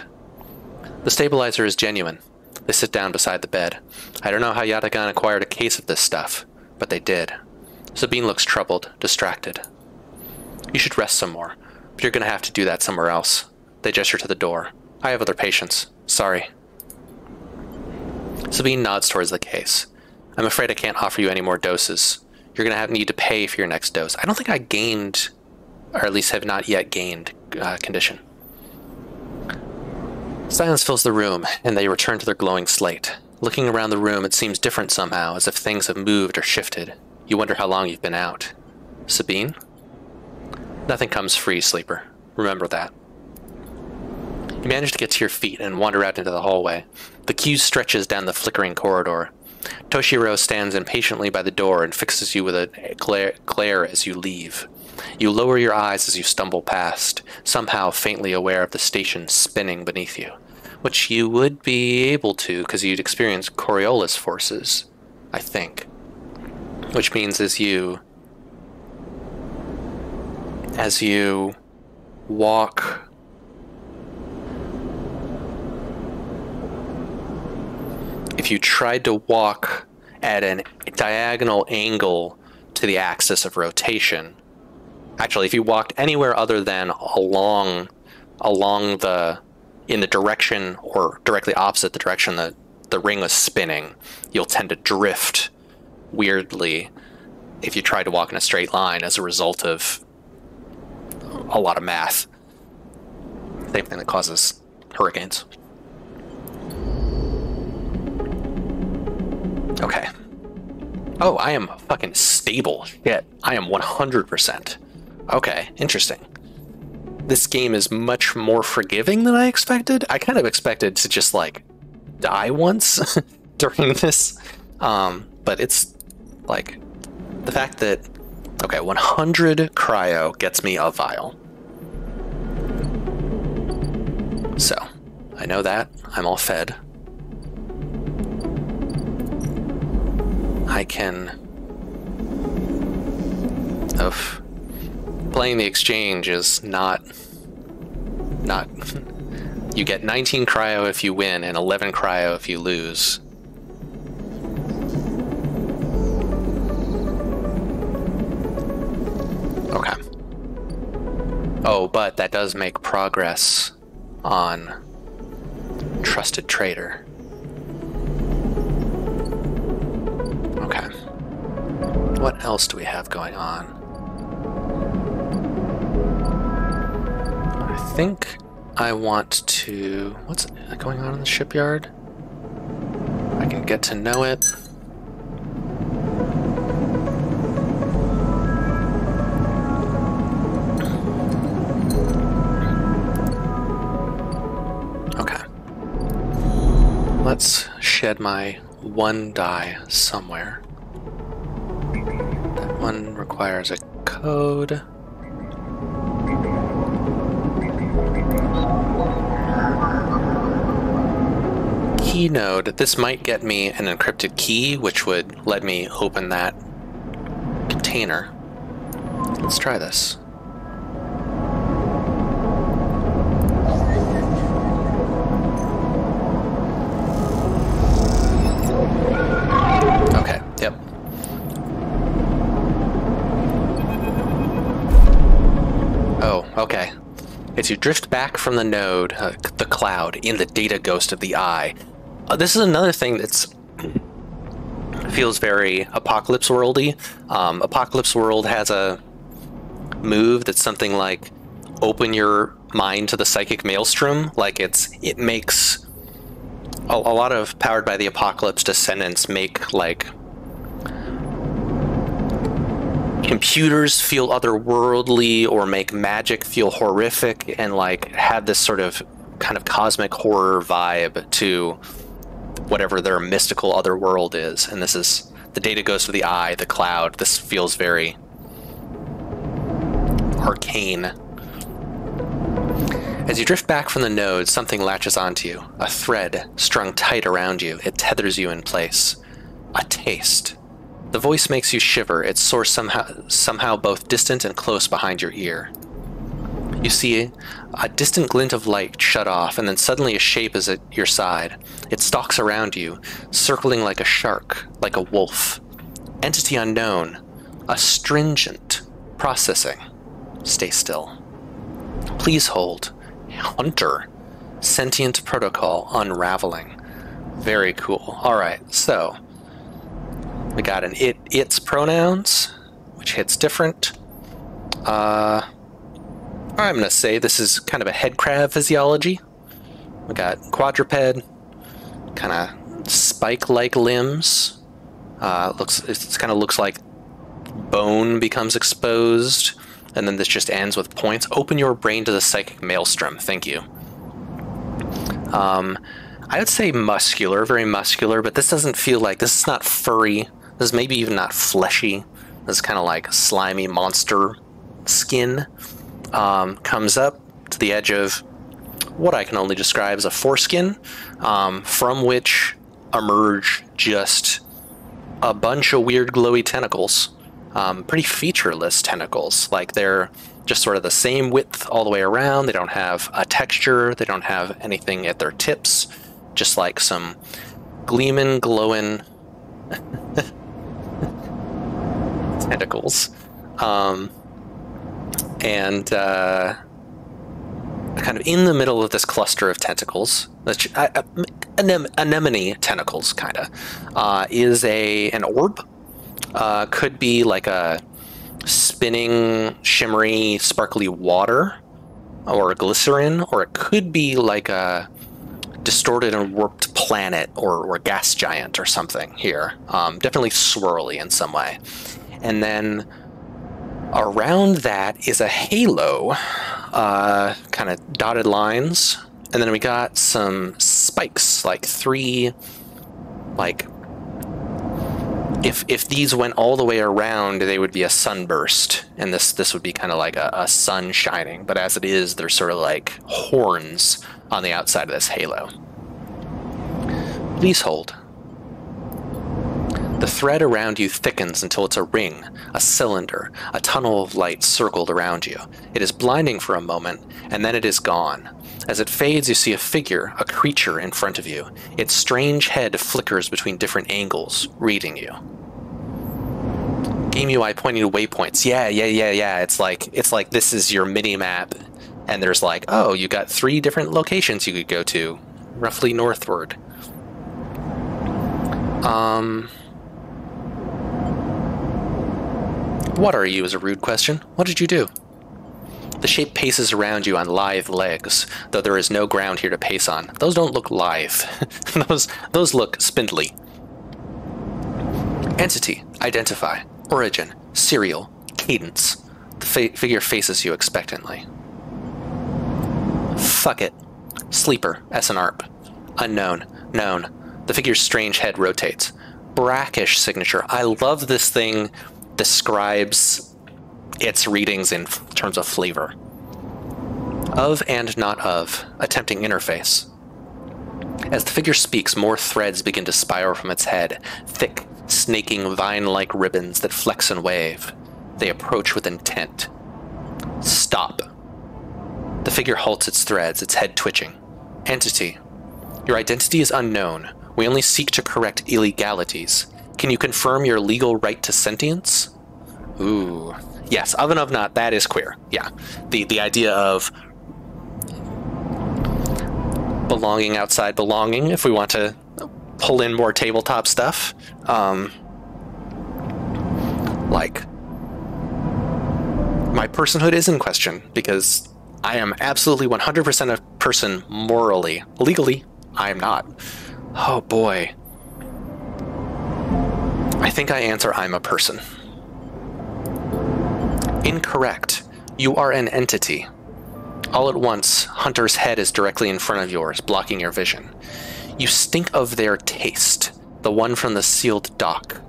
The stabilizer is genuine. They sit down beside the bed. I don't know how Yatagan acquired a case of this stuff, but they did. Sabine looks troubled, distracted. You should rest some more, but you're going to have to do that somewhere else. They gesture to the door. I have other patients. Sorry. Sabine nods towards the case. I'm afraid I can't offer you any more doses. You're going to need to pay for your next dose. I don't think I gained, or at least have not yet gained, condition. Silence fills the room, and they return to their glowing slate. Looking around the room, it seems different somehow, as if things have moved or shifted. You wonder how long you've been out. Sabine? Nothing comes free, sleeper. Remember that. You manage to get to your feet and wander out into the hallway. The queue stretches down the flickering corridor. Toshiro stands impatiently by the door and fixes you with a glare as you leave. You lower your eyes as you stumble past, somehow faintly aware of the station spinning beneath you. Which you would be able to, because you'd experience Coriolis forces, I think. Which means as you walk if you tried to walk at a diagonal angle to the axis of rotation, actually, if you walked anywhere other than along in the direction or directly opposite the direction that the ring was spinning, you'll tend to drift weirdly if you try to walk in a straight line as a result of a lot of math. Same thing that causes hurricanes. Okay. Oh, I am fucking stable. Shit. I am 100%. Okay, interesting. This game is much more forgiving than I expected. I kind of expected to just, like, die once during this. But it's, like, the fact that... Okay, 100 cryo gets me a vial. So, I know that. I'm all fed. I can... Playing the exchange is not... You get 19 cryo if you win and 11 cryo if you lose. Okay. Oh, but that does make progress on Trusted Trader. Okay. What else do we have going on? I think I want to... What's going on in the shipyard? I can get to know it. Okay. Let's shed my one die somewhere. That one requires a code. Key node. This might get me an encrypted key, which would let me open that container. Let's try this. Okay, yep. Oh, okay. As you drift back from the node, the cloud, in the data ghost of the eye. This is another thing that's feels very Apocalypse Worldy. Apocalypse World has a move that's something like open your mind to the psychic maelstrom. Like it makes a lot of Powered by the Apocalypse descendants make like computers feel otherworldly or make magic feel horrific and like have this sort of kind of cosmic horror vibe to whatever their mystical other world is. And this is the data ghost of the eye, the cloud. This feels very arcane. As you drift back from the node, something latches onto you. A thread strung tight around you. It tethers you in place. A taste. The voice makes you shiver. Its source somehow both distant and close behind your ear. You see a distant glint of light shut off, and then suddenly a shape is at your side. It stalks around you, circling like a shark, like a wolf. Entity unknown. Astringent. Processing. Stay still. Please hold. Hunter. Sentient protocol unraveling. Very cool. Alright, so we got an its pronouns, which hits different. I'm going to say this is kind of a head crab physiology. We got quadruped, kind of spike-like limbs. It kind of looks like bone becomes exposed, and then this just ends with points. Open your brain to the psychic maelstrom. Thank you. I would say muscular, very muscular, but this doesn't feel like... This is not furry. This is maybe even not fleshy. This is kind of like slimy monster skin. Comes up to the edge of what I can only describe as a foreskin, from which emerge just a bunch of weird glowy tentacles. Pretty featureless tentacles. Like, they're just sort of the same width all the way around. They don't have a texture. They don't have anything at their tips. Just like some gleaming, glowing tentacles. And kind of in the middle of this cluster of tentacles, anemone tentacles, kind of, is an orb. Could be like a spinning, shimmery, sparkly water, or glycerin, or it could be like a distorted and warped planet or gas giant or something here. Definitely swirly in some way. And then around that is a halo, kind of dotted lines, and then we got some spikes, like 3, like, if these went all the way around, they would be a sunburst, and this would be kind of like a sun shining, but as it is, they're sort of like horns on the outside of this halo. Please hold. The thread around you thickens until it's a ring, a cylinder, a tunnel of light circled around you. It is blinding for a moment, and then it is gone. As it fades, you see a figure, a creature in front of you. Its strange head flickers between different angles, reading you. Game UI pointing to waypoints. Yeah. It's like this is your mini-map, and there's like, oh, you got 3 different locations you could go to, roughly northward. What are you is a rude question. What did you do? The shape paces around you on lithe legs, though there is no ground here to pace on. Those don't look lithe. those look spindly. Entity, identify, origin, serial, cadence. The figure faces you expectantly. Fuck it. Sleeper, SNARP. Unknown, known. The figure's strange head rotates. Brackish signature. I love this thing describes its readings in terms of flavor. Of and not of, attempting interface. As the figure speaks, more threads begin to spiral from its head, thick, snaking vine-like ribbons that flex and wave. They approach with intent. Stop. The figure halts its threads, its head twitching. Entity. Your identity is unknown. We only seek to correct illegalities. Can you confirm your legal right to sentience? Ooh. Yes, of and of not, that is queer. Yeah. The idea of belonging outside belonging, if we want to pull in more tabletop stuff. Like, my personhood is in question, because I am absolutely 100% a person morally. Legally, I am not. Oh boy. I think I answer I'm a person. Incorrect. You are an entity. All at once, Hunter's head is directly in front of yours, blocking your vision. You stink of their taste, the one from the sealed dock.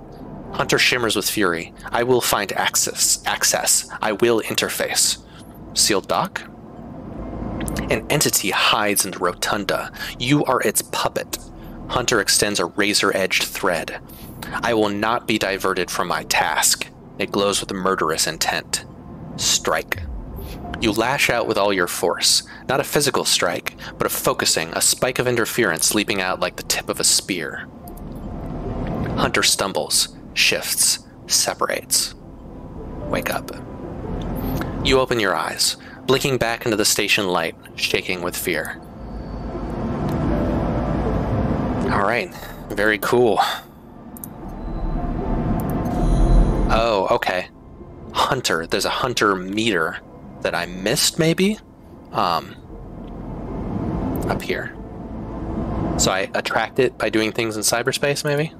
Hunter shimmers with fury. I will find access. I will interface. Sealed dock? An entity hides in the rotunda. You are its puppet. Hunter extends a razor-edged thread. I will not be diverted from my task. It glows with murderous intent. Strike. You lash out with all your force. Not a physical strike, but a focusing, a spike of interference leaping out like the tip of a spear. Hunter stumbles, shifts, separates. Wake up. You open your eyes, blinking back into the station light, shaking with fear. Alright, very cool. Oh, okay. Hunter. There's a hunter meter that I missed, maybe? Up here. So I attract it by doing things in cyberspace, maybe?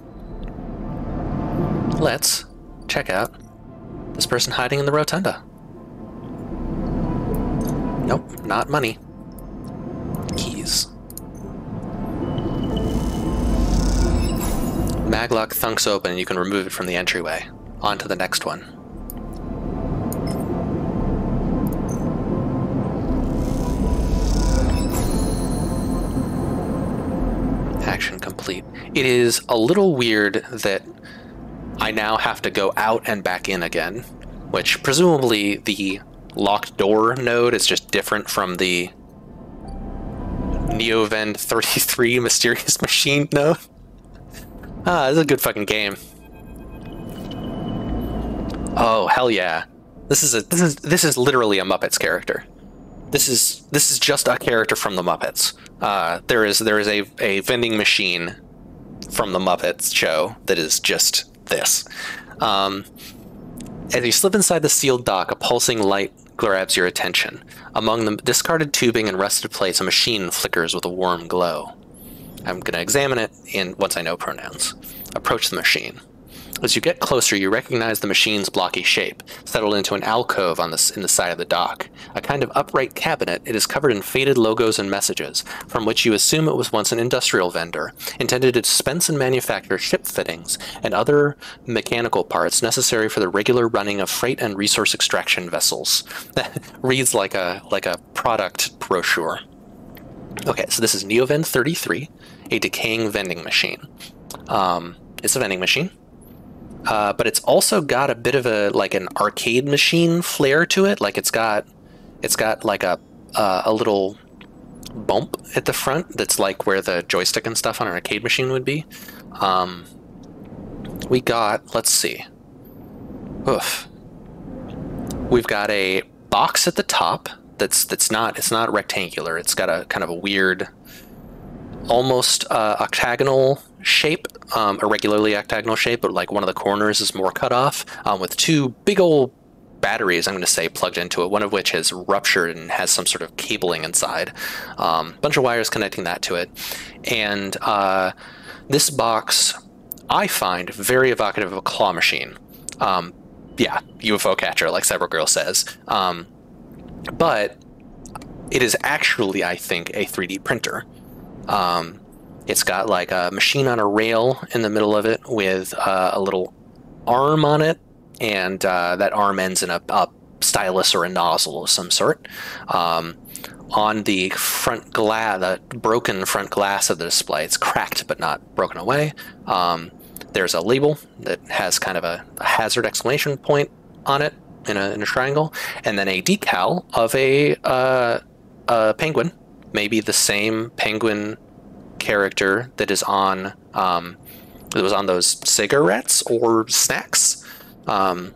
Let's check out this person hiding in the rotunda. Nope, not money. Keys. Maglock thunks open and you can remove it from the entryway. On to the next one. complete. It is a little weird that I now have to go out and back in again, which presumably the locked door node is just different from the Neovend 33 Mysterious Machine node. This is a good fucking game. Oh hell yeah! This is literally a Muppets character. This is just a character from the Muppets. There is a vending machine from the Muppets show that is just this. As you slip inside the sealed dock, a pulsing light grabs your attention. Among the discarded tubing and rusted plates, a machine flickers with a warm glow. I'm going to examine it once I know pronouns. Approach the machine. As you get closer, you recognize the machine's blocky shape, settled into an alcove in the side of the dock. A kind of upright cabinet, it is covered in faded logos and messages, from which you assume it was once an industrial vendor, intended to dispense and manufacture ship fittings and other mechanical parts necessary for the regular running of freight and resource extraction vessels. That reads like a product brochure. Okay, so this is Neovend 33, a decaying vending machine. It's a vending machine. But it's also got a bit of an arcade machine flair to it. Like it's got like a little bump at the front that's like where the joystick and stuff on an arcade machine would be. We got, let's see. Oof. We've got a box at the top it's not rectangular. It's got a kind of a weird, almost octagonal shape, irregularly octagonal shape, but like one of the corners is more cut off, with two big old batteries, I'm going to say, plugged into it, one of which has ruptured and has some sort of cabling inside. Bunch of wires connecting that to it. And this box, I find very evocative of a claw machine. Yeah, UFO catcher, like Cyber Girl says. But it is actually, I think, a 3D printer. It's got like a machine on a rail in the middle of it with a little arm on it, and that arm ends in a stylus or a nozzle of some sort. On the front glass, the broken front glass of the display, it's cracked but not broken away. There's a label that has kind of a hazard exclamation point on it in a triangle, and then a decal of a penguin, maybe the same penguin character that is on that was on those cigarettes or snacks. Vaguely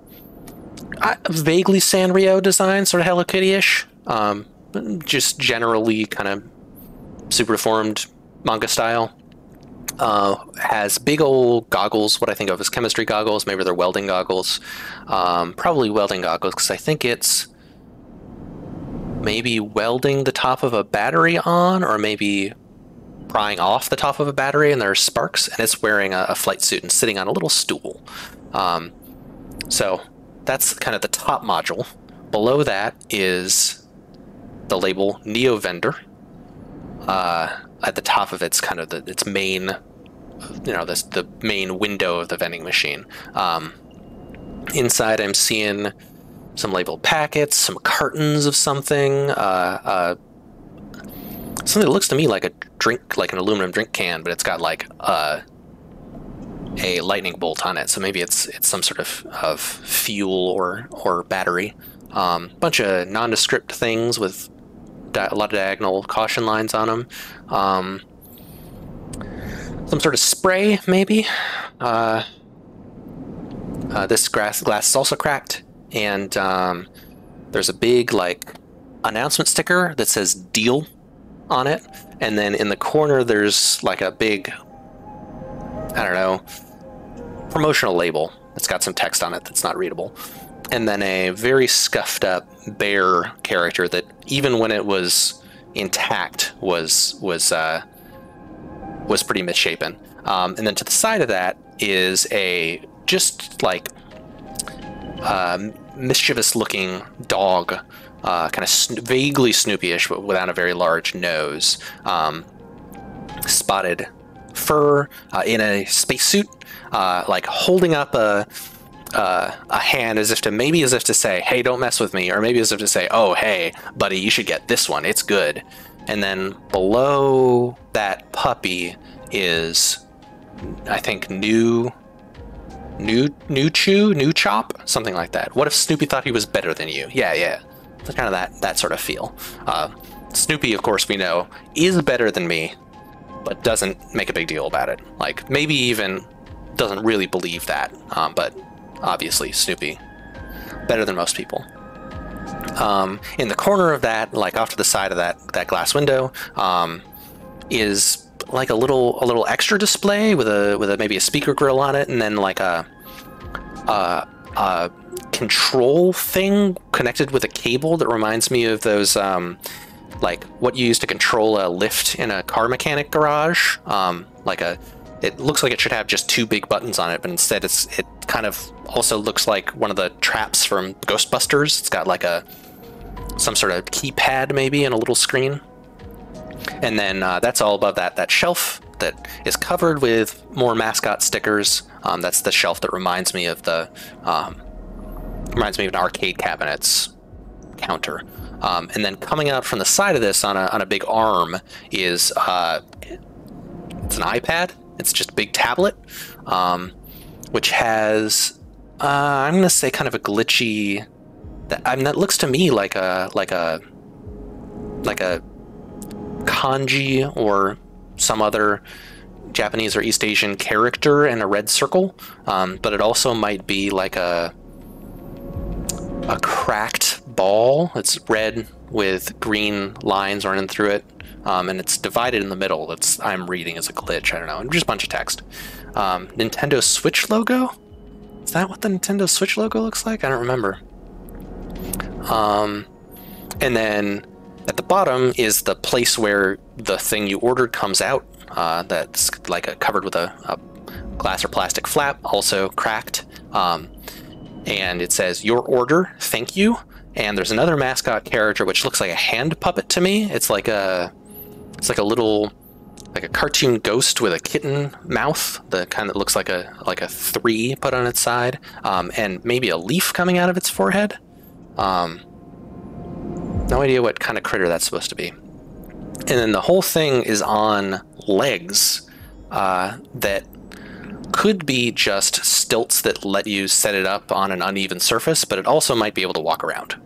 Sanrio design, sort of Hello Kitty-ish, just generally kind of super deformed manga style. Has big old goggles, what I think of as chemistry goggles. Maybe they're welding goggles. Probably welding goggles, because I think it's maybe welding the top of a battery on, or maybe prying off the top of a battery, and there are sparks, and it's wearing a flight suit and sitting on a little stool. So that's kind of the top module. Below that is the label Neovender. At the top of it's kind of its main, the main window of the vending machine. Inside I'm seeing some labeled packets, some cartons of something, something that looks to me like a drink, like an aluminum drink can, but it's got like a lightning bolt on it, so maybe it's some sort of fuel or battery. Bunch of nondescript things with a lot of diagonal caution lines on them. Some sort of spray, maybe. This glass is also cracked, and there's a big like announcement sticker that says "Deal" on it, and then in the corner there's like a big, I don't know, promotional label that's got some text on it that's not readable, and then a very scuffed up bear character that, even when it was intact, was pretty misshapen. And then to the side of that is a just like mischievous looking dog, kind of vaguely Snoopy-ish, but without a very large nose. Spotted fur, in a spacesuit, like holding up a hand as if to say, hey, don't mess with me, or maybe as if to say, oh, hey, buddy, you should get this one, it's good. And then below that puppy is, I think, New Chop, something like that. What if Snoopy thought he was better than you? Yeah. It's kind of that sort of feel. Snoopy, of course, we know, is better than me, but doesn't make a big deal about it. Like, maybe even doesn't really believe that. But obviously, Snoopy, better than most people. In the corner of that, like off to the side of that glass window, is like a little extra display with a maybe a speaker grill on it, and then like a control thing connected with a cable that reminds me of those like what you use to control a lift in a car mechanic garage. It looks like it should have just two big buttons on it, but instead it kind of also looks like one of the traps from Ghostbusters. It's got like some sort of keypad maybe and a little screen. And then that's all above that shelf that is covered with more mascot stickers. That's the shelf that reminds me of an arcade cabinet's counter. And then coming out from the side of this on a big arm is it's an iPad. It's just a big tablet, which has I'm gonna say kind of a glitchy. That looks to me like a kanji or some other Japanese or East Asian character in a red circle, but it also might be like a cracked ball. It's red with green lines running through it, and it's divided in the middle. I'm reading as a glitch. I don't know. Just a bunch of text. Nintendo Switch logo? Is that what the Nintendo Switch logo looks like? I don't remember. And then at the bottom is the place where the thing you ordered comes out. That's like covered with a glass or plastic flap, also cracked. And it says, "Your order, thank you." And there's another mascot character which looks like a hand puppet to me. It's like a little, like a cartoon ghost with a kitten mouth, the kind that looks like a 3 put on its side, and maybe a leaf coming out of its forehead. No idea what kind of critter that's supposed to be. And then the whole thing is on legs that could be just stilts that let you set it up on an uneven surface, but it also might be able to walk around.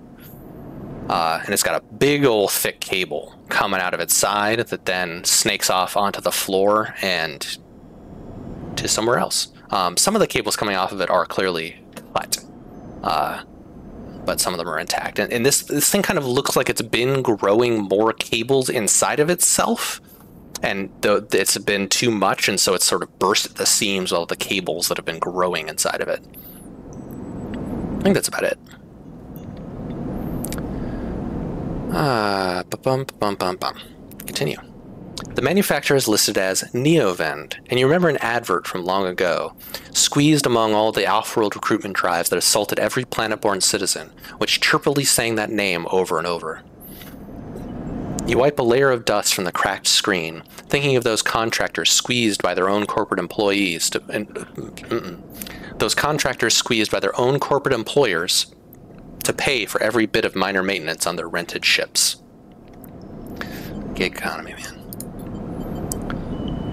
And it's got a big old thick cable coming out of its side that then snakes off onto the floor and to somewhere else. Some of the cables coming off of it are clearly cut, but some of them are intact. And this thing kind of looks like it's been growing more cables inside of itself, and it's been too much, and so it's sort of burst at the seams of all the cables that have been growing inside of it. I think that's about it. Continue. The manufacturer is listed as Neovend, and you remember an advert from long ago, squeezed among all the off-world recruitment drives that assaulted every planet-born citizen, which chirpily sang that name over and over. You wipe a layer of dust from the cracked screen, thinking of those contractors squeezed by their own corporate employees those contractors squeezed by their own corporate employers to pay for every bit of minor maintenance on their rented ships. Gig economy, man.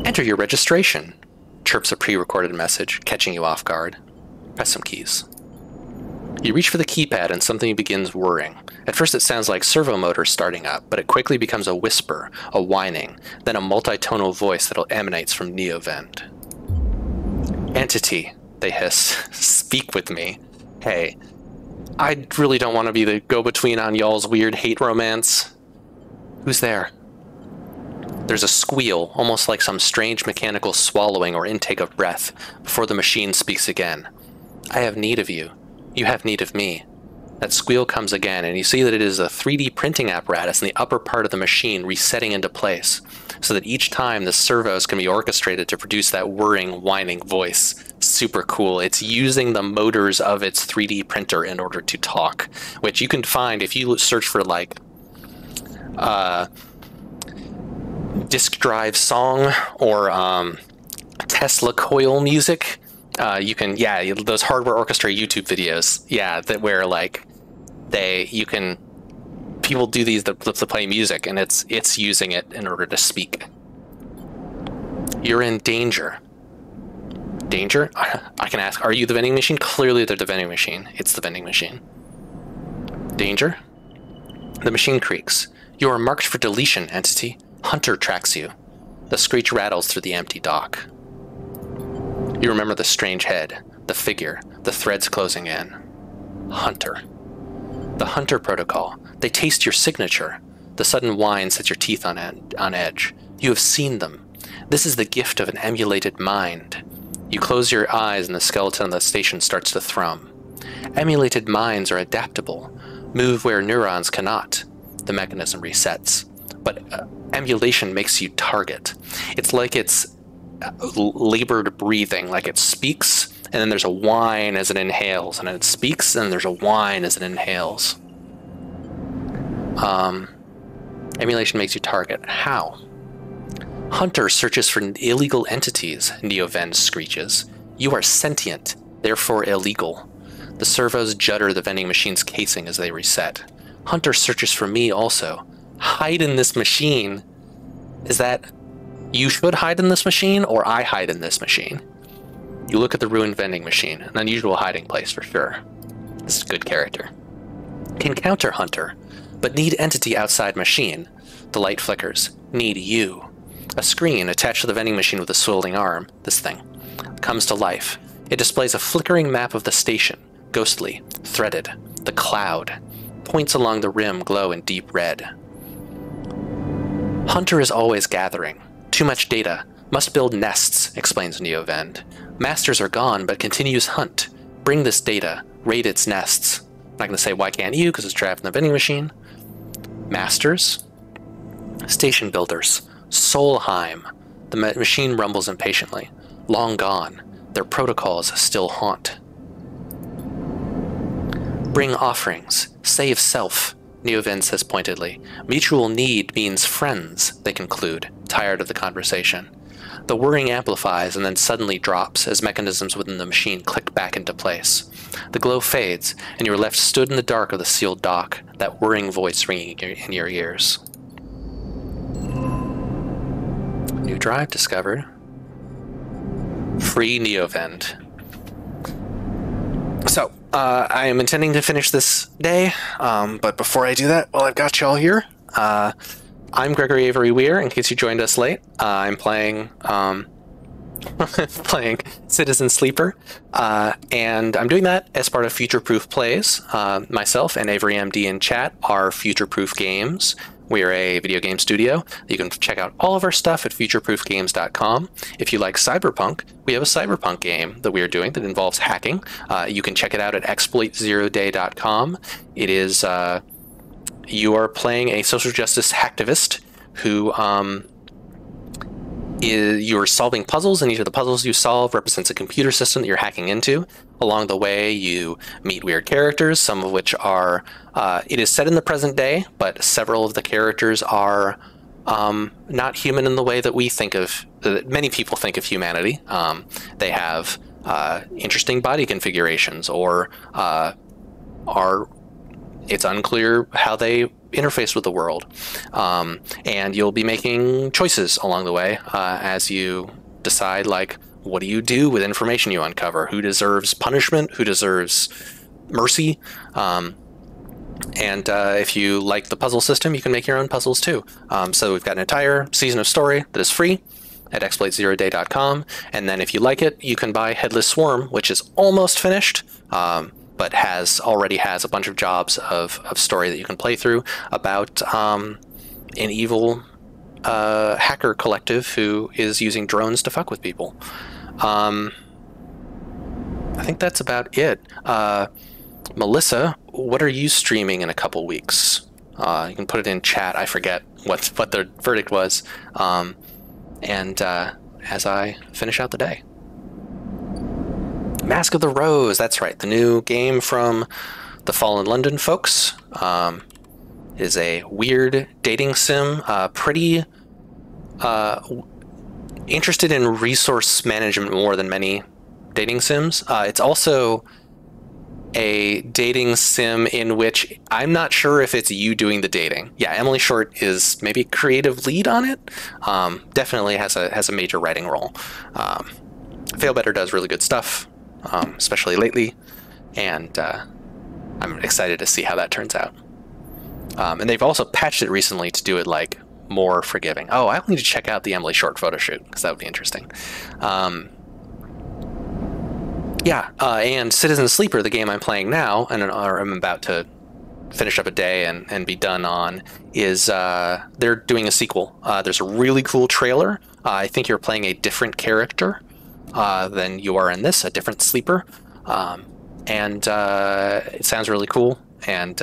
Enter your registration, chirps a pre-recorded message, catching you off guard. Press some keys. You reach for the keypad and something begins whirring. At first it sounds like servo motors starting up, but it quickly becomes a whisper, a whining, then a multitonal voice that emanates from Neovend. Entity, they hiss. Speak with me. Hey, I really don't want to be the go-between on y'all's weird hate romance. Who's there? There's a squeal, almost like some strange mechanical swallowing or intake of breath, before the machine speaks again. I have need of you. You have need of me. That squeal comes again, and you see that it is a 3D printing apparatus in the upper part of the machine resetting into place, so that each time the servos can be orchestrated to produce that whirring, whining voice. Super cool. It's using the motors of its 3D printer in order to talk, which you can find if you search for, like, disk drive song or Tesla coil music. You can, yeah, those hardware orchestra YouTube videos, yeah, that where like people do these to play music, and it's using it in order to speak. You're in danger. Danger? I can ask, are you the vending machine? Clearly they're the vending machine. It's the vending machine. Danger? The machine creaks. You are marked for deletion, entity. Hunter tracks you. The screech rattles through the empty dock. You remember the strange head, the figure, the threads closing in. Hunter. The Hunter protocol. They taste your signature. The sudden whine sets your teeth on edge. You have seen them. This is the gift of an emulated mind. You close your eyes and the skeleton of the station starts to thrum. Emulated minds are adaptable, move where neurons cannot. The mechanism resets. But emulation makes you target. It's like it's labored breathing, like it speaks, and then there's a whine as it inhales, and it speaks, and there's a whine as it inhales. Emulation makes you target. How? Hunter searches for illegal entities, Neovend screeches. You are sentient, therefore illegal. The servos judder the vending machine's casing as they reset. Hunter searches for me also. Hide in this machine. Is that you should hide in this machine, or I hide in this machine? You look at the ruined vending machine, an unusual hiding place for sure. This is a good character. Can counter Hunter, but need entity outside machine. The light flickers. Need you. A screen attached to the vending machine with a swirling arm, this thing, comes to life. It displays a flickering map of the station, ghostly, threaded. The cloud. Points along the rim glow in deep red. Hunter is always gathering. Too much data. Must build nests, explains Neovend. Masters are gone, but continues hunt. Bring this data. Raid its nests. I'm not going to say why can't you, because it's trapped in the vending machine. Masters? Station builders. Solheim. The machine rumbles impatiently. Long gone. Their protocols still haunt. Bring offerings. Save self, Neovend says pointedly. Mutual need means friends, they conclude, tired of the conversation. The whirring amplifies and then suddenly drops as mechanisms within the machine click back into place. The glow fades, and you are left stood in the dark of the sealed dock, that whirring voice ringing in your ears. New drive discovered. Free Neovend. So, I am intending to finish this day, but before I do that, well, I've got y'all here. I'm Gregory Avery Weir, in case you joined us late. I'm playing playing Citizen Sleeper, and I'm doing that as part of Future Proof Plays. Myself and Avery MD in chat are Future Proof Games. We're a video game studio. You can check out all of our stuff at futureproofgames.com. If you like Cyberpunk, we have a Cyberpunk game that we are doing that involves hacking. You can check it out at exploitzeroday.com. It is, you are playing a social justice hacktivist who you're solving puzzles, and each of the puzzles you solve represents a computer system that you're hacking into. Along the way, you meet weird characters, some of which are, it is set in the present day, but several of the characters are not human in the way that we think of, that many people think of humanity. They have interesting body configurations, or it's unclear how they interface with the world. And you'll be making choices along the way as you decide, like, what do you do with information you uncover? Who deserves punishment? Who deserves mercy? And if you like the puzzle system, you can make your own puzzles too. So we've got an entire season of story that is free at exploitzeroday.com. And then if you like it, you can buy Headless Swarm, which is almost finished, but already has a bunch of jobs of story that you can play through about an evil hacker collective who is using drones to fuck with people. I think that's about it. Melissa, what are you streaming in a couple weeks? You can put it in chat. I forget what the verdict was. And as I finish out the day. Mask of the Rose, that's right. The new game from the Fallen London folks. Is a weird dating sim. Pretty interested in resource management more than many dating sims. It's also a dating sim in which I'm not sure if it's you doing the dating. Yeah, Emily Short is maybe creative lead on it. Definitely has a major writing role. Fail Better does really good stuff, especially lately, and I'm excited to see how that turns out. And they've also patched it recently to do it like more forgiving. Oh, I'll need to check out the Emily Short photo shoot because that would be interesting. And Citizen Sleeper, the game I'm playing now, and I'm about to finish up a day and be done on, is they're doing a sequel. There's a really cool trailer. I think you're playing a different character than you are in this, a different sleeper. And it sounds really cool, and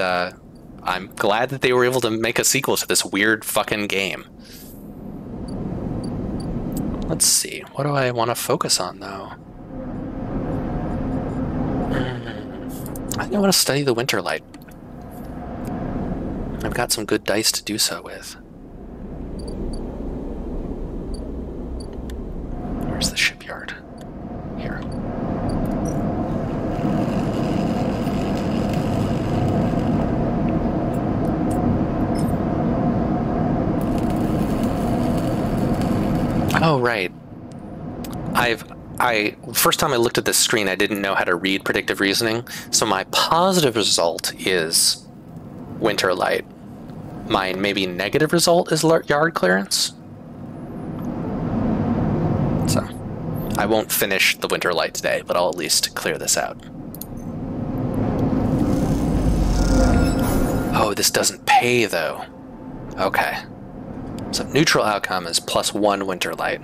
I'm glad that they were able to make a sequel to this weird fucking game. Let's see, what do I want to focus on, though? I think I want to study the Winterlight. I've got some good dice to do so with. Where's the shipyard? Here. Oh, right. First time I looked at this screen, I didn't know how to read predictive reasoning. So my positive result is Winterlight. My maybe negative result is yard clearance. So I won't finish the Winterlight today, but I'll at least clear this out. Oh, this doesn't pay though. Okay. So neutral outcome is +1 Winterlight.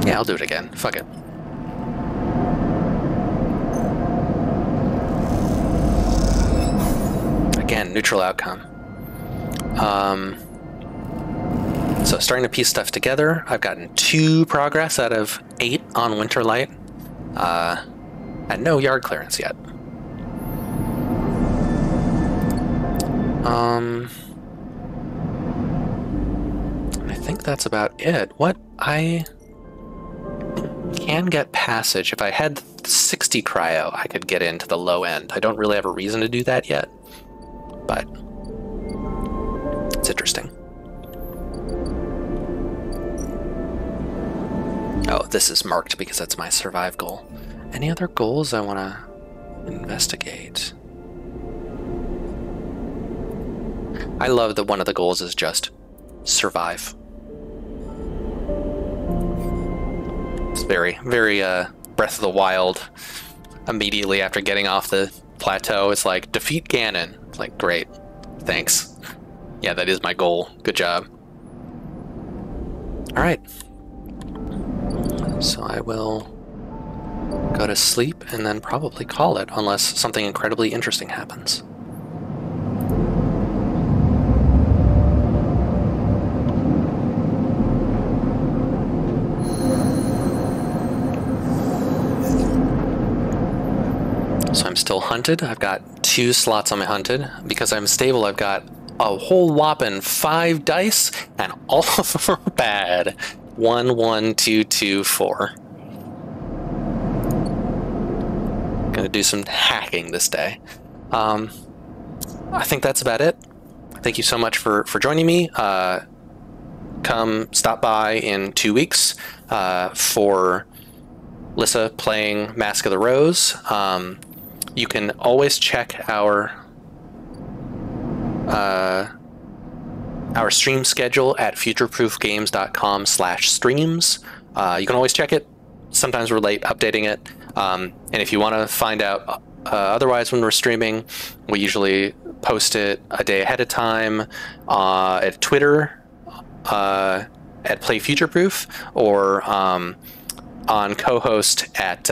Yeah, I'll do it again. Fuck it. Again, neutral outcome. So starting to piece stuff together. I've gotten 2 progress out of 8 on Winterlight. And no yard clearance yet. I think that's about it. What I can get passage. If I had 60 cryo, I could get into the low end. I don't really have a reason to do that yet, but it's interesting. Oh, this is marked because that's my survive goal. Any other goals I want to investigate? I love that one of the goals is just survive. It's very, very Breath of the Wild. Immediately after getting off the plateau, it's like, defeat Ganon. It's like, great, thanks. Yeah, that is my goal. Good job. All right. So I will go to sleep and then probably call it, unless something incredibly interesting happens. So I'm still hunted. I've got 2 slots on my hunted. Because I'm stable, I've got a whole whopping 5 dice, and all of them are bad. 1, 1, 2, 2, 4. Gonna do some hacking this day. I think that's about it. Thank you so much for joining me. Come stop by in 2 weeks for Lissa playing Mask of the Rose. You can always check our stream schedule at futureproofgames.com/streams. You can always check it. Sometimes we're late updating it. And if you want to find out otherwise when we're streaming, we usually post it a day ahead of time at Twitter at Play Futureproof, or on co-host at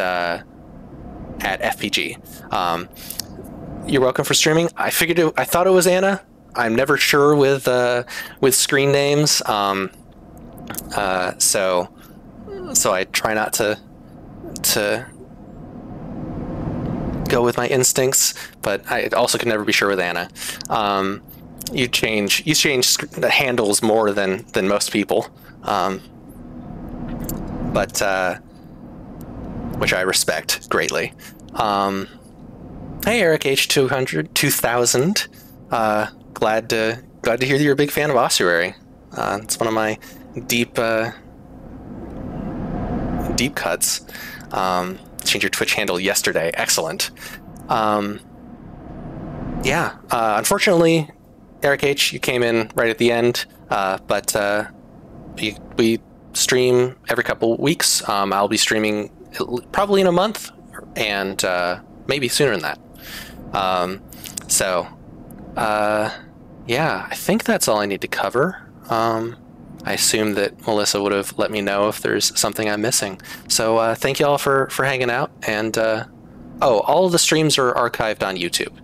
FPG. You're welcome for streaming. I thought it was Anna. I'm never sure with screen names. So I try not to go with my instincts, but I also can never be sure with Anna. You change the handles more than most people. But which I respect greatly. Hey, Eric H200 2000. Glad to hear that you're a big fan of Ossuary. It's one of my deep cuts. Changed your Twitch handle yesterday. Excellent. Yeah. Unfortunately, Eric H, you came in right at the end. But we stream every couple weeks. I'll be streaming probably in a month, and maybe sooner than that. Yeah, I think that's all I need to cover. I assume that Melissa would have let me know if there's something I'm missing. So thank you all for hanging out. And all of the streams are archived on YouTube,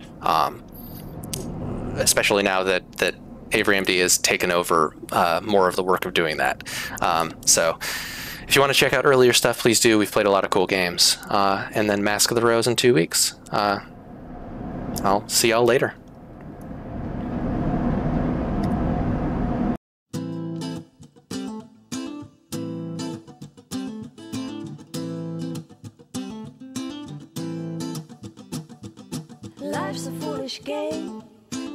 especially now that Avery MD has taken over more of the work of doing that. So if you want to check out earlier stuff, please do. We've played a lot of cool games. And then Mask of the Rose in 2 weeks. I'll see y'all later. Life's a foolish game.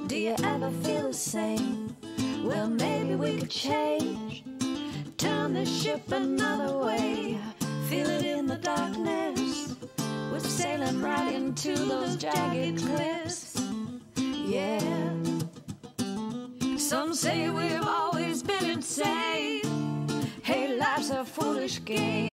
Do you ever feel the same? Well, maybe we could change. Turn the ship another way. Feel it in the darkness. We're sailing right into those jagged cliffs. Yeah. Some say we've always been insane. Hey, life's a foolish game.